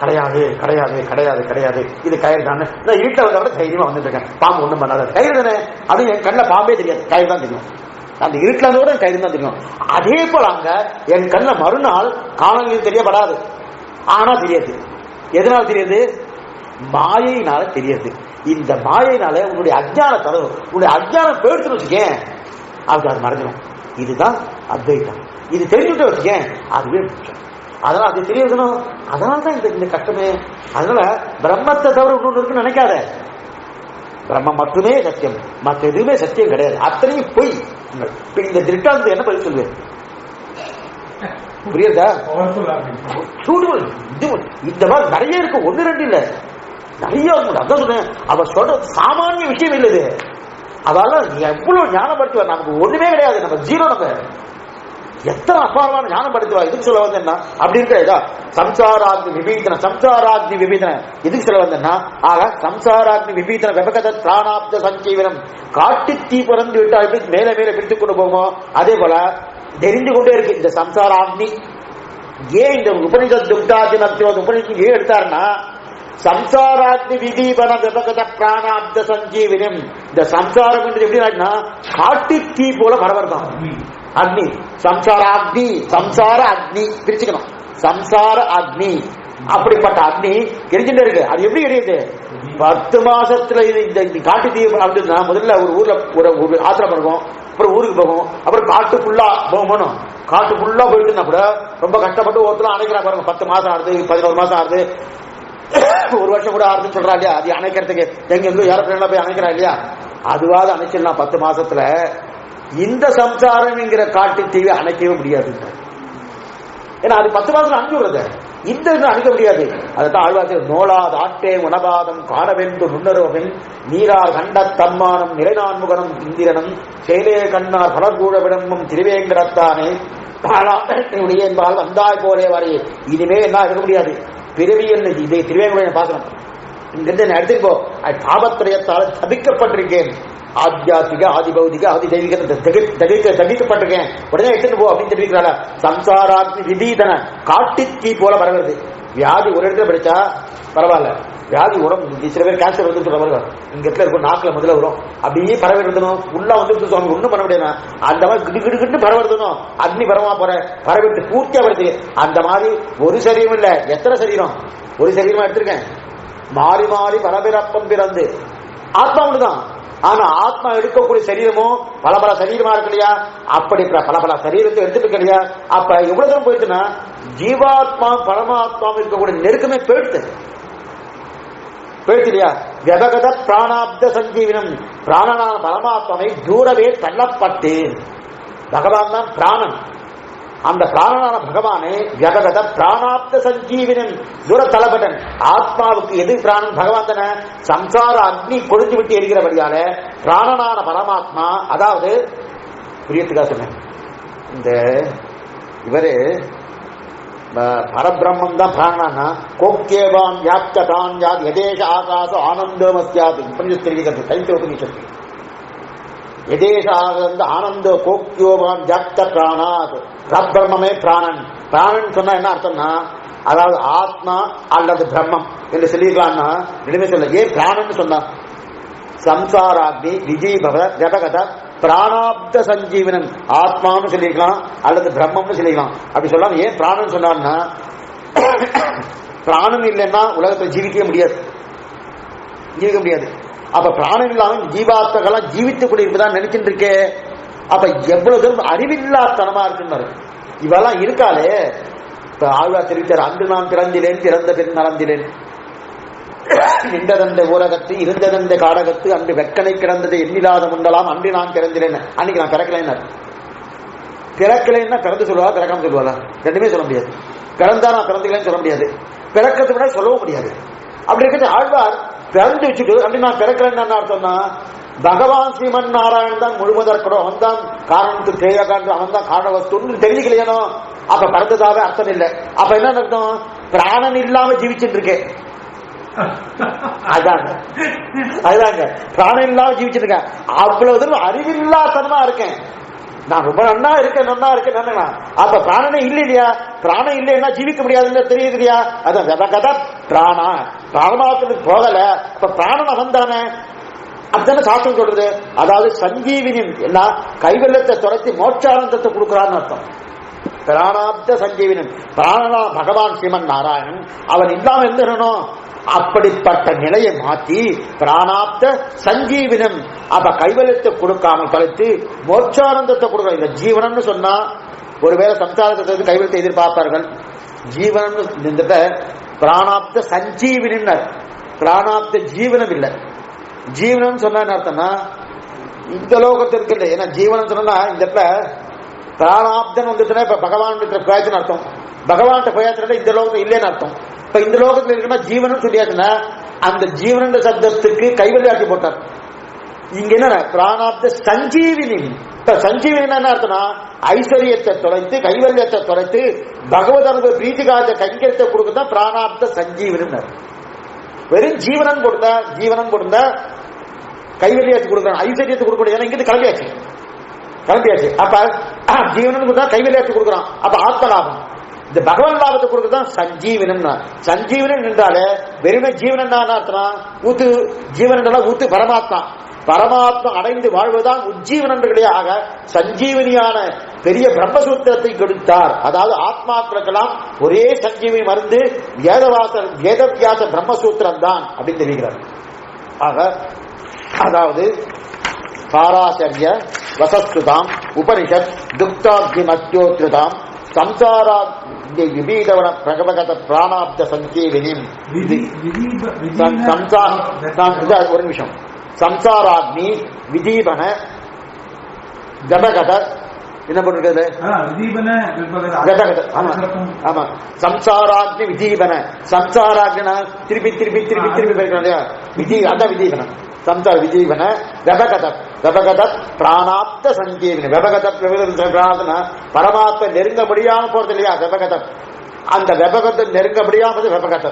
கிடையாது கிடையாது கிடையாது கிடையாது இது கயிறு தானே. நான் இருட்ட வந்தோட தைரியமா வந்துட்டு இருக்கேன். பாம்பு ஒண்ணும் பண்ணாத, கயிறு தானே. அப்படின்னு என் கண்ணில் பாம்பே தெரியாது, கயிறு தான் தெரியும். அந்த இருட்டில் இருந்தோட கயிறு தான் தெரியும். அதே போல அங்க என் கண்ணில் மறுநாள் காணல் தெரியப்படாது, ஆனா தெரியாது. எதனால தெரியாது? மாயையினால தெரியாது. இந்த மாயையினால உன்னுடைய அஜ்ஞானம் தரும். உன்னுடைய அஜ்ஞானம் போயிடுச்சுன்னு வச்சுக்கேன், அது மறைஞ்சிடும். இதுதான் அத்வைதம். இது தெரிஞ்சுட்டு வச்சுக்கேன், அதுவே முக்கியம். அதனால அது தெரியணும். அதனால்தான் இந்த கஷ்டமே. அதனால பிரம்மத்தை தவிர இன்னொன்று இருக்குன்னு நினைக்காத. பிரம்மம் மட்டுமே சத்தியம், மற்ற எதுவுமே சத்தியம் கிடையாது. அத்தனையும் பொய். இந்த திருட்டாந்து என்ன பதில் சொல்லுவேன்? புரியுதா? இந்த மாதிரி நிறைய இருக்கு, ஒன்னு ரெண்டு இல்ல. நிறைய அதான் சொன்னேன். அவர் சொல்றது சாமானிய விஷயம் இல்லது. அதெல்லாம் எவ்வளவு ஞானப்படுத்துவார். நமக்கு ஒண்ணுமே கிடையாது, நம்ம ஜீரோ. நம்ம எத்தனை அபாரமான ஞானம் படுத்துவா. இதுக்கு சொல்ல வந்தேன்னா அப்படி இருக்க சம்சாராக்னி விபீதன, சம்சாராக்னி விபீதன எதுக்கு சொல்ல வந்தேன்னா, ஆக சம்சாராக்னி விபீதன வெபகத பிராணாப்த சஞ்சீவனம், காட்டு தீ பிறந்து விட்டா எப்படி மேல மேல பிடித்து கொண்டு போகும், அதே போல தெரிந்து கொண்டே இருக்கு இந்த சம்சாராக்னி. ஏன் இந்த உபனிஷத் துக்தாதி உபனிஷத்து ஏன் எடுத்தாருன்னா, சம்சாராக்னி விதீபன விபகத பிராணாப்த சஞ்சீவனம், இந்த சம்சாரம் என்று எப்படி காட்டு தீ போல பரவர்தான் அக்னி. சம்சார அக்னி, சம்சார அக்னி பிரிச்சுக்கணும். சம்சார அக்னி அப்படிப்பட்ட அக்னி எரிஞ்சுட்டே இருக்கு. அது எப்படி எரியுது? 10 மாசத்துல இந்த காட்டு தீ அப்படின்னா, முதல்ல ஒரு ஊர்ல ஒரு ஆத்திரம் இருக்கும், அப்புறம் ஊருக்கு போகும், அப்புறம் காட்டுக்குள்ளா போகணும். காட்டுக்குள்ளா போயிட்டுனா கூட ரொம்ப கஷ்டப்பட்டு ஒருத்தர் அணைக்கிறா பாருங்க. 10 மாசம் ஆகுது, 11 மாசம் ஆகுது, 1 வருஷம் கூட ஆறுதுன்னு சொல்றா இல்லையா? அது அணைக்கிறதுக்கு எங்க ஏரோப்ளேன்ல போய் அணைக்கிறா இல்லையா? அதுவாது அணைச்சிடலாம் 10 மாசத்துல. இந்த சம்சாரம்ங்கிற காட்டு தீவை அணைக்கவே முடியாது. ஏன்னா அது 10 மாசம் அனுப்பி விடுறது, இந்த அணைக்க முடியாது. அதைத்தான் ஆழ்வார்கள் நோலாது ஆட்டே உணவாதம் காணவென்று நுண்ணரோவின் நீரார் கண்ட தம்மானம் நிறைநான்முகனம் இந்திரனும் செயலே கண்ணார் பலர்கூட விடமும் திருவேங்கடத்தானே உடைய என்பால் வந்தாய் போலே வரையே. இனிமே என்ன இருக்க முடியாது. பிறவி என்ன இதை திருவேங்கட பார்க்கணும். இங்கிருந்து என்ன எடுத்துட்டு போ, பாபத்திரயத்தால் தபிக்கப்பட்டிருக்கேன், ஆத்தியாத்மிக ஆதிபௌதிக ஆதி தெய்வீக தகிக்கப்பட்டிருக்கேன், உடனே எடுத்துட்டு போ அப்படின்னு தெரிவிக்கிறாங்க. சம்சாராத்மி விதீதன காட்டு தீ போல பரவுறது. வியாதி ஒரு இடத்துல படிச்சா பரவாயில்ல, வியாதி உடம்பு சில பேர் கேன்சர் வந்து சொல்ல இங்க இடத்துல இருக்கும், நாக்குல முதல்ல வரும், அப்படியே பரவிடுதணும். உள்ள வந்து சுவாமி ஒண்ணும் பண்ண முடியாது. அந்த மாதிரி கிடு கிடுக்கிட்டு பரவிடுதணும். அக்னி பரவா போற பரவிட்டு பூர்த்தியா வருது. அந்த மாதிரி ஒரு சரீரம் இல்ல, எத்தனை சரீரம்? ஒரு சரீரமா எடுத்திருக்கேன். மாறி மாறி பலபிறப்பம் பிறந்து ஆத்மா ஒண்ணுதான். ஆனா ஆத்மா எடுக்கக்கூடிய சரீரமும் பல பல சரீரமா இருக்கு இல்லையா? அப்படி பல பல சரீரத்தை எடுத்துட்டு இருக்க இல்லையா? அப்ப எவ்வளவு தூரம் போயிடுச்சுன்னா, ஜீவாத்மா பரமாத்மா இருக்கக்கூடிய நெருக்கமே போயிடுது இல்லையா? வியபகத பிராணாப்த சஞ்சீவனம், பிராணனான பரமாத்மாவை தூரவே தள்ளப்பட்டு, பகவான் தான் பிராணன். அந்த பிராணனான பகவானே வியபகத பிராணாப்த சஞ்சீவனன், தூர தளபட்டன். ஆத்மாவுக்கு எது பிராணன்? பகவான் தானே. சம்சார அக்னி கொழுந்து விட்டு எரிகிறபடியால பிராணனான பரமாத்மா, அதாவது புரியத்துக்காக சொன்னேன், இந்த இவரு பரபிரம்மம் தான் பிராணனா. கோக்கேவான் யாப்தான் யாத் எதேஷ ஆகாச ஆனந்தமஸ்யாது உபனிஷத்து தெரிவிக்கிறது. தைத்திய உபனிஷத்து எதேஷ ஆனந்த ஆனந்த கோக்கியோவான் ஜாப்த பிராணாத், பிரம்மமே பிராணன். பிராணன் சொன்னா என்ன அர்த்தம்னா, அதாவது ஆத்மா அல்லது பிரம்மம் என்று சொல்லிக்கலாம்னா ரெண்டுமே சொல்ல. ஏன் பிராணன் சொன்னா, சம்சாராக்னி விஜீபவ ஜபகத பிராணாப்த சஞ்சீவனன், ஆத்மான்னு சொல்லிக்கலாம் அல்லது பிரம்மம்னு சொல்லிக்கலாம். அப்படி சொல்லாம ஏன் பிராணன் சொன்னான்னா, பிராணன் இல்லைன்னா உலகத்தில் ஜீவிக்க முடியாது, ஜீவிக்க முடியாது. அப்ப பிராணன் இல்லாம ஜீவாத்மகெல்லாம் ஜீவித்துக் கூட இருப்பதான் நினைச்சுட்டு இருக்கே. அப்ப எவ்வளவு தூரம் அறிவில்லாத்தனமா இருக்குன்னு இவெல்லாம் இருக்காளே. ஆழ்வார் தெரிவித்தார், அன்று நான் பிறந்திலேன் பிறந்த பின் நடந்திலேன், நின்றதந்த ஊரகத்து இருந்ததந்த காடகத்து அன்று வெக்கனை கிடந்ததை எண்ணிலாத முண்டலாம் அன்று நான் பிறந்திலேன். அன்னைக்கு நான் பிறக்கலைன்னு. பிறக்கலைன்னா பிறந்து சொல்லுவா, பிறக்காம சொல்லுவாளா? ரெண்டுமே சொல்ல முடியாது. பிறந்தா நான் பிறந்துக்கலன்னு சொல்ல முடியாது, பிறக்கிறது விட சொல்லவும் முடியாது. அப்படி இருக்கிறது ஆழ்வார் பிறந்து வச்சுட்டு அப்படி நான் பிறக்கிறேன்னு அர்த்தம்னா, பகவான் ஸ்ரீமன் நாராயணன் தான் முழுவதற்கணும், அவன் தான் காரணத்துக்கு தேவையான, அவன் தான் காரண வஸ்து தெரிஞ்சுக்கலையனோ. அப்ப பிறந்ததாக அர்த்தம் இல்லை. அப்ப என்ன அர்த்தம்? பிராணன் இல்லாம ஜீவிச்சுட்டு இருக்கேன். அதுதாங்க பிராணம் இல்லாம ஜீவிச்சுட்டு இருக்கேன். அவ்வளவு தூரம் அறிவில்லாத்தனமா இருக்கேன். நான் ரொம்ப நன்னா இருக்கேன். அப்ப பிராணனே இல்லையா? பிராணம் இல்லைன்னா ஜீவிக்க முடியாதுன்னு தெரியுது இல்லையா? அதான் பிராணா பிராணத்துக்கு போகல. அப்ப பிராணன் அவன் தானே. அதுதானே சாஸ்திரம் சொல்றது. அதாவது சஞ்சீவினின் என்ன கைவெள்ளத்தை துரத்தி மோட்சானந்தத்தை கொடுக்கிறான்னு அர்த்தம். பிராணாப்த சஞ்சீவினன், பிராணனா பகவான் ஸ்ரீமன் நாராயணன், அவன் இல்லாம இருந்தனும். அப்படிப்பட்ட நிலையை மாற்றி பிராணாப்த சஞ்சீவினம், அப்ப கைவலத்தை கொடுக்காமல் கழித்து மோட்சானந்தத்தை கொடுக்கணும். இந்த ஜீவனம்னு சொன்னா ஒருவேளை சம்சாரத்தை கைவலத்தை எதிர்பார்ப்பார்கள். ஜீவனம் இந்த பிராணாப்த சஞ்சீவினர், பிராணாப்த ஜீவனம் இல்லை. ஜீவனம் சொன்ன அர்த்தம்னா இந்த லோகத்திற்கு இல்லை. ஏன்னா ஜீவனம் சொன்னா இந்த இடத்துல பிராணாப்தன் வந்துச்சுன்னா இப்ப பகவான் பிரயோஜனம் அர்த்தம். பகவான் பிரயோஜனம் இந்த லோகம் இல்லைன்னு அர்த்தம். இப்ப இந்த லோகத்துல இருக்குன்னா ஜீவன் சொல்லியாச்சுன்னா அந்த ஜீவன் சப்தத்துக்கு கைவல்யாட்டி போட்டார். இங்க என்ன பிராணாப்த சஞ்சீவினி. இப்ப சஞ்சீவினி என்ன அர்த்தம்னா ஐஸ்வர்யத்தை தொலைத்து கைவல்யத்தை தொலைத்து பகவத் அனுபவ பிரீத்திகாஜ கைங்கரியத்தை கொடுக்கதான் பிராணாப்த சஞ்சீவனி. வெறும் ஜீவனம் கொடுத்தா கைவல்யத்தை கொடுக்கணும், ஐஸ்வர்யத்தை கொடுக்கணும். ஏன்னா இங்கிருந்து கிளம்பியாச்சு. அப்ப ஜீவனம் கொடுத்தா கைவல்யத்தை கொடுக்குறான். அப்ப ஆத்மலாபம். இந்த பகவன் லாபத்தை கொடுக்கதான் சஞ்சீவனம். சஞ்சீவனம் என்றாலே வெறுமே ஜீவனம் அர்த்தம் ஊத்து. ஜீவன் ஊத்து பரமாத்மா. பரமாத்மா அடைந்து வாழ்வதுதான் உஜ்ஜீவனர்களாக சஞ்சீவனியான பெரிய பிரம்மசூத்திரத்தை கொடுத்தார். அதாவது ஆத்மாக்களுக்கெல்லாம் ஒரே சஞ்சீவனி மருந்து வேதவியாச பிரம்மசூத்திரம் தான் அப்படின்னு தெரிவிக்கிறார். ஆக அதாவது பாராசரிய வசஸ்துதாம் உபனிஷத் துக்தாப்தி மத்தியோத்ருதாம் சம்சாரா விபீதவன பிரகவகத பிராணாப்த சஞ்சீவினி. ஒரு நிமிஷம். சம்சாராக்னி விதீபன கபகத என்ன பண்ணிருக்கிறது? ஆமா, சம்சாராக்னி விதீபன. சம்சாராக்னா திருப்பி திருப்பி திருப்பி திருப்பி போயிருக்கோம். விதி அதான் விதீபனம். சம்சார விதீபன கபகத கபகத பிராணாப்த சஞ்சீவினி. வெபகத பரமாத்ம நெருங்க முடியாம போறது இல்லையா வெபகத. அந்த வெபகத்தை நெருங்க முடியாம வெபகத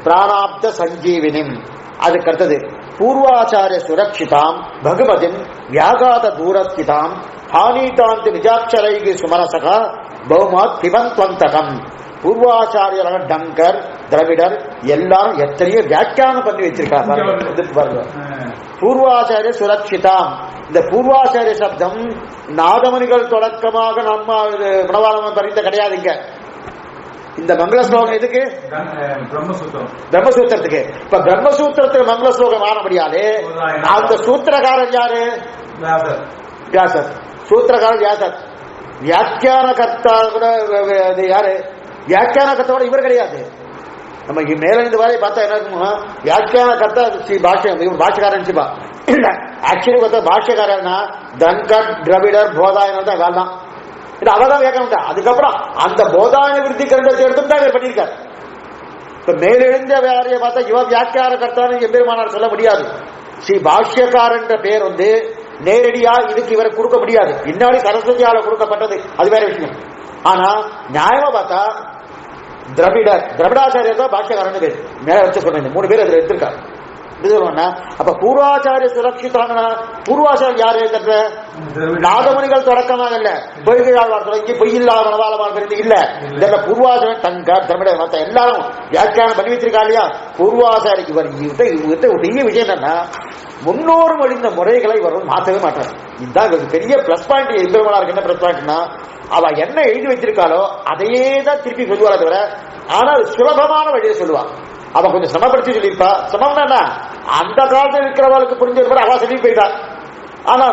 பிராணாப்த சஞ்சீவினி. அதுக்கு அடுத்தது பூர்வாச்சாரிய சுரக்ஷிதாம் பகவதின் வியாகாத தூரஸ்திதாம் ஹானிதாந்தி நிஜாட்சரைகி சுமரசக பௌமாத் பிபந்த்வந்தகம். பூர்வாச்சாரியரான டங்கர் திரவிடர் எல்லாரும் எத்தனையோ வியாக்கியானம் பண்ணி வச்சிருக்காங்க. பூர்வாச்சாரிய சுரக்ஷிதாம். இந்த பூர்வாச்சாரிய சப்தம் நாதமணிகள் தொடக்கமாக நம்ம மனவாளம் பறிந்த கிடையாதுங்க. இந்த மங்கள ஸ்லோகம் எதுக்கு? பிரம்மசூத்திரத்துக்கு. இப்ப பிரம்மசூத்திரத்துக்கு மங்கள ஸ்லோகம் ஆனபடியாலே அந்த சூத்திரக்காரர் யாரு? வியாசர். சூத்திரக்காரர் வியாசர். வியாக்கியான கர்த்தா யாரு? வியாக்கியான கர்த்தாவோட இவர் கிடையாது. நம்ம மேல இந்த வாரை பார்த்தா என்ன இருக்குமா? வியாக்கியான கர்த்தா ஸ்ரீ பாஷ்யம், இவர் பாஷ்யக்காரன் சிபா இல்ல. ஆக்சுவலி பார்த்தா பாஷ்யக்காரர்னா தன்கட் திரவிடர் போதாயனம் தான் காலம். அவதான் வியாக்கியம். அதுக்கப்புறம் அந்த போதாயன விருத்தி கண்டத்தை எடுத்து தான் இவர் பண்ணியிருக்கார். இப்ப மேலெழுந்த வேறைய பார்த்தா இவ வியாக்கியான கர்த்தான்னு எம்பெருமானார் சொல்ல முடியாது. ஸ்ரீ பாஷ்யக்காரன் பேர் நேரடியா இதுக்கு இவரை கொடுக்க முடியாது. பின்னாடி சரஸ்வதியால கொடுக்கப்பட்டது, அது வேற விஷயம். ஆனா நியாயமா பார்த்தா திரவிடாச்சாரியர் தான் பாஷ்யக்காரன் பேர். மேல வச்சு சொன்ன 3 பேர் அதுல எடுத்திருக்காரு. அப்ப பூர்வாச்சாரிய சுரட்சித்தாங்கன்னா பூர்வாச்சாரியர் யாரு? நாதமணிகள் தொடக்கமாக இல்ல, பொய்கையாழ்வார் தொடங்கி பொய்யில்லாத மனவாளமாக இல்ல. இந்த பூர்வாச்சாரியன் தங்க திரவிட மத்த எல்லாரும் வியாக்கியானம் பண்ணி வச்சிருக்கா இல்லையா? பூர்வாச்சாரிக்கு இவர்கிட்ட பெரிய விஷயம் என்னன்னா முன்னோரு மொழிந்த முறைகளை வரும் மாற்றவே மாட்டார். இதுதான் பெரிய பிளஸ் பாயிண்ட். எம்பெருமானாருக்கு என்ன பிளஸ் பாயிண்ட்னா அவ என்ன எழுதி வச்சிருக்காளோ அதையே தான் திருப்பி சொல்லுவாளே தவிர, ஆனால் சுலபமான வழியை சொல்லுவா. அவ கொஞ்சம் சிரமப்படுத்தி சொல்லியிருப்பா. சிரமம்னா அந்த காலத்தில் இருக்கிறவளுக்கு புரிஞ்சிருப்பா, அவ சொல்லி போயிட்டா. ஆனா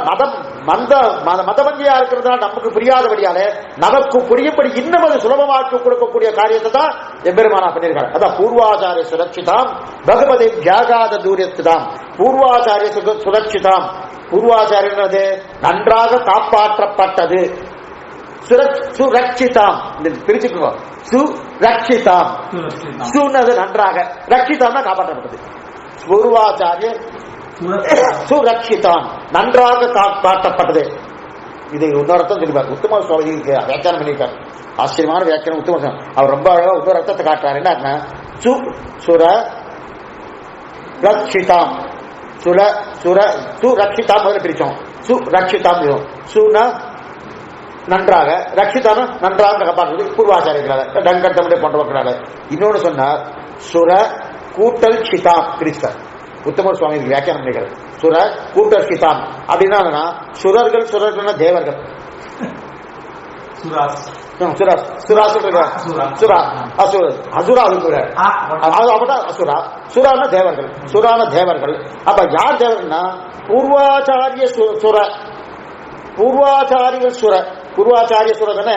மதபந்தியா இருக்கிறதுனால நமக்கு புரியாதபடியாலே நமக்கு புரியும்படி இன்னும் அது சுலபமாக்கி கொடுக்கக்கூடிய காரியத்தை தான் எம்பெருமானா பண்ணியிருக்காரு. அதான் பூர்வாச்சாரிய சுரட்சிதாம் பகவதி வியாகாத தூரியத்துதாம். பூர்வாச்சாரிய சுரட்சிதாம். பூர்வாச்சாரியனது நன்றாக காப்பாற்றப்பட்டது. சுரட்சிதாம் பிரிச்சுக்கோ. சுரட்சிதாம். சுனது நன்றாக, ரட்சிதாம்னா காப்பாற்றப்பட்டது. பூர்வாச்சாரிய சுரட்சிதான் நன்றாக காட்டப்பட்டது. இது இன்னொரு அர்த்தம் சொல்லிப்பார். உத்தம சுவாமி வியாக்கியானம் பண்ணியிருக்கார். ஆச்சரியமான வியாக்கியானம் உத்தம. அவர் ரொம்ப அழகா இன்னொரு அர்த்தத்தை காட்டுறாரு. என்ன சுரட்சிதாம். சுரட்சிதாம் முதல்ல பிரிச்சோம். சுரட்சிதாம் சுனா நன்றாக, ரட்சிதான நன்றாக காப்பாற்றுவது பூர்வாச்சாரியர்களால டங்கட்டமுடைய போன்றவர்களால. இன்னொன்று சொன்னார் சுர கூட்டல் சிதாம் பிரிச்சார். உத்தம சுவாமி வியாக்கியானம் பண்ணிக்கிறது. சுர கூட்டல் சிதாம் அப்படின்னா சுரர்கள் தேவர்கள். தேவர்கள். சுரான தேவர்கள். அப்ப யார் தேவர்கள்னா பூர்வாச்சாரிய சுர. பூர்வாச்சாரிகள் சுர. பூர்வாச்சாரிய சுரதான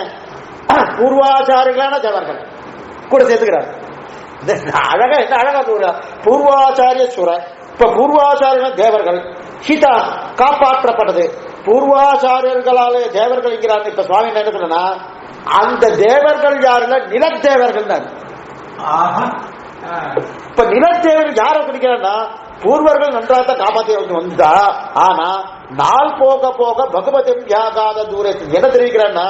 பூர்வாச்சாரிகளான தேவர்கள் கூட சேர்த்துக்கிறார். அழகா என்ன அழகா பூர்வாச்சாரிய சுர. இப்ப பூர்வாச்சாரிய தேவர்கள் சீதா காப்பாற்றப்பட்டது. பூர்வாச்சாரியர்களாலே தேவர்கள் இருக்கிறாங்க. இப்ப சுவாமி என்ன சொன்னா அந்த தேவர்கள் யாருல நிலத்தேவர்கள் தான். இப்ப நிலத்தேவர் யார கிடைக்கிறான்னா பூர்வர்கள் நன்றாக காப்பாற்றி வந்தா. ஆனா நாள் போக போக பகவதி வியாகாத தூரத்தில் என்ன தெரிவிக்கிறான்னா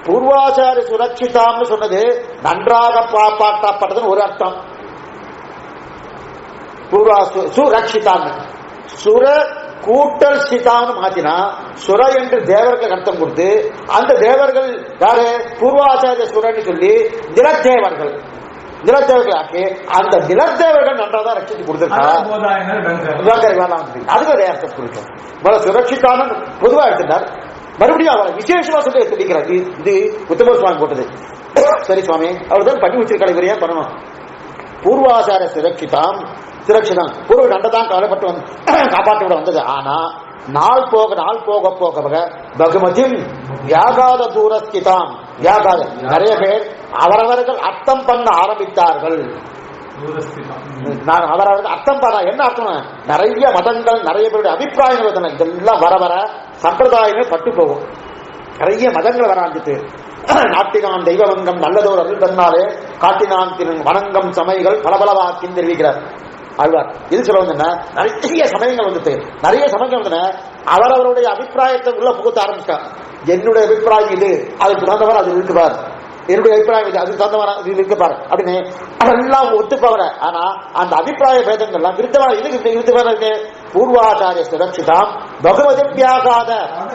பூர்வாச்சார சுரட்சிதாம்னு சொன்னது நன்றாக பாப்பாட்டப்பட்டதுன்னு ஒரு அர்த்தம். சுரட்சிதாம் சுர கூட்டல் சிதான்னு மாத்தினா சுர என்று தேவர்கள் அர்த்தம் கொடுத்து அந்த தேவர்கள் யாரு பூர்வாச்சாரிய சுரன்னு சொல்லி நிலத்தேவர்கள் ஆக்கி அந்த நிலத்தேவர்கள் நன்றாதான் ரட்சித்து கொடுத்திருக்காங்க. அதுக்கு ஒரு அர்த்தம் கொடுக்கும். சுரட்சிதான பொதுவா எடுத்துட்டார். மறுபடியும் அவரை விசேஷமா சொல்லி சொல்லிக்கிறார். இது உத்தம சுவாமி போட்டது. சரி சுவாமி அவர் தான் பண்ணி வச்சிருக்காரு, இவரையா பண்ணணும். பூர்வாச்சார சுரட்சிதம் பூர்வ நண்டதான் கவலைப்பட்டு வந்து காப்பாற்றி விட வந்தது. ஆனா நாள் போக போக பகுமதியும் வியாகாத தூரஸ்திதாம் வியாகாத நிறைய பேர் அவரவர்கள் அர்த்தம் பண்ண ஆரம்பித்தார்கள். அவரவர்கள் அர்த்தம் பண்ண என்ன அர்த்தம், நிறைய மதங்கள் நிறைய பேருடைய அபிப்பிராயங்கள் இதெல்லாம் வர வர சம்பிரதாயமே பட்டு போகும். நிறைய மதங்கள் வர ஆரம்பித்து நாட்டினான் தெய்வவங்கம் நல்லதோர் அருள் தன்னாலே காட்டினான் வணங்கம் சமயங்கள் பலபலவாக்கின்னு தெரிவிக்கிறார் ஆழ்வார். இது சொல்ல வந்து நிறைய சமயங்கள் வந்துட்டு நிறைய சமயங்கள் வந்து அவரவருடைய அபிப்பிராயத்தை உள்ள புகுத்த ஆரம்பிச்சார். என்னுடைய அபிப்பிராயம் இது, அதுக்கு தகுந்தவரை அது இருக்குவார், என்னுடைய அபிப்பிராயம் இது, அதுக்கு தகுந்தவரை இது இருக்குப்பார் அப்படின்னு அதெல்லாம் ஒத்துப்பவர. ஆனா அந்த அபிப்பிராய பேதங்கள்லாம் விருத்தமான இதுக்கு விருத்தமான இருக்கு. பூர்வாச்சாரிய சுரட்சிதாம் பகவதியாகாத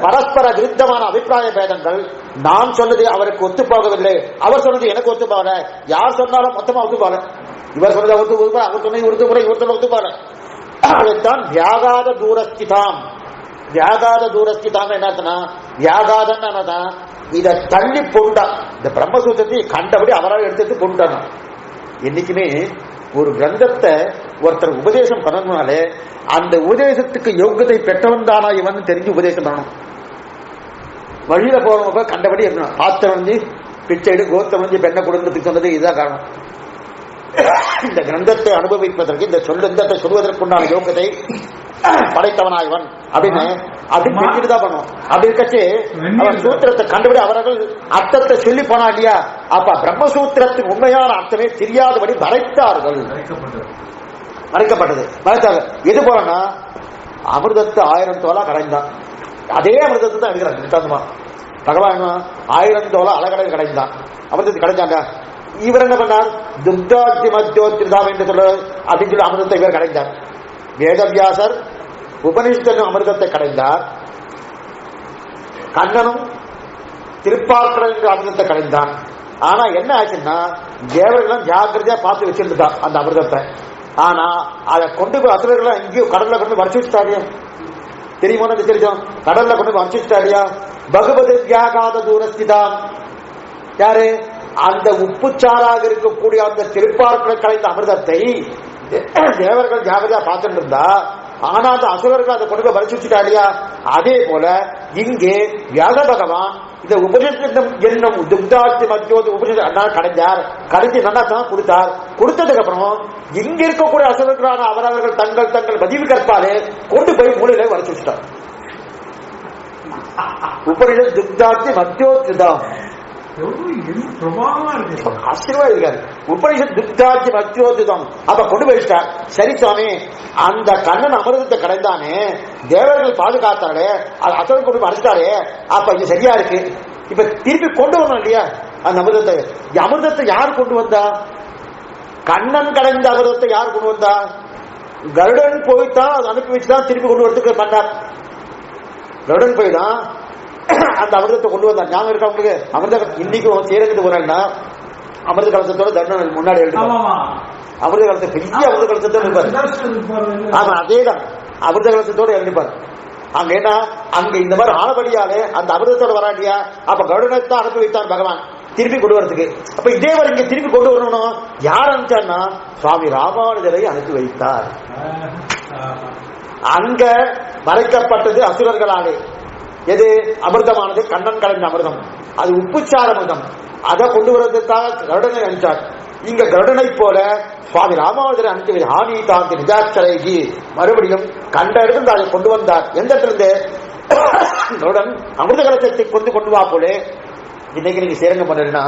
பரஸ்பர விருத்தமான அபிப்பிராய பேதங்கள். நான் சொன்னது அவருக்கு ஒத்துப்போகவில்லை, அவர் சொன்னது எனக்கு ஒத்துப்போகல, யார் சொன்னாலும் மொத்தமா ஒத்துப்போகல. இவர் சொன்னதை ஒத்துப்பா, அவர் சொன்னது ஒருத்தமுறை ஒருத்தர் ஒத்துப்பாரு. அதைத்தான் வியாகாத தூரஸ்திதாம். வியாகாத தூரஸ்திதாம் என்னன்னா வியாகாதம் என்னதான் இதை தள்ளி போட்டா. இந்த பிரம்மசூத்திரத்தை கண்டபடி அவரால் எடுத்து போட்டாங்க. என்னைக்குமே ஒரு கிரந்தத்தை ஒருத்தர் உபதேசம் பண்ணணும்னாலே அந்த உபதேசத்துக்கு யோகியதை பெற்றவன் தானா இவன் தெரிஞ்சு உபதேசம் பண்ணணும். வழியில போறவங்க கண்டபடி இருக்கணும். பாத்திரம் வந்து பிச்சைடு கோத்தம் வந்து பெண்ணை குடும்பத்துக்கு சொன்னது இதுதான் காரணம். இந்த கிரந்தத்தை அனுபவிப்பதற்கு இந்த சொல்லுந்தத்தை சொல்வதற்குண்டான யோகத்தை படைத்தவனாயவன் அப்படின்னு அப்படி தான் பண்ணும். அப்படி இருக்கச்சு அவன் சூத்திரத்தை கண்டுபிடி அவர்கள் அர்த்தத்தை சொல்லி போனா இல்லையா, அப்ப பிரம்மசூத்திரத்தின் உண்மையான அர்த்தமே தெரியாதபடி மறைத்தார்கள். மறைத்தாங்க. எது போலன்னா அமிர்தத்தை 1000 தோலா கடைந்தான். அதே அமிர்தத்தை தான் எடுக்கிறாங்க. பகவான் 1000 தோலா அழகடை கடைந்தான், அமிர்தத்தை கடைஞ்சாங்க. இவர் என்ன பண்ணார், துக்தாத்தி மத்தியோத்திரிதாம் என்று சொல்ல அப்படின்னு சொல்லி அமிர்தத்தை இவர் கடைந்தார். வேதவியாசர் உபனிஷத்தின் அமிர்தத்தை கடைந்தார். கண்ணனும் திருப்பார்க்கடல் என்ற அமிர்தத்தை கடைந்தான். ஆனா என்ன ஆச்சுன்னா தேவர்களும் ஜாக்கிரதையா பார்த்து வச்சிருந்துட்டான் அந்த அமிர்தத்தை. ஆனா அதை கொண்டு போய் அசுரர்கள் எங்கேயும் கடல்ல கொண்டு வரைச்சு வச்சுட்டாடியா, தெரியுமா தெரியும், கடல்ல கொண்டு போய் வரைச்சு வச்சுட்டாடியா. பகவதி வியாகாத தூரஸ்திதான் யாரு, அந்த உப்புச்சாராக இருக்கக்கூடிய அந்த திருப்பார்க்கடை கலைந்த அமிர்தத்தை தேவர்கள் ஜாகிரதையா பார்த்துட்டு இருந்தா, ஆனா அந்த அசுரர்கள் அதை கொண்டு போய் வரைச்சு வச்சுட்டாடியா. அதே போல இங்கே வியாச பகவான் இந்த உபநிஷம் என்னும் துக்தாட்சி மத்தியோது உபநிஷம் கடைஞ்சார். கடைஞ்சி நல்லா தான் கொடுத்தார். கொடுத்ததுக்கு அப்புறம் இங்க இருக்கக்கூடிய அசுரர்களான அவரவர்கள் தங்கள் தங்கள் பதிவு கற்பாலே கொண்டு போய் மூலையில வரைச்சு வச்சுட்டார். உபநிஷம் துக்தாட்சி மத்தியோத்தான் ஆச்சரியமா இருக்காரு. உபநிஷத் துக்தாட்சி மத்தியோத்தான் அப்ப கொண்டு போயிட்டார். சரி சுவாமி, அந்த கண்ணன் அமிர்தத்தை கடைந்தானே, தேவர்கள் பாதுகாத்தாலே, அது அசுரன் கொண்டு அடிச்சிட்டாரே, அப்ப இது சரியா இருக்கு. இப்ப திருப்பி கொண்டு வரணும் இல்லையா அந்த அமிர்தத்தை. அமிர்தத்தை யார் கொண்டு வந்தா, கண்ணன் கடைந்த அமிர்தத்தை யார் கொண்டு வந்தா, கருடன் போய்தான் அது அனுப்பி வச்சுதான் திருப்பி கொண்டு வரதுக்கு பண்ணார். கருடன் போய் தான் அந்த அமிர்தத்தை கொண்டு வந்தார். ஞாபகம் இருக்கா உங்களுக்கு? அமிர்த இன்னைக்கு சேரத்துக்கு போறாங்கன்னா அமிர்த கலசத்தோட தர்ணன் முன்னாடி எடுத்து அமிர்த கலசத்தை பெரிய அமிர்த கலசத்தோட இருப்பார். ஆமா, அதேதான் அமிர்த கலசத்தோட எழுதிப்பார். அங்க என்ன அங்க இந்த மாதிரி ஆனபடியாலே அந்த அமிர்தத்தோட வராண்டியா, அப்ப கருடனைத்தான் அனுப்பி வைத்தான் பகவான் திருப்பி கொண்டு வரதுக்கு. அப்ப இதே மாதிரி இங்க திருப்பி கொண்டு வரணும். யார் அனுப்பிச்சார்னா சுவாமி ராமானுஜரை அனுப்பி வைத்தார். அங்க மறைக்கப்பட்டது அசுரர்களாலே. எது அமிர்தமானது கண்ணன் கலைந்த அமிர்தம், அது உப்புச்சார அமிர்தம். அதை கொண்டு வருவதற்காக கருடனை அனுப்பிச்சார். இங்க கருடனை போல சுவாமி ராமானுஜரை அனுப்பி ஹானி தாந்தி நிஜாச்சரைகி மறுபடியும் கண்ட இடத்துல அதை கொண்டு வந்தார். எந்த இடத்துல இருந்து கருடன் அமிர்த கலசத்தை கொண்டு வா போலே இன்னைக்கு நீங்க சேரங்கம் பண்ணீங்கன்னா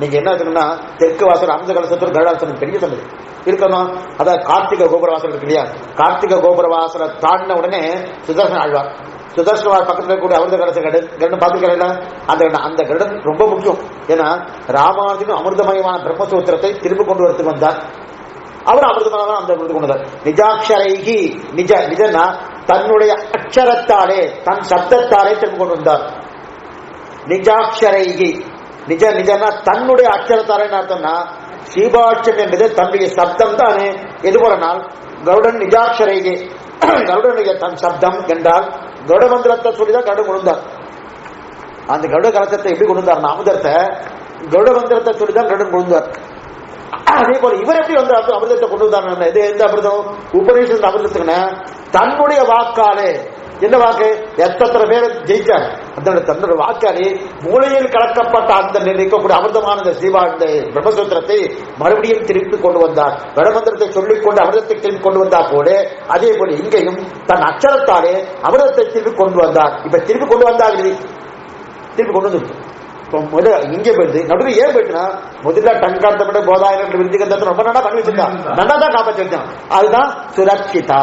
நீங்க என்ன இருக்கணும்னா தெற்கு வாசல் அமிர்த கலசத்தோடு கருடாசனம் பெரிய சன்னதி இருக்கணும். அதாவது கார்த்திகை கோபுர வாசல் இருக்கு இல்லையா, கார்த்திகை கோபுர வாசலை தாண்டின உடனே சுதர்சன ஆழ்வார், சுதர்சன பக்கத்தில் இருக்கக்கூடிய அமிர்த கலச கருடன் பார்த்துக்கிறேன். அந்த கருடன் ரொம்ப முக்கியம். ஏன்னா ராமானுஜன் அமிர்தமயமான பிரம்மசூத்திரத்தை திரும்ப கொண்டு வரத்துக்கு வந்தார். அவர் அமிர்தமான அந்த கொண்டு வந்தார். நிஜாட்சரைகி, நிஜன்னா தன்னுடைய அக்ஷரத்தாலே தன் சப்தத்தாலே திரும்ப கொண்டு வந்தார். நிஜாட்சரைகி, நிஜன்னா தன்னுடைய அக்ஷரத்தாலே அர்த்தம்னா ஸ்ரீபாட்சம் என்பது தன்னுடைய சப்தம் தானே. எது போலனால் கருடன் நிஜாட்சரைகி, கருடனுடைய தன் சப்தம் என்றால் கருட மந்திரத்தை சொல்லிதான் கருடன் கொண்டு வந்தார். அந்த கருட கலசத்தை எப்படி கொண்டு வந்தார்? அமிர்தத்தை கருட மந்திரத்தை சொல்லிதான் கருடன் கொண்டு வந்தார். அதே போல இவர் எப்படி வந்து அமிர்தத்தை கொண்டு வந்தார்? இது எந்த அமிர்தம்? உபநிஷத் அமிர்தத்துக்குன்னா தன்னுடைய வாக்காலே, என்ன வாக்கு? எத்தனை பேரை ஜெயிச்சார் தன்னுடைய வாக்காலே மூளையில் கலக்கப்பட்ட அந்த இருக்கக்கூடிய அமிர்தமான இந்த பிரம்மசூத்திரத்தை மறுபடியும் திருப்பி கொண்டு வந்தார். வடமந்திரத்தை சொல்லிக் கொண்டு அமிர்தத்தை திருப்பி கொண்டு வந்தார் போல அதே போல இங்கேயும் தன் அச்சரத்தாலே அமிர்தத்தை திருப்பி கொண்டு வந்தார். இப்ப திருப்பி கொண்டு வந்தார், திருப்பி கொண்டு வந்து இங்கே போயிடுது. நடுவில் ஏன் போயிட்டுனா முதல்ல டங்கார்த்தப்பட்ட போதாயிரம் விருத்திகத்தை ரொம்ப நல்லா பண்ணி வச்சிருந்தான், நல்லா தான் காப்பாற்றி வச்சான். அதுதான் சுரட்சிதா,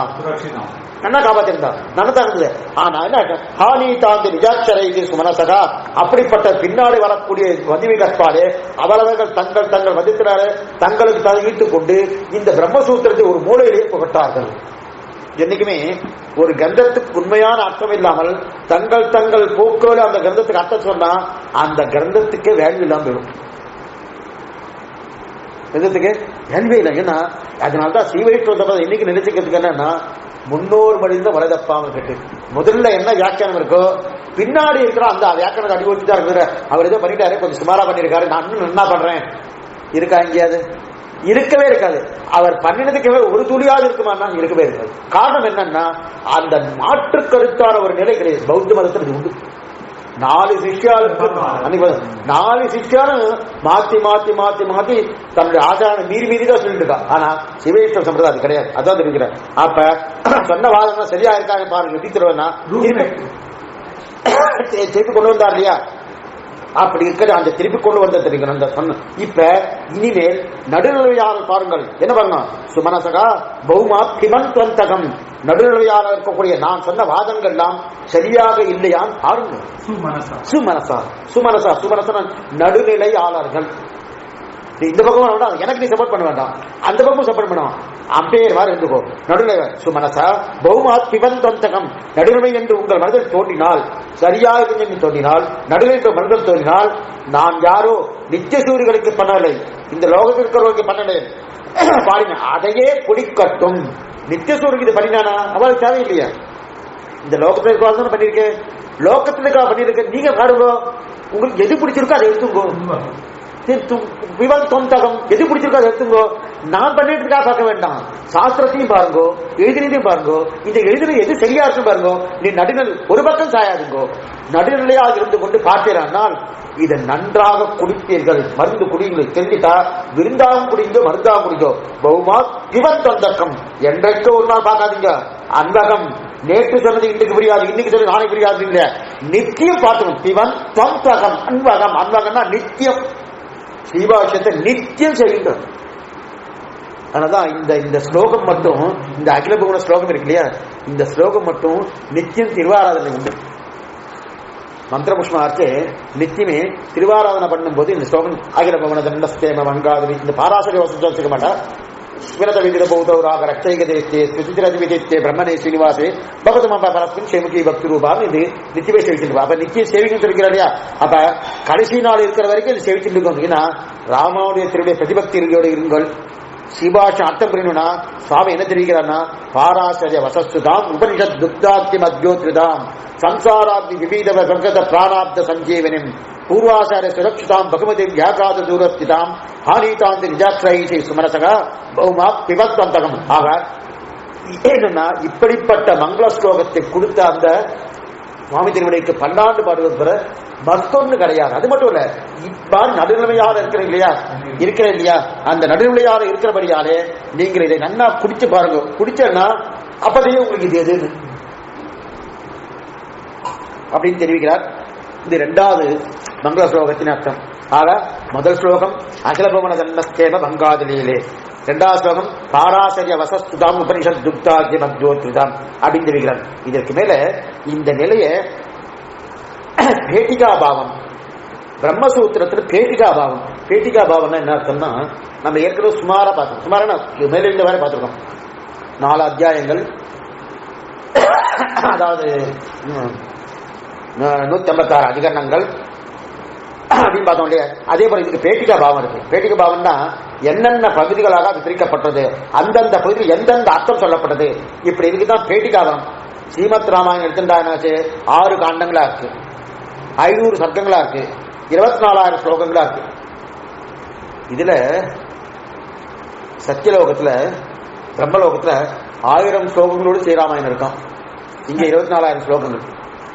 நல்லா காப்பாற்றிருந்தான், நல்லா தான் இருந்தது. ஆனா என்ன ஹானி தாந்தி நிஜாட்சரைக்கு சுமனசகா, அப்படிப்பட்ட பின்னாடி வரக்கூடிய வதிவி கற்பாலே அவரவர்கள் தங்கள் தங்கள் மதித்தினாலே தங்களுக்கு தகுத்து கொண்டு இந்த பிரம்மசூத்திரத்தை ஒரு மூலையிலேயே புகட்டார்கள். என்னைக்குமே ஒரு கிரந்தத்துக்கு உண்மையான அர்த்தம் இல்லாமல் தங்கள் தங்கள் போக்குகளை அந்த கிரந்தத்துக்கு அர்த்தம் சொன்னா அந்த கிரந்தத்துக்கே வேல்யூ இல்லாம போயிடும். கிரந்தத்துக்கு வேல்யூ இல்லை. ஏன்னா அதனால்தான் ஸ்ரீவைஷ்ணவ இன்னைக்கு நினைச்சுக்கிறதுக்கு என்னன்னா முன்னோர் மடிந்த வலதப்பாம கேட்டு முதல்ல என்ன வியாக்கியானம் இருக்கோ பின்னாடி இருக்கிற அந்த வியாக்கியானத்தை அடிவச்சுதான் இருக்கிற அவர் ஏதோ பண்ணிட்டாரு, கொஞ்சம் சுமாரா பண்ணிருக்காரு, நான் இன்னும் என்ன பண்றேன் இருக்கா? எங்கேயாவது இருக்கவே இருக்காது. அவர் பண்ணினதுக்கு ஒரு துளியாவது இருக்குமானா இருக்கவே இருக்காது. காரணம் என்னன்னா அந்த மாற்று கருத்தான ஒரு நிலை கிடையாது. பௌத்த மதத்தில் உண்டு. 4 சிஷ்யாலும் மாத்தி மாத்தி மாத்தி மாத்தி தன்னுடைய ஆச்சாரம் மீறி தான் சொல்லிட்டு இருக்கா. ஆனா சிவஈஸ்வர சம்பிரதாயம் அது கிடையாது. அதான் தெரிவிக்கிறேன். அப்ப சொன்ன வாதம் சரியா இருக்காங்க பாருங்க. எப்படி தருவேன்னா திருப்பி கொண்டு வந்தார் இல்லையா, அப்படி இருக்கிற அந்த திருப்பி கொண்டு வந்த தெரிவிக்கணும் அந்த சொன்ன. இப்ப இனிமேல் நடுநிலையாளர் பாருங்கள், என்ன பாருங்க, சுமனசகா பௌமா கிமந்தகம், நடுநிலையாக இருக்கக்கூடிய நான் சொன்ன வாதங்கள் எல்லாம் சரியாக இல்லையான்னு பாருங்க. சுமனசா சுமனசா சுமனசா நடுநிலையாளர்கள். இந்த பக்கம் வேண்டாம், எனக்கு நீ சப்போர்ட் பண்ண வேண்டாம், அந்த பக்கம் சப்போர்ட் பண்ணுவோம். அம்பேர் வார் இருந்துக்கோ. நடுநிலை சுமனசா பௌமாத் பிபந்தகம், நடுநிலை என்று உங்கள் மனதில் தோன்றினால், சரியாக என்று தோன்றினால், நடுநிலை என்று மனதில் தோன்றினால் நான் யாரோ நித்திய சூரியர்களுக்கு பண்ணலை, இந்த லோகத்தில் இருக்கிறவர்களுக்கு பண்ணலை பாருங்க, அதையே குடிக்கட்டும். நித்திய சூரியனுக்கு இது பண்ணினானா அவளுக்கு தேவையில்லையா? இந்த லோகத்தில் இருக்கிற பண்ணிருக்கேன், லோகத்திற்காக பண்ணிருக்க, நீங்க பாருங்க உங்களுக்கு எது பிடிச்சிருக்கோ அதை எடுத்துங்கோ. விவந்தகம் எது பிடிச்சிருக்கோ அதை எடுத்துங்கோ. நான் பண்ணிட்டு பார்க்க வேண்டாம், சாஸ்திரத்தையும் பாருங்கோ, எழுதினதையும் பாருங்கோ, இந்த எழுதின எது சரியா இருக்கு பாருங்கோ. நீ நடுநிலை ஒரு பக்கம் சாயாதுங்கோ, நடுநிலையாக இருந்து கொண்டு பார்த்தீர்கள் இதை நன்றாக குடிப்பீர்கள். மருந்து குடிங்களை தெரிஞ்சிட்டா விருந்தாகவும் குடிங்கோ மருந்தாகவும் குடிங்கோ. பௌமா விவந்தகம் என்றைக்கு ஒரு நாள் பார்க்காதீங்க. அன்பகம் நேற்று சொன்னது இன்றைக்கு புரியாது, இன்னைக்கு சொன்னது நாளைக்கு புரியாது இல்ல, நித்தியம் பார்க்கணும். பிவன் தொந்தகம் அன்பகம், அன்பகம்னா நித்தியம் ஸ்ரீபாஷ்யத்தை நித்தியம் செய்கின்றோம். அதனாலதான் இந்த ஸ்லோகம் மட்டும், இந்த அகில புவன ஸ்லோகம் இருக்கு இல்லையா, இந்த ஸ்லோகம் மட்டும் நித்தியம் திருவாராதனை உண்டு. மந்திர புஷ்மார்த்தே நித்தியமே திருவாராதனை பண்ணும் போது இந்த ஸ்லோகம் அகில புவன தண்டஸ்தேம வங்காதவி, இந்த பாராசரி வசதி வச்சுக்க மாட்டா. வினத விதிர பௌதௌராக ரக்ஷைகதேஸ்தே ஸ்மிருதிரதிவிதே பிரம்மனே ஸ்ரீனிவாசே பகவதம பரஸ்மின் சேமுகி பக்தி ரூபான்னு இது நித்தியமே சேவிச்சுட்டு. அப்ப நித்தியம் சேவிக்கணும் இருக்கிறா இல்லையா, அப்ப கடைசி நாள் இருக்கிற வரைக்கும் இது சேவிச்சுட்டு இருக்கோம். ஏன்னா ராமாவுடைய திருடைய பிரதிபக்தி இருக்கையோடு இருங்கள். சிபாஷம் அர்த்தம் புரியணும்னா சுவாமி என்ன தெரிவிக்கிறார்னா, பாராசரிய வசஸ்துதாம் உபனிஷத் துக்தாத்தி மத்யோத்ரிதாம் சம்சாராப்தி விபீதவ சங்கத பிராணாப்த சஞ்சீவனிம் பூர்வாசார சுரட்சிதாம் பகவதி வியாகாத தூரஸ்திதாம் ஹானிதாந்தி நிஜாட்சை சுமரசகா பௌமா பிபத்வந்தகம். ஆக ஏன்னா இப்படிப்பட்ட மங்கள ஸ்லோகத்தை கொடுத்த அந்த சுவாமி திருவிடைக்கு பல்லாண்டு பாடுவது மற்றொன்னு கிடையாது. அது மட்டும் இல்ல, இப்ப நடுநிலையாக இருக்கிற இல்லையா, அந்த நடுநிலையாக இருக்கிறபடியாலே நீங்கள் இதை நன்னா குடிச்சு பாருங்க. குடிச்சா அப்பதையே உங்களுக்கு இது எதுன்னு அப்படின்னு தெரிவிக்கிறார். இது 2வது மங்கள ஸ்லோகத்தின் அர்த்தம். ஆக முதல் ஸ்லோகம் அகிலபவன ஜன்மஸ்தேம பங்காதிலே, இரண்டாவது ஸ்லோகம் பாராசரிய வசஸ்துதாம் உபனிஷத் துக்தாத்ய மத்யோத்ருதாம் அப்படின்னு தெரிவிக்கிறார். இதற்கு மேல இந்த நிலைய பேட்டிகா பாவம், பிரம்மசூத்திரத்தில் பேட்டிகா பாவம். பேட்டிகா பாவம்னா என்ன அர்த்தம்னா, நம்ம ஏற்கனவே சுமாரா பார்த்தோம், சுமாரான மேல இந்த வரை பார்த்துருக்கோம். 4 அத்தியாயங்கள், அதாவது 156 அதிகரணங்கள் அப்படின்னு பார்த்தோம் இல்லையா. அதே போல இதுக்கு பேட்டிகா பாவம் இருக்கு. பேட்டிகா பாவம்னா என்னென்ன பகுதிகளாக அது பிரிக்கப்பட்டது, அந்தந்த பகுதியில் எந்தெந்த அர்த்தம் சொல்லப்பட்டது, இப்படி இருக்குதான் பேட்டிகா பாவம். ஸ்ரீமத் ராமாயணம் எடுத்துட்டா என்னாச்சு, 6 காண்டங்களா இருக்கு, 500 சர்க்கங்களா இருக்கு, 24,000 ஸ்லோகங்களா இருக்கு. இதுல சத்தியலோகத்துல பிரம்மலோகத்துல 1000 ஸ்லோகங்களோடு ஸ்ரீராமாயணம் இருக்கான். இங்க 24,000 ஸ்லோகங்கள்,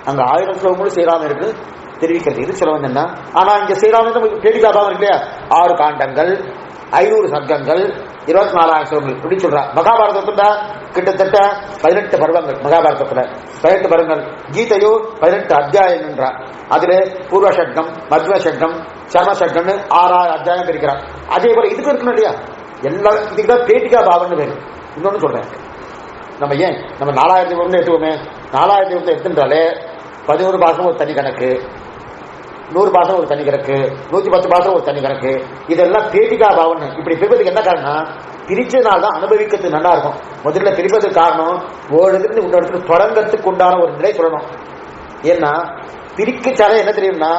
அங்க 1000 ஸ்லோகங்களோடு ஸ்ரீராமன் இருக்கு தெரிவிக்கிறது. இது சொல்ல வந்தா, ஆனா இங்க ஸ்ரீராமன் பேட்டிகாபாவம் இருக்கு இல்லையா, 6 காண்டங்கள், 500 சர்க்கங்கள், 24,000 ஸ்லோகங்கள் இப்படி சொல்றா. மகாபாரதத்துல கிட்டத்தட்ட 18 பருவங்கள், மகாபாரதத்துல 18 பருவங்கள், கீதையோ 18 அத்தியாயங்கள்ன்றா. அதுல பூர்வ சட்டம், மத்வ சட்டம், சர்ம சட்டம்னு 6 அத்தியாயம் பிரிக்கிறான். அதே போல இதுக்கு இருக்கணும் இல்லையா, எல்லாரும் இதுக்குதான் பேட்டிகா பாவம்னு பேரு. இன்னொன்னு சொல்றேன், நம்ம ஏன் நம்ம 4000 வருடம் எடுத்துவோமே, 4000 வருடம் எடுத்துட்டாலே 11 பாசம் ஒரு தனி கணக்கு, 100 பாசம் ஒரு தனி கணக்கு, 110 பாசம் ஒரு தனி கணக்கு. இதெல்லாம் பேட்டிகா பாவம். இப்படி பிரிப்பதுக்கு என்ன காரணம், பிரிச்சதுனால தான் அனுபவிக்கிறது நல்லா இருக்கும். முதல்ல பிரிப்பதற்கு காரணம் ஒரு இடத்துல இன்னொரு இடத்துல தொடங்கறதுக்கு உண்டான ஒரு நிலை சொல்லணும். ஏன்னா பிரிக்கச்சாலே என்ன தெரியும்னா,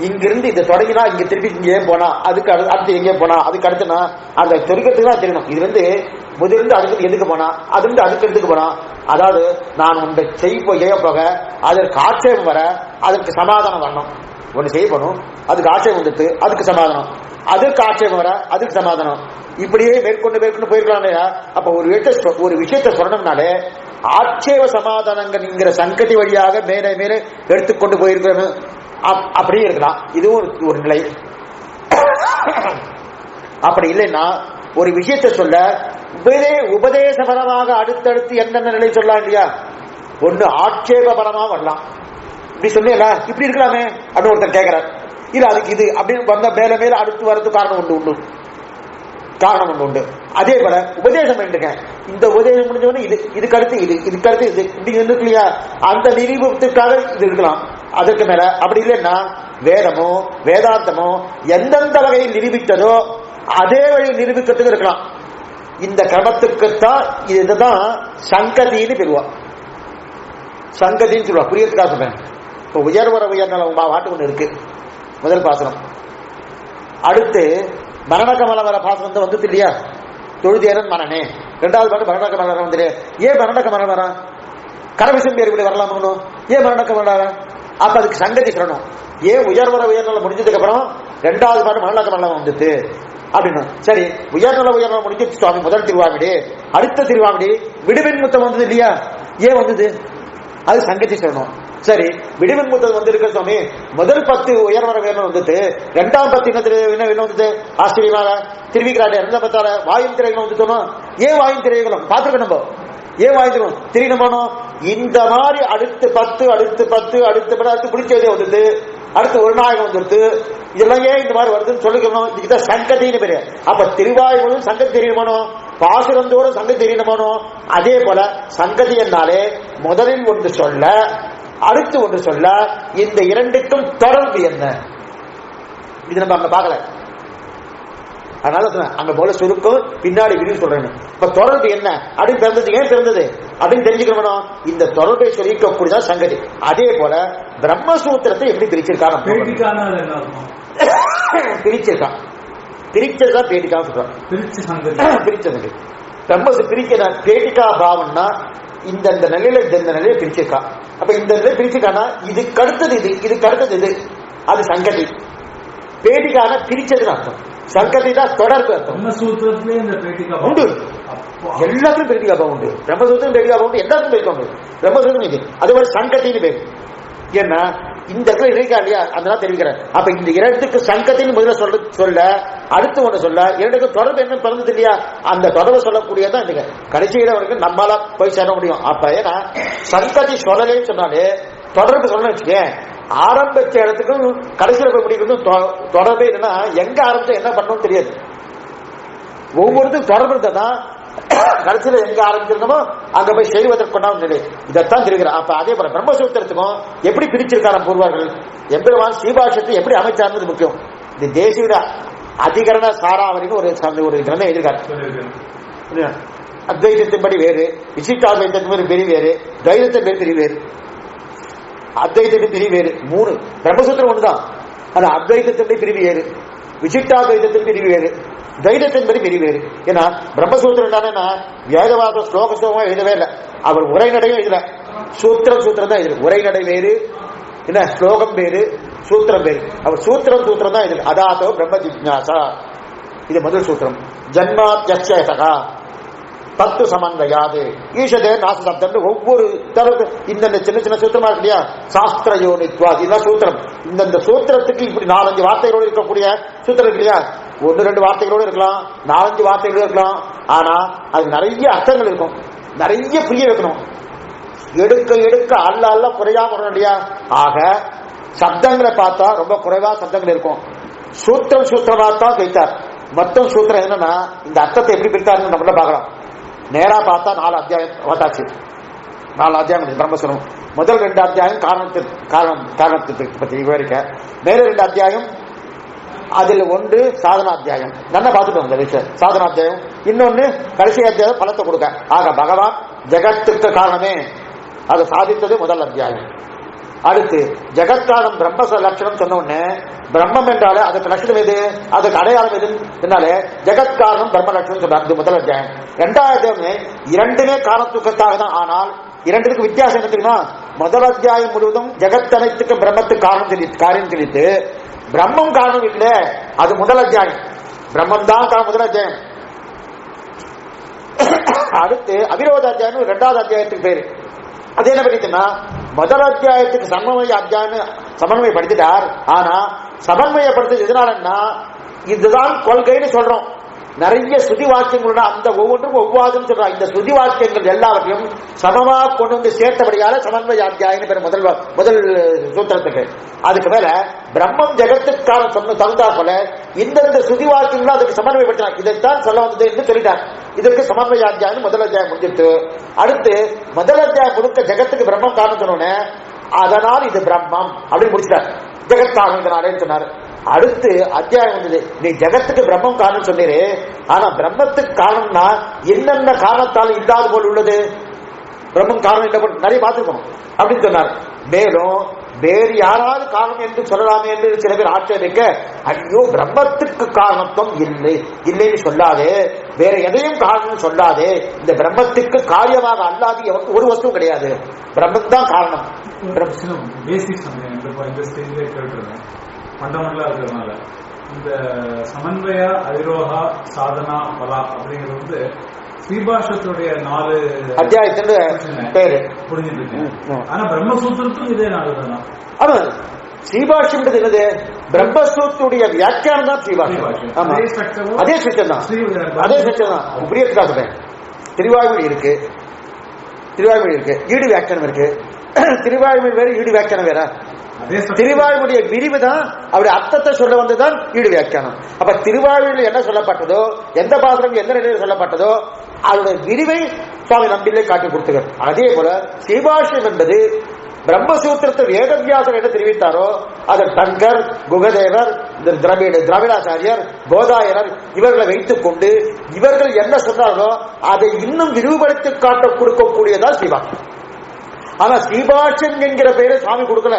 இங்கிருந்து இதை தொடங்கினா இங்க திருப்பி இங்கே போனா, அதுக்கு அடுத்து எங்கே போனா, அதுக்கு அடுத்துனா அந்த தொடக்கத்துக்கு தான் தெரியணும். இது வந்து முதலிருந்து அதுக்கு எதுக்கு போனா, அதுலேருந்து அதுக்கு எடுத்துக்கு போனா, அதாவது நான் உன்னை செய்ய போக அதற்கு ஆட்சேபம் வர அதற்கு சமாதானம் வரணும். ஒன்று செய்யப்படும், அதுக்கு ஆட்சேபம் வந்துட்டு அதுக்கு சமாதானம், அதற்கு ஆட்சேபம் வர அதுக்கு சமாதானம், இப்படியே மேற்கொண்டு போயிருக்கலாம் இல்லையா. அப்ப ஒரு விஷயத்தை சொல்லணும்னாலே ஆட்சேப சமாதானங்கிற சங்கதி வழியாக மேலே மேலே எடுத்துக்கொண்டு போயிருக்கணும். அப்படியே இருக்கலாம். இதுவும் ஒரு நிலை. அப்படி இல்லைன்னா ஒரு விஷயத்தை சொல்ல உபதேசபரமாக அடுத்தடுத்து என்னென்ன நிலை சொல்லலாம் இல்லையா. ஒன்று ஆட்சேபபரமாக வரலாம், இப்படி சொன்னீங்களா இப்படி இருக்கலாமே அப்படின்னு ஒருத்தர் கேட்கிறார். இல்ல அதுக்கு இது அப்படின்னு வந்த மேல மேல அடுத்து வரது காரணம் ஒன்று உண்டு. அதே போல உபதேசம் பண்ணிருக்கேன், இந்த உபதேசம் முடிஞ்சவொடனே இதுக்கு அடுத்து இதுக்கு அடுத்து இது இப்படி இருக்கு இல்லையா, அந்த நிரூபத்துக்காக இது இருக்கலாம். அதற்கு மேல அப்படி இல்லைன்னா வேதமோ வேதாந்தமோ எந்தெந்த வகையில் நிரூபித்ததோ அதே வழியில் நிரூபிக்கிறதுக்கு இருக்கலாம். இந்த கிரமத்துக்குத்தான் இதுதான் சங்கதின்னு பெறுவா. சங்கதின்னு சொல்லுவா. புரியறதுக்காக சொல்றேன். இப்போ உயர்நல பாட்டு ஒன்று இருக்கு, முதல் பாசனம். அடுத்து மரணகமல பாசனம் வந்து இல்லையா, தொழுதேரன் மரணே. 2வது பாட்டு மரணகமலம் வந்து. ஏன் மரணகமலம் வரா, கரவிசம் பேர் இப்படி வரலாம், ஏன் மரணகமல? அப்ப அதுக்கு சங்கதி சொல்லணும். ஏன் உயர்நல முடிஞ்சதுக்கு அப்புறம் 2வது பாட்டு மரணகமலம் வந்துட்டு அப்படின்னு. சரி, உயர்நல முடிஞ்சு சுவாமி முதல் திருவாமிடி, அடுத்த திருவாமிடி விடுவின் முத்தம் வந்தது இல்லையா, ஏன் வந்தது, அது சங்கதி சொல்லணும். சரி, விடுவின் முத்தம் வந்து இருக்க சுவாமி, முதல் 10 உயர்வர வேணும் வந்துட்டு 2ஆம் 10 என்ன வந்துட்டு ஆச்சரியமாக திருவிக்கிறாரு. 2ஆம் 10 வாயும் திரைகளும் வந்து சொன்னோம். ஏன் வாயும் திரைகளும் பார்த்துருக்க நம்ம, ஏன் வாயும் திரையும் திரின போனோம். இந்த மாதிரி அடுத்து 10 அடுத்து பிடிச்சதே வந்துட்டு அடுத்து ஒரு நாயகம் வந்துடுது. இதெல்லாம் ஏன் இந்த மாதிரி வருதுன்னு சொல்லிக்கணும். இதுக்குதான் சங்கத்தின்னு பேரு. அப்ப திருவாயுகளும் சங்கதி தெரியணுமானோ, பாசுரந்தோறும் சங்கதி தெரியணுமானோ. அதே போல சங்கதி என்னாலே முதலில் ஒன்று சொல்ல அடுத்து ஒன்று சொல்ல, இந்த இரண்டுக்கும் தொடர்பு என்ன, இது நம்ம அங்க பார்க்கல. அதனால அங்க போல சுருக்கம் பின்னாடி விரிவு சொல்றேன். இப்ப தொடர்பு என்ன அப்படின்னு பிறந்தது, ஏன் பிறந்தது அப்படின்னு தெரிஞ்சுக்கணும். இந்த தொடர்பை சொல்லிக்கக்கூடியதான் சங்கதி. அதே போல பிரம்மசூத்திரத்தை எப்படி பிரிச்சிருக்காங்க, பிரிச்சிருக்கான், பிரிச்சதுதான் பேட்டிக்கா சொல்றான். பிரிச்சது பிரம்மசு பிரிக்க பேட்டிக்கா பாவம்னா இந்த நிலையில இந்த நிலையில பிரிச்சிருக்கா. அப்ப இந்த நிலையில பிரிச்சிருக்கானா இதுக்கு அடுத்தது இதுக்கு அடுத்தது இது, அது சங்கதி. பேட்டிக்கான பிரிச்சதுன்னு அர்த்தம். சங்கதி தான் தொடர்பு அர்த்தம். உண்டு, எல்லாத்துக்கும் பேட்டிகா பாவம் உண்டு. பிரம்மசூத்திரம் பேட்டிகா பாவம் உண்டு, எல்லாத்துக்கும் பேட்டிகா உண்டு. பிரம்மசூத்திரம் இது அதுவரை சங்கத்தின்னு பேரு. ஏன்னா இந்த இடத்துல இருக்கா இல்லையா, அதனால தெரிவிக்கிறேன். அப்ப இந்த இரண்டுக்கு சங்கத்தின்னு முதல்ல சொல்ல அடுத்து ஒண்ணு சொல்ல, இரண்டுக்கு தொடர்பு என்ன பிறந்தது இல்லையா, அந்த தொடர்பு சொல்லக்கூடியதான் இதுங்க. கடைசியில வரைக்கும் நம்மளால போய் சேர முடியும். அப்ப ஏன்னா சங்கதி சொல்லலேன்னு சொன்னாலே தொடர்பு சொல்லணும்னு வச்சுக்கேன், ஆரம்பிச்ச இடத்துக்கும் கடைசியில் போய் முடிக்கிறதும் தொடர்பே இல்லைன்னா எங்க ஆரம்பிச்சா என்ன பண்ணணும் தெரியாது. ஒவ்வொருத்துக்கும் தொடர்பு இருந்தாதான் கடைசியில எங்க ஆரம்பிச்சிருக்கோமோ அங்க போய் செய்வதற்குண்டான நிலை. இதைத்தான் தெரிவிக்கிறார். அப்ப அதே போல பிரம்மசூத்திரத்துக்கும் எப்படி பிரிச்சிருக்கார பூர்வார்கள், எம்பெருமான் ஸ்ரீபாஷத்தை எப்படி அமைச்சார்னது முக்கியம். இந்த தேசிய அதிகரண சாராவளின்னு ஒரு கிரந்தம் எழுதியிருக்காரு. அத்வைதத்தின்படி வேறு, விசிஷ்டாத்வைத்தின் பிரி வேறு, துவைதத்தின் பேர் பிரி வேறு, அத்வைதத்தின் பிரி வேறு. 3 பிரம்மசூத்திரம் ஒண்ணுதான். ஆனா அத்வைதத்தின் பிரிவு வேறு, விசிஷ்டாத்வைதத்தின் பிரிவு வேறு, துவைதத்தின்படி பிரிவு வேறு. ஏன்னா பிரம்மசூத்திரம் என்னன்னா வேதவாத ஸ்லோகமா எழுதவே இல்லை. அவர் உரைநடையும் எழுதல, சூத்திரம் தான் எழுது. உரைநடை வேறு, என்ன ஸ்லோகம் வேறு, சூத்திரம் வேறு. அவர் சூத்திரம் தான் எழுது. அதாதோ பிரம்ம ஜிக்ஞாசா, இது முதல் சூத்திரம். ஜன்மாத்யசகா தத்து சமன்வயாது ஈஷதே நாச சப்தம். ஒவ்வொரு தரப்பு இந்த சின்ன சின்ன சூத்திரமா இருக்கு இல்லையா, சாஸ்திர யோனித்வா, இதுதான் சூத்திரம். இந்த சூத்திரத்துக்கு இப்படி 4-5 வார்த்தைகளோடு இருக்கக்கூடிய சூத்திரம் இருக்கு இல்லையா, 1-2 வார்த்தைகளோடு இருக்கலாம், 4-5 வார்த்தைகளோடு இருக்கலாம். ஆனா அது நிறைய அர்த்தங்கள் இருக்கும், நிறைய புரிய வைக்கணும். எடுக்க அல்ல குறையாம வரணும் இல்லையா. ஆக சப்தங்களை பார்த்தா ரொம்ப குறைவா சப்தங்கள் இருக்கும். சூத்திரமா தான் வைத்தார். மொத்தம் சூத்திரம் என்னன்னா இந்த அர்த்தத்தை எப்படி பிரித்தாருன்னு நம்மள பார்க்கலாம். நேரா பார்த்தா 4 அத்தியாயம் பார்த்தாச்சு. 4 அத்தியாயம் பிரம்மசூத்திரம். முதல் 2 அத்தியாயம் காரணத்தை பற்றி விவரிக்க, மேல 2 அத்தியாயம் அதில் 1 சாதனாத்தியாயம். நல்லா பார்த்துட்டோம் இந்த விஷயம், சாதனாத்தியாயம். இன்னொன்னு கடைசி அத்தியாயம் பலத்தை கொடுக்க. ஆக பகவான் ஜெகத்துக்கு காரணமே அதை சாதித்தது முதல் அத்தியாயம். அடுத்து ஜெகத்காரணம் பிரம்ம லட்சணம் சொன்ன உடனே பிரம்மம் என்றாலே அதுக்கு லட்சணம் எது, அதுக்கு அடையாளம் எது என்னாலே ஜெகத்காரணம் பிரம்ம லட்சணம் சொன்னார் முதல் அத்தியாயம். 2வது அத்தியாயம் இரண்டுமே காரணத்துக்காக தான். ஆனால் இரண்டுக்கு வித்தியாசம் என்ன தெரியுமா, முதல் அத்தியாயம் முழுவதும் ஜெகத் அனைத்துக்கு பிரம்மத்துக்கு காரணம் தெரிவித்து பிரம்மம் காரணம் இல்லை, அது முதல் அத்தியாயம். பிரம்மம் தான் காரணம் முதல் அத்தியாயம். அடுத்து அவிரோத அத்தியாயம் 2வது அத்தியாயத்துக்கு பேரு. அது என்ன பண்ணிட்டுன்னா முதல் அத்தியாயத்துக்கு சமன்வயப்படுத்திட்டார். ஆனா சமன்வயப்படுத்துறது எதனாலன்னா இதுதான் கொள்கைன்னு சொல்றோம். நிறைய ஸ்ருதி வாக்கியங்களோட அந்த ஒவ்வொன்றும் ஒவ்வாதுன்னு சொல்றாங்க. இந்த ஸ்ருதி வாக்கியங்கள் எல்லாவற்றையும் சமமா கொண்டு வந்து சேர்த்தபடியால சமன்வய அத்தியாயம் பேர் முதல் சூத்திரத்துக்கு. அதுக்கு மேல பிரம்மம் ஜெகத்துக்கான சொன்ன தகுந்தா போல இந்த ஸ்ருதி வாக்கியங்களும் அதுக்கு சமன்வயப்படுத்தினார். இதைத்தான் சொல்ல வந்தது என்று சொல்லிட்டார். இதற்கு சமன்வய அத்தியாயம் முதல் அத்தியாயம் முடிஞ்சிட்டு, அடுத்து முதல் அத்தியாயம் முழுக்க ஜெகத்துக்கு பிரம்மம் காரணம் சொன்னோன்னே அதனால் இது பிரம்மம் அப்படின்னு முடிச்சிட்டார். ஜெகத் காரணம் இதனாலே சொன்னார். அடுத்து அத்தியாயம் வந்தது, நீ ஜெகத்துக்கு பிரம்மம் காரணம் சொன்னீரே, ஆனா பிரம்மத்துக்கு காரணம்னா என்னென்ன காரணத்தால் இல்லாத போல் உள்ளது, பிரம்மம் காரணம் இல்லை போல் நிறைய பார்த்துக்கணும் அப்படின்னு சொன்னார். மேலும் வேறு யாராவது காரணம் என்று சொல்லலாமே என்று சில பேர் ஆட்சேபிக்க, ஐயோ பிரம்மத்துக்கு காரணத்துவம் இல்லைன்னு சொல்லாதே, வேற எதையும் காரணம் சொல்லாதே, இந்த பிரம்மத்துக்கு காரியமாக அல்லாது ஒரு வஸ்துவும் கிடையாது, பிரம்மம் தான் காரணம். பேசிக் ஃபண்டமெண்டலா இருக்கிறதுனால இந்த சமன்வய அதிரோகா சாதனா பலா அப்படிங்கிறது வந்து ஸ்ரீபாஷத்துடைய 4 அத்தியாயத்தின் பேரு புரிஞ்சுட்டு. ஆனா பிரம்மசூத்திரத்தும் இதே 4 தானா? ஆமா, ஸ்ரீபாஷ்யம்ன்றது என்னது, பிரம்மசூத்திரத்துடைய வியாக்கியானம் தான் ஸ்ரீபாஷ்யம். அதே ஸ்ட்ரக்சர் தான், அதே ஸ்ட்ரக்சர் தான். புரியத்துக்காக சொல்றேன். திருவாய்மொழி இருக்கு, ஈடு வியாக்கியானம் இருக்கு. திருவாய்மொழி வேற, ஈடு வியாக்கியானம் வேற. திருவாய்மொழிய விரிவு தான் அவருடைய அர்த்தத்தை சொல்ல வந்ததுதான் ஈடு வியாக்கியானம். அப்ப திருவாய்மொழியில் என்ன சொல்லப்பட்டதோ, எந்த பாத்திரம் எந்த நிலையில் சொல்லப்பட்டதோ அதனுடைய விரிவை சுவாமி நம்பிலே காட்டி கொடுத்துகிறார். அதே போல ஸ்ரீபாஷ்யம் என்பது பிரம்மசூத்திரத்தை வேதவியாசர் என்ன தெரிவித்தாரோ அதை டங்கர், குகதேவர், திராவிடாச்சாரியர், போதாயனர் இவர்களை வைத்துக் கொண்டு இவர்கள் என்ன சொன்னார்களோ அதை இன்னும் விரிவுபடுத்தி காட்ட கொடுக்கக்கூடியதான் ஸ்ரீபாஷ்யம். ஆனா ஸ்ரீபாஷ்யம் என்கிற பெயரை சுவாமி கொடுக்கல,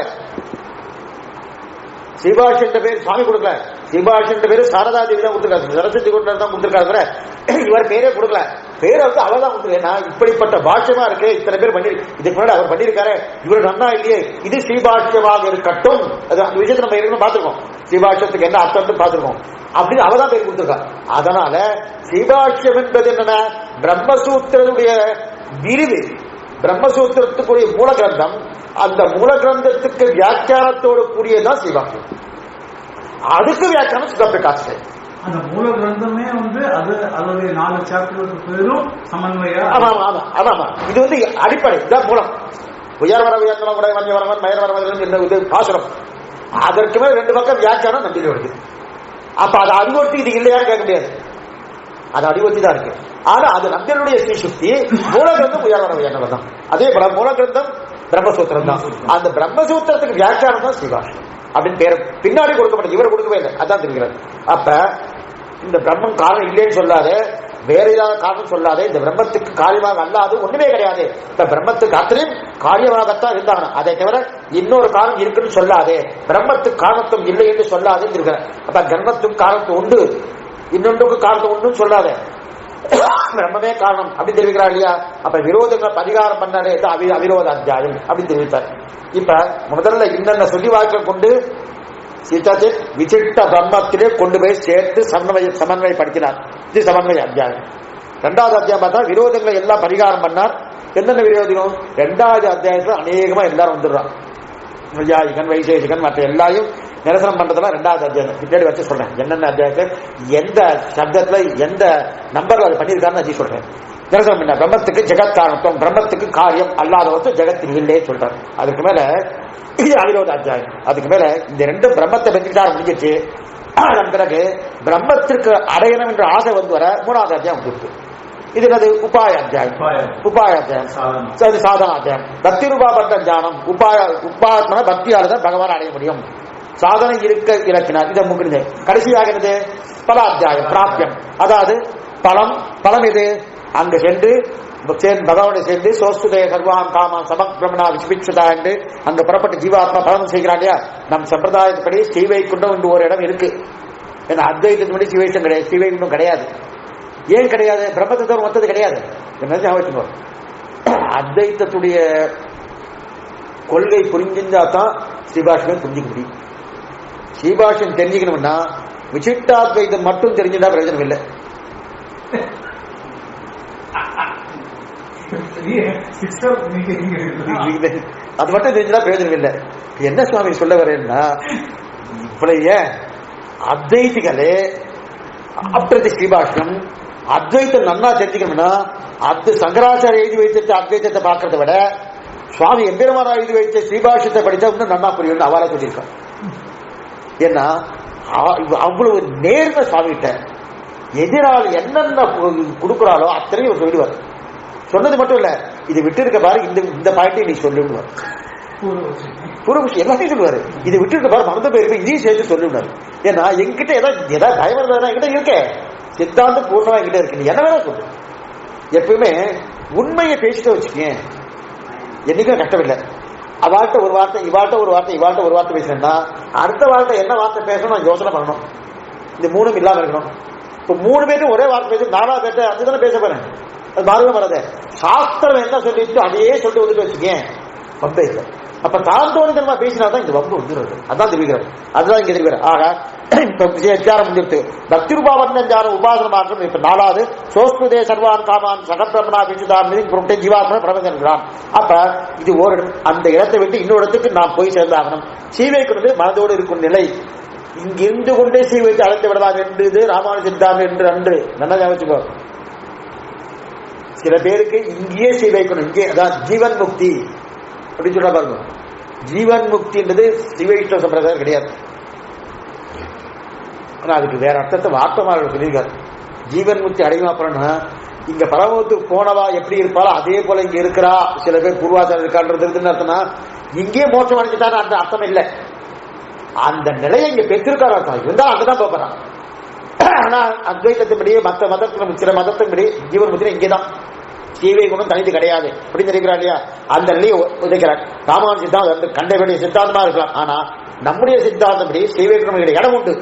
ஸ்ரீபாஷ்யம் பேர் சுவாமி கொடுக்கல. ஸ்ரீபாஷ்யம் பேரு சாரதா தேவி தான் கொடுத்திருக்காரு, சரஸ்வதி கூட்டர் தான் கொடுத்திருக்காரு. இவர் பேரே கொடுக்கல, பேரை வந்து அவர்தான் கொடுத்துருக்கா. இப்படிப்பட்ட பாஷ்யமா இருக்கு, இத்தனை பேர் பண்ணி இதுக்கு முன்னாடி அவர் பண்ணிருக்காரு, இவர் நன்னா இல்லையே, இது ஸ்ரீபாஷ்யமாக இருக்கட்டும். அந்த விஷயத்தை நம்ம ஏற்கனவே பார்த்திருக்கோம், ஸ்ரீபாஷ்யத்துக்கு என்ன அர்த்தம் பார்த்திருக்கோம். அப்படின்னு அவதான் பேர் கொடுத்திருக்கா. அதனால ஸ்ரீபாஷ்யம் என்பது என்னன்னா பிரம்மசூத்திரனுடைய விரிவு, பிரம்மசூத்திரத்துக்குரிய மூல கிரந்தம். அந்த மூல கிரந்தத்துக்கு வியாக்கியானத்தோடு கூடியதான் ஸ்ரீபாஷ்யம். அதுக்கு வியாக்கியானம் சுத்தப்பிரகாசம். அந்த மூல கிரந்தமே வந்து அது அதோடைய 4 சாப்டருக்கு பேரும் சமன்வய. ஆமா, இது வந்து அடிப்படை, இதுதான் மூலம். உயர் வர உயர்ந்தவன் உடைய மஞ்ச வரவன் மயர் வரவன் என்ன இது பாசுரம். அதற்கு மேல 2 பக்கம் வியாக்கியானம் நம்பிக்கை வருது. அப்ப அது அடிவொட்டி இது இல்லையான்னு கேட்க முடியாது, அது அடிவொட்டி தான் இருக்கு. ஆனா அது நம்பியனுடைய ஸ்ரீசுக்தி. மூலகிரந்தம் உயர் வர உயர்ந்தவன் தான். அதே போல மூலகிரந்தம் பிரம்மசூத்திரம் தான். அந்த பிரம்மசூத்திரத்துக்கு வியாக்கியானம் தான் ஸ்ரீபாஷ்யம் அப்படின்னு பேர் பின்னாடி கொடுக்கப்பட்ட, இவர் கொடுக்கவே இல்லை, அதான் தெரிகிறது. அப்ப இந்த பிரம்மம் காரணம் இல்லைன்னு சொல்லாது, வேற ஏதாவது காரணம் சொல்லாது. இந்த பிரம்மத்துக்கு காரியமாக அல்லாது ஒண்ணுமே கிடையாது. இப்ப பிரம்மத்துக்கு அத்தனையும் காரியமாகத்தான் இருந்தாங்க, அதை தவிர இன்னொரு காரணம் இருக்குன்னு சொல்லாதே. பிரம்மத்துக்கு காரணத்துவம் இல்லை என்று சொல்லாதுன்னு இருக்கிற. அப்ப பிரம்மத்துக்கு காரணத்துவம் உண்டு, இன்னொன்றுக்கு காரணத்துவம் உண்டு சொல்லாத, பிரம்மமே காரணம் அப்படின்னு தெரிவிக்கிறார் இல்லையா. அப்ப விரோதங்களை பரிகாரம் பண்ணாலே அவிரோத அத்தியாயம் அப்படின்னு தெரிவித்தார். இப்ப முதல்ல இன்னென்ன சொல்லி வாக்கள் கொண்டு விசிட்ட பிரம்மத்திலே கொண்டு போய் சேர்த்து சமன்வயப்படுத்தினார். இது சமன்வய அத்தியாயம். 2வது அத்தியாயம் பார்த்தா விரோதங்களை எல்லாம் பரிகாரம் பண்ணார். என்னென்ன விரோதிகம் 2வது அத்தியாயத்துல அநேகமா எல்லாரும் வந்துடுறான். வையாயிகன் வைசேஷிகன் மற்ற எல்லாரையும் நிரசனம் பண்றதெல்லாம் 2வது அத்தியாயம் பின்னாடி வச்சு சொல்றேன். என்னென்ன அத்தியாயத்தை எந்த சப்தத்துல எந்த நம்பர்ல அது பண்ணியிருக்காருன்னு அஜி சொல்றேன். நிரசனம் பண்ண பிரம்மத்துக்கு ஜெகத் காரணத்துவம், பிரம்மத்துக்கு காரியம் அல்லாதவற்று ஜெகத்தில் இல்லையே சொல்றாரு. அதுக்கு மேல இது அவிரோத அத்தியாயம். அதுக்கு மேல இந்த 2 பிரம்மத்தை பற்றிட்டார் முடிஞ்சிச்சு. அதன் பிறகு பிரம்மத்திற்கு அடையணும் என்ற ஆசை வந்து வர 3வது அத்தியாயம் வந்துருக்கு. இது என்னது? உபாய அத்தியாயம். உபாய அத்தியாயம் சாதன அத்தியாயம். பக்தி ரூபாபட்ட ஞானம் உபாத்மன பக்தியால தான் பகவான் அடைய முடியும். சாதனை இருக்க இலக்கினார். இதை முடிஞ்சு கடைசியாக என்னது? பலாத்தியாயம் பிராப்தியம். அதாவது பலம் எது? அங்கு சென்று பகவானை சேர்ந்து சோஸ்துதய சர்வான் காமான் சமக்ரமணா விஸ்பிச்சுதா என்று அங்க புறப்பட்ட ஜீவாத்மா பலன் செய்கிறான் இல்லையா. நம் சம்பிரதாயப்படி ஸ்ரீவைகுண்டம் என்று ஒரு இடம் இருக்கு. ஏன்னா அத்வைத்தத்தின்படி ஸ்ரீவைகுண்டம் கிடையாது, ஸ்ரீவைகுண்டம் கிடையாது. ஏன் கிடையாது? பிரம்மத்தை தவிர மொத்தது கிடையாது. அத்வைத்தத்துடைய கொள்கை புரிஞ்சா தான் ஸ்ரீபாஷ்யம் புரிஞ்சிக்க முடியும். ஸ்ரீபாஷ்யம் தெரிஞ்சுக்கணும்னா விசிட்டாத்வைத்தம் மட்டும் தெரிஞ்சுட்டா பிரயோஜனம் இல்லை. அது மட்டும் தெரிஞ்சா பிரயோஜனம் இல்லை. என்ன சுவாமி சொல்ல வரேன்னா, இப்ப அத்வைத்திகளே அப்பிரதி ஸ்ரீபாஷ்யம் அத்வைத்தம் நன்னா தெரிஞ்சுக்கணும்னா அது சங்கராச்சாரிய எழுதி வைத்த அத்வைத்தத்தை பார்க்கறத விட சுவாமி எம்பெருமானா எழுதி வைத்த ஸ்ரீபாஷ்யத்தை படித்தா இன்னும் நன்னா புரியும் அவரா சொல்லியிருக்கான். ஏன்னா அவ்வளவு நேர்மை சுவாமிகிட்ட எதிராளி என்னென்ன கொடுக்குறாளோ அத்தனையும் சொல்லிடுவார். சொன்னது மட்டும் இல்ல, இது விட்டு இருக்க பாரு, இந்த பாயிண்ட்டை நீ சொல்லிவிடுவார். பூர்வபக்ஷி எல்லாத்தையும் சொல்லுவாரு. இது விட்டு இருக்க பாரு, மறந்த பேருக்கு இதையும் சேர்த்து சொல்லிவிடாரு. ஏன்னா எங்கிட்ட ஏதாவது பயம் இருந்ததுன்னா என்கிட்ட இருக்க சித்தாந்தம் பூர்ணமா என்கிட்ட இருக்கு, நீ என்ன வேணா சொல்லு. எப்பவுமே உண்மையை பேசிட்டு வச்சுக்கேன், என்னைக்கும் கஷ்டமில்லை. அவாழ்கிட்ட ஒரு வார்த்தை, இவாழ்கிட்ட ஒரு வார்த்தை, இவாழ்கிட்ட ஒரு வார்த்தை பேசுறேன்னா அடுத்த வார்த்தை என்ன வார்த்தை பேசணும் நான் யோசனை பண்ணணும். இந்த 3ம் இல்லாம இருக்கணும். இப்ப 3 பேரும் ஒரே வார்த்தை பேசி 4வது பேர்ட்ட அதுதானே பேச போறேன், அது மாறவே வராது. சாஸ்திரம் என்ன சொல்லிட்டு அதையே சொல்லிட்டு வந்துட்டு வச்சுக்கேன், வம்பே இல்லை. அப்ப தாந்தோணிதனமா பேசினாதான் இந்த வம்பு வந்துடுறது. அதான் தெரிவிக்கிறார், அதுதான் இங்க தெரிவிக்கிறார். ஆக இப்ப விசாரம் முடிஞ்சிருத்து. பக்தி ரூபாவர்ணம் உபாசன மாற்றம். இப்ப 4வது சோஸ்துதே சர்வான் காமான் சகப்பிரமணா பிச்சுதான் ஜீவாத்ம பிரபஞ்சன்கிறான். அப்ப இது ஒரு அந்த இடத்தை விட்டு இன்னொரு இடத்துக்கு நாம் போய் சேர்ந்தாகணும். சீவைக்கு மனதோடு இருக்கும் நிலை இங்கிருந்து கொண்டே சீவைக்கு அழைத்து விடலாம் என்று ராமானு சித்தாந்தம் என்று அன்று நல்லா ஞாபகம். சில பேருக்கு இங்கேயே சீவைக்கணும், இங்கே அதான் ஜீவன் முக்தி அப்படின்னு சொல்ல பாருங்க. ஜீவன் முக்தின்றது சிவைஷ்ணவ சம்பிரதாயம் கிடையாது. ஆனா அதுக்கு வேற அர்த்தத்தை வார்த்தமாக சொல்லியிருக்காரு. ஜீவன் முக்தி அடையுமா பண்ணா இங்க பரமத்துக்கு போனவா எப்படி இருப்பாளோ அதே போல இங்க இருக்கிறா. சில பேர் பூர்வாச்சாரம் இருக்கான்றது அர்த்தம்னா இங்கேயே மோட்சம் அடைஞ்சுட்டான அந்த அர்த்தம் இல்லை. அந்த நிலையை இங்க பெற்றிருக்காரு அர்த்தம். இருந்தாலும் அங்கதான் போறான். ஆனா அத்வைத்தத்தின்படியே மற்ற மதத்தின் சில மதத்தின்படி ஜீவன் முக்தி இங்கேதான், சீவை குணம் தனித்து கிடையாது அப்படின்னு நினைக்கிறார் இல்லையா. அந்த நிலையை உதைக்கிறார். ராமான் சித்தாந்தம் கண்டபடிய சித்தாந்தமா இருக்கலாம். ஆனா நம்முடைய சித்தாந்தப்படி சீவை குணம் இடம் உண்டு,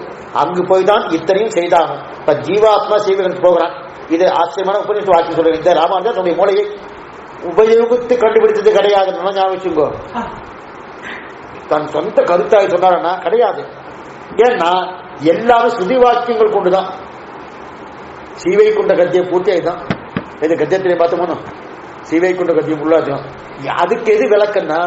அங்கு போய் தான் இத்தனையும் செய்தாகும். இப்ப ஜீவாத்மா சீவைகளுக்கு போகிறான். இது ஆச்சரியமான உபநிஷத்து வாக்கி சொல்லுங்க. இந்த ராமானுஜர் தன்னுடைய மூளையை உபயோகித்து கண்டுபிடித்தது கிடையாது. ஞாபகிச்சுங்கோ, தன் சொந்த கருத்தாய் சொன்னாருன்னா கிடையாது. ஏன்னா எல்லாமே ஸ்ருதி வாக்கியங்கள் கொண்டுதான். சீவை கொண்ட கத்தியை பூர்த்தியாயிதான். இது கத்தியத்திலே பார்த்தோம்னா சீவை கொண்ட கத்தியம் உள்ளாச்சும். அதுக்கு எது விளக்கன்னா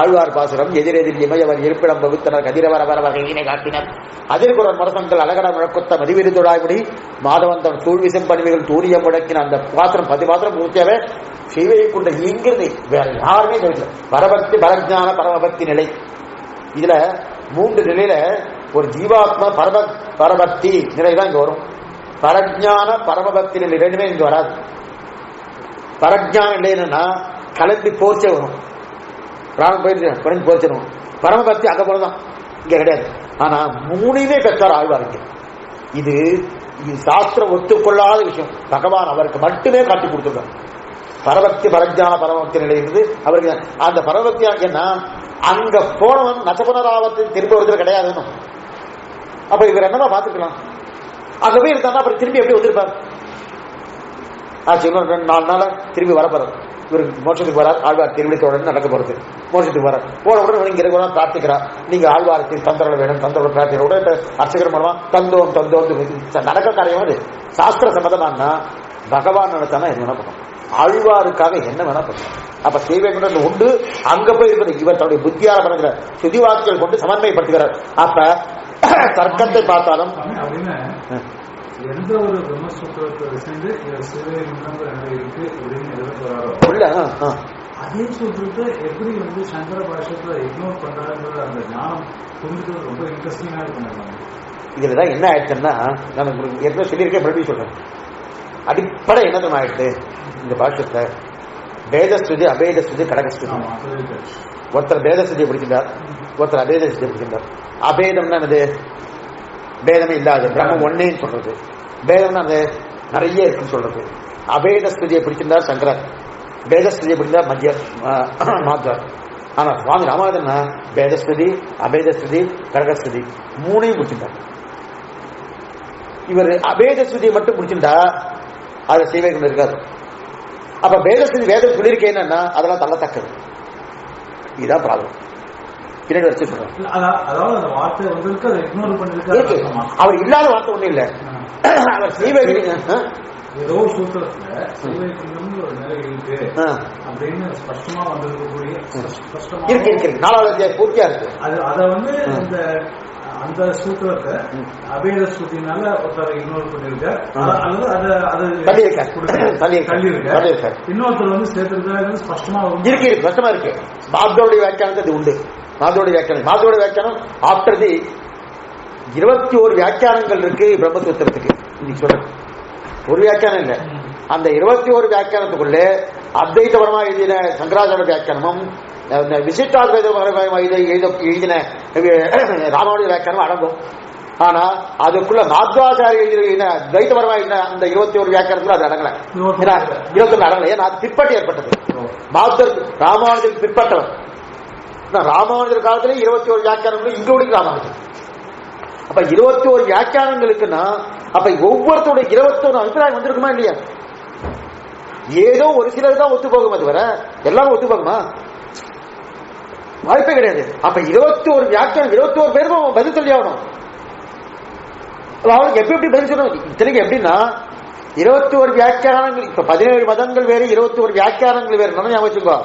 ஆழ்வார் பாசுரம் எதிரெதிர் இமையவர் இருப்பிடம் வகுத்தனர் கதிரவர வர வகையினை காட்டினர் அதிர்குறன் மரசங்கள் அழகட முழக்கொத்த மதிவிருத்தொடாய்படி மாதவந்தன் சூழ்விசம் பணிவுகள் தூரிய முடக்கின அந்த பாத்திரம் 10 பாத்திரம் பூர்த்தியாவே ஸ்ரீவைகுண்ட இங்கிருந்து வேற யாருமே தெரியல. பரபக்தி, பரஜான, பரமபக்தி நிலை. இதுல 3 நிலையில ஒரு ஜீவாத்மா பரபக்தி நிலை தான் இங்க வரும். பரஜான பரமபக்தி நிலை ரெண்டுமே இங்க வராது. பரஜான நிலை என்னன்னா கிளம்பி போர்ச்சே வரும், பிராணம் போயிடுச்சு குறைஞ்சு போர்ச்சிடும். பரமபக்தி அங்க போலதான், இங்க கிடையாது. ஆனா 3மே பெற்றார் ஆழ்வாருக்கு. இது சாஸ்திரம் ஒத்துக்கொள்ளாத விஷயம். பகவான் அவருக்கு மட்டுமே காட்டி கொடுத்துருக்கார். பரபக்தி, பரஜான, பரமபக்தி நிலை இருந்து அவருக்கு அந்த பரமபக்தி என்ன, அங்க போனவன் நசபுனராவத்தில் திரும்ப ஒருத்தர் கிடையாதுன்னு. அப்ப இவர் என்னதான் பார்த்துக்கலாம், அங்க போய் இருந்தா அப்புறம் திரும்பி எப்படி வந்திருப்பார்? ஆச்சு, இன்னொரு 2-4 நாள திரும்பி வரப்போறார். இவருக்கு மோட்சத்துக்கு வரார். ஆழ்வார் திருவிழித்தோட நடக்க போறது. மோட்சத்துக்கு வர போன உடனே இங்க இருக்கிற பிரார்த்திக்கிறார், நீங்க ஆழ்வாருக்கு தந்திரம் வேணும், தந்திரோட பிரார்த்திக்கிற அர்ச்சகர் மூலமா தந்தோம் நடக்க காரியம். அது சாஸ்திர சம்மதமானா பகவான் நினைச்சானா என்ன வேணா பண்ணும், ஆழ்வாருக்காக என்ன வேணா பண்ணும். அப்ப ஸ்ரீவைகுண்டம் உண்டு. அங்க போய் இருக்கிற இவர் தன்னுடைய புத்தியால பண்ணுகிற சுதிவாக்கியல் கொண்டு சமன்மைப்படுத்துகிறார். அப்ப தர்க்கத்தை பார்த்தாலும் எந்த ஒரு பிரம்மசூத்திரத்தை சேர்ந்து இருக்கு உள்ள அதே சூத்திரத்தை எப்படி சங்கர பாஷ்யத்துல இக்னோர் பண்றாங்கிற அந்த ஞானம் புரிஞ்சுக்கிறது ரொம்ப இன்ட்ரெஸ்டிங்கா இருக்கும். இதுலதான் என்ன ஆயிடுச்சுன்னா, நான் ஏற்கனவே சொல்லியிருக்கேன், மறுபடியும் சொல்றேன். அடிப்படை என்னதும் ஆயிடுது இந்த பாஷ்யத்தை. வேதஸ்துதி, அபேதஸ்துதி, கடகஸ்துதி. ஒருத்தர் பேதஸ்துதியை பிடிக்கின்றார், ஒருத்தர் அபேதஸ்துதியை பிடிக்கின்றார். அபேதம்னா என்னது? பேதமே இல்லாது பிரம்மம் ஒன்னேன்னு சொல்றது. பேதம்னா அது நிறைய இருக்குன்னு சொல்றது. அபேதஸ்துதியை பிடிக்கின்றார் சங்கரர், பேதஸ்துதியை பிடிக்கின்றார் மாத்வர். ஆனா சுவாமி ராமானுஜன் பேதஸ்துதி, அபேதஸ்துதி, கடகஸ்துதி 3ஐயும் பிடிச்சிட்டார். இவர் அபேதஸ்துதியை மட்டும் பிடிச்சிட்டா அதை ஸ்ரீவைகுண்டம் இருக்காது. அப்ப பேதஸ்துதி வேதம் சொல்லியிருக்கேன் என்னன்னா அதெல்லாம் தள்ளத்தக்கது. இதுதான் ப்ராப்ளம். பின்னாடி வச்சு சொல்றேன். அவர் இல்லாத வார்த்தை ஒண்ணும் இல்ல. அவர் ஸ்ரீவைகுண்டம் ஏதோ சூத்திரத்துல ஸ்ரீவைகுண்டம் ஒரு நிலை இருக்கு அப்படின்னு ஸ்பஷ்டமா வந்திருக்கக்கூடிய இருக்கு 4வது அத்தியாயம் பூர்த்தியா இருக்கு. அத இந்த அந்த சூத்திரத்தை அபேத ஸ்ருதினால ஒருத்தர் இக்னோர் பண்ணிருக்கார், இன்னொருத்தர் சேர்த்திருக்காரு. ஸ்பஷ்டமா இருக்கு, ஸ்பஷ்டமா இருக்கு. மாதோடைய வியாக்கியானத்தை உண்டு. மாதோடைய வியாக்கியானம் ஆஃப்டர் தி 21 வியாக்கியானங்கள் இருக்கு பிரம்மசூத்திரத்துக்கு. இன்னைக்கு சொல்றேன், ஒரு வியாக்கியானம் இல்ல. அந்த 21 வியாக்கியானத்துக்குள்ளே அத்வைதபரமா எழுதின சங்கராச்சார வியாக்கியானமும் விசிஷ்டாத்வைதபரமா எழுதின ராமானுஜ வியாக்கியானம் அடங்கும். ஆனா அதுக்குள்ள மாத்வாச்சாரிய எழுதின துவைதபரமா எழுதின அந்த 21 வியாக்கியானத்துல அது அடங்கல. 21 அடங்கல. ஏன்னா அது பிற்பட்டு ஏற்பட்டது. மாத்தர் ராமானுஜருக்கு பிற்பட்டவர். ராமானுஜர் காலத்துல 21 வியாக்கியானங்கள் இன்க்ளூடிங் ராமானுஜர். அப்ப 21 வியாக்கியானங்களுக்குன்னா அப்ப ஒவ்வொருத்தருடைய 21 அபிப்பிராயம் வந்திருக்குமா இல்லையா? ஏதோ ஒரு சிலர் தான் ஒத்து போகும், அது வர எல்லாரும் ஒத்து போகுமா? வாய்ப்பே கிடையாது. அப்ப 21 வியாக்கியானம் 21 பேருக்கும் பதில் சொல்லி ஆகணும். அவனுக்கு எப்படி பதில் சொல்லணும்? இத்தனைக்கு எப்படின்னா 21 வியாக்கியானங்கள், இப்ப 17 மதங்கள் வேறு, 21 வியாக்கியானங்கள் வேறு. ஞாபகம் வச்சுக்கோ,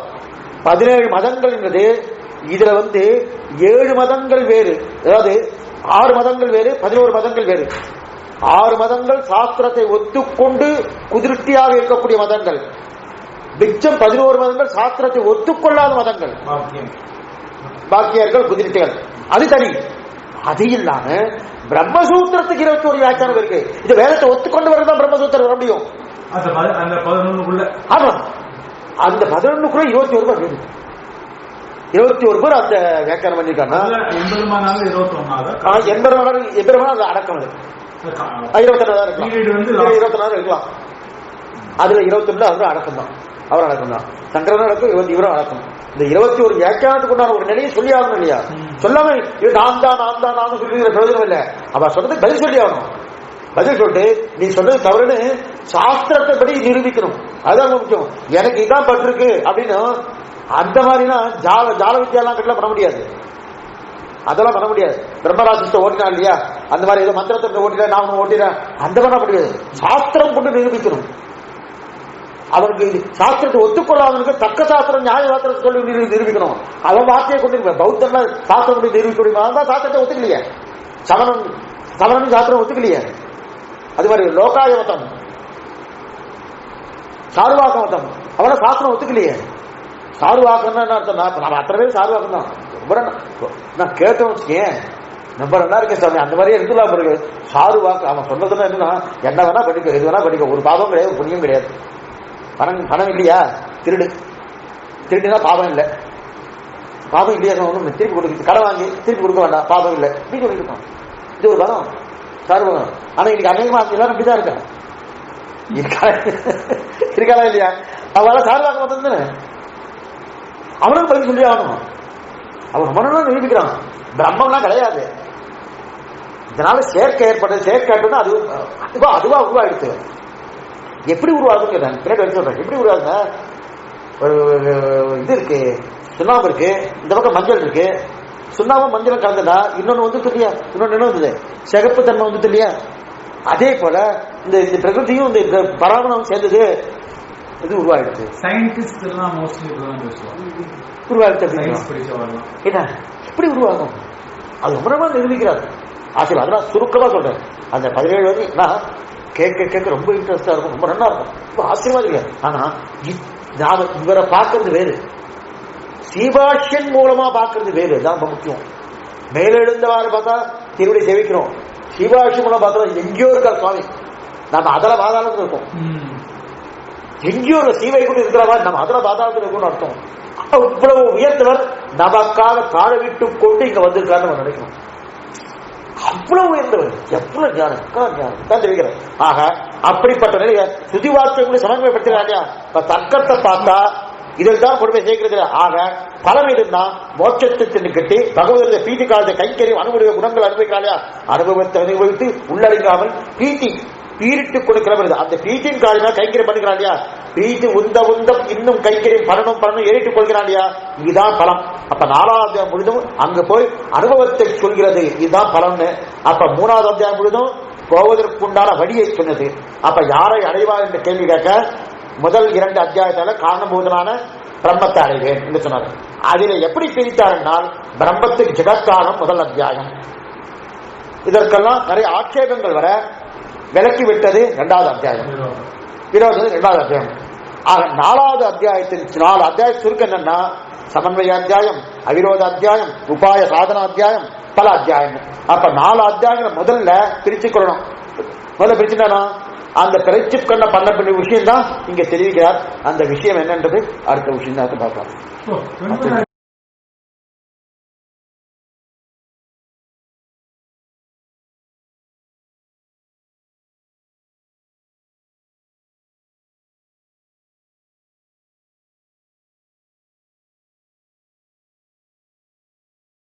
17 மதங்கள் என்பது இதுல 7 மதங்கள் வேறு, அதாவது 6 மதங்கள் வேறு, 11 மதங்கள் வேறு. 6 மதங்கள் சாஸ்திரத்தை ஒத்துக்கொண்டு குதிருஷ்டியாக இருக்கக்கூடிய மதங்கள். மிச்சம் 11 மதங்கள் சாஸ்திரத்தை ஒத்துக்கொள்ளாத மதங்கள், பாக்கியர்கள், குதிருஷ்டிகள். அது தனி. அது இல்லாம பிரம்மசூத்திரத்துக்கு 21 வியாக்கியானம் இருக்கு. இது வேதத்தை ஒத்துக்கொண்டு வரதான் பிரம்மசூத்திரம் வர முடியும். ஆமா, அந்த 11க்குள்ள 21 பேர் வேணும். 21 பேர் அந்த வியாக்கியானம் பண்ணிருக்காங்க. 80 அது அடக்கம். 24 இருக்கலாம். அதுல 21 அது அடக்கம் தான். அவர் அடக்கம் தான். சங்கரன் அடக்கம், இவரும் அடக்கம். இந்த 21 வியாக்கியானத்துக்கு உண்டான ஒரு நிலையை சொல்லி ஆகணும் இல்லையா? சொல்லாம நான் தான் சொல்லுகிற பிரயோஜனம் இல்லை. அவ சொல்றதுக்கு பதில் சொல்லி ஆகணும். பதில் சொல்லிட்டு நீ சொல்றது தவறுன்னு சாஸ்திரத்தை படி நிரூபிக்கணும். அதுதான் முக்கியம். எனக்கு இதான் பட்டிருக்கு அப்படின்னு அந்த மாதிரினா ஜால வித்தியாலாம் கட்டலாம் பண்ண முடியாது. அதெல்லாம் பண்ண முடியாது. பிரம்மராசிஷ்ட ஓட்டினா இல்லையா, அந்த மாதிரி ஏதோ மந்திரத்தை ஓட்டினா நான் ஓட்டினேன் அந்த பண்ண முடியாது. சாஸ்திரம் கொண்டு நிரூபிக்கணும். அவனுக்கு சாஸ்திரத்தை ஒத்துக்கொள்ளாதவனுக்கு தக்க சாஸ்திரம், நியாய சாஸ்திரத்தை சொல்லி நிரூபிக்கணும். அவன் வார்த்தையை கொண்டு பௌத்தர்ல சாஸ்திரம் கொண்டு நிரூபிக்க முடியுமா? அதான் சாஸ்திரத்தை ஒத்துக்கலையே. சமணன் சாஸ்திரம் ஒத்துக்கலையே. அது மாதிரி லோகாய மதம், சாருவாக்க மதம் அவன சாஸ்திரம் ஒத்துக்கலையே. சாருவாக்கம்னா என்ன அர்த்தம்? நம்ம அத்தனை பேர் சாருவாக்கம் தான். ரொம்ப நான் கேட்டோம் வச்சுக்கேன், ரொம்ப நல்லா இருக்கேன் சாமி, அந்த மாதிரியே இருந்துலாம் பிறகு சாருவாக்கு அவன் சொன்னதுன்னா என்னன்னா, என்ன வேணா படிக்க, எது வேணா படிக்க, ஒரு பாவம் கிடையாது, ஒரு புண்ணியம் கிடையாது. பணம் இல்லையா திருடு, திருடுனா பாவம் இல்லை, பாவம் இல்லையா ஒன்றும் திருப்பி கொடுக்க, கடை வாங்கி திருப்பி கொடுக்க வேண்டாம், பாவம் இல்லை, இப்படி சொல்லியிருக்கான். இது ஒரு பலம் சாருவாகம். ஆனா இன்னைக்கு அநேகமா எல்லாரும் அப்படிதான் இருக்கா, இருக்காளா இல்லையா? அவளால சாருவாக்க மொத்தம் தானே, அவனும் பதில் சொல்லி ஆகணும். அவன் மனநலம் நிரூபிக்கிறான், பிரம்மம்லாம் கிடையாது. இதனால சேர்க்கை ஏற்பட்டது, சேர்க்கை அதுவா உருவாயிடுச்சு. எப்படி உருவாகுங்க பின்னாடி எடுத்து சொல்றேன். எப்படி உருவாகுங்க? ஒரு இது இருக்கு, சுண்ணாம்பு இருக்கு, இந்த பக்கம் மஞ்சள் இருக்கு, சுண்ணாம்பு மஞ்சள் கலந்துட்டா இன்னொன்னு வந்து இல்லையா, இன்னொன்னு என்ன வந்தது, சிகப்பு தன்மை வந்து இல்லையா? அதே போல இந்த பிரகிருதியும் இந்த பராமணம் சேர்ந்தது, இது உருவாயிடுச்சு. சயின்டிஸ்ட் எல்லாம் மோஸ்ட்லி எப்படி உருவாகும்? அது ரொம்ப நிரூபிக்கிறார் ஆசிரியர். அதெல்லாம் சுருக்கமா சொல்றேன். அந்த 17 வரை நான் கேட்க ரொம்ப இன்ட்ரெஸ்டா இருக்கும், ரொம்ப நல்லா இருக்கும், ரொம்ப ஆச்சரியமா இருக்கு. ஆனா நாம இவரை பார்க்கறது வேறு, சீபாஷ்யன் மூலமா பார்க்கறது வேறு, தான் ரொம்ப முக்கியம். மேலெழுந்தவாறு பார்த்தா திருவிடை சேவிக்கிறோம், சீபாஷ்யம் மூலம் பார்த்தா எங்கேயோ இருக்கார் சுவாமி, நம்ம அதில் பாதாளத்தில் இருக்கோம். எங்கேயோ சீவை கூட இருக்கிற மாதிரி நம்ம அதில் பாதாளத்தில் இருக்கணும்னு அர்த்தம். இவ்வளவு உயர்த்தவர் நமக்காக தாழ விட்டு கொண்டு இங்க வந்திருக்காரு நம்ம நினைக்கணும். அவ்வளவு உயர்ந்தவர், எவ்வளவு ஞானம் தான் தெரிவிக்கிறார். ஆக அப்படிப்பட்ட நிலையை சுதி வார்த்தைகளை சமன்வயப்படுத்துறாங்க. தர்க்கத்தை பார்த்தா இதில் தான் கொடுமை சேர்க்கிறது. ஆக பலம் இருந்தா மோட்சத்தை கட்டி பகவத பீதி காலத்தை கைக்கறி அனுபவ குணங்கள் அனுபவிக்கிறாங்க. அனுபவத்தை அனுபவித்து உள்ளடங்காமல் பீட்டி பீரிட்டு கொடுக்கிறவர் அந்த பீட்டின் காரணமா கைக்கறி பண்ணுகிறான் இல்லையா? பீட்டு உந்தம் இன்னும் கைக்கறி படணும் ஏறிட்டுக் கொள்கிறான் இல்லையா? இதுதான் பலம். அப்ப 4வது அத்தியாயம் முழுதும் அங்க போய் அனுபவத்தை சொல்கிறது, இதுதான் பலம்னு. அப்ப 3வது அத்தியாயம் முழுதும் போவதற்குண்டான வழியை சொன்னது. அப்ப யாரை அடைவா என்ற கேள்வி கேட்க முதல் 2 அத்தியாயத்தால காரணபூதனான பிரம்மத்தை அடைவேன் என்று சொன்னார். அதில் எப்படி பிரித்தார்னால் பிரம்மத்துக்கு ஜெகத்காரணம் முதல் அத்தியாயம். இதற்கெல்லாம் நிறைய ஆட்சேபங்கள் வர விலக்கி விட்டது 2வது அத்தியாயம், விரோதம் 2வது அத்தியாயம். ஆக 4வது அத்தியாயத்தின் 4 அத்தியாயம் சுருக்கம் என்னன்னா சமன்வய அத்தியாயம், அவிரோத அத்தியாயம், உபாய சாதன அத்தியாயம், பல அத்தியாயம். அப்ப 4 அத்தியாயங்களை முதல்ல பிரிச்சு கொள்ளணும். முதல்ல பிரிச்சுட்டா அந்த பிரிச்சு கொண்ட பண்ண விஷயம் தான் இங்க தெரிவிக்கிறார். அந்த விஷயம் என்னன்றது அடுத்த விஷயம் தான் பார்க்கலாம்.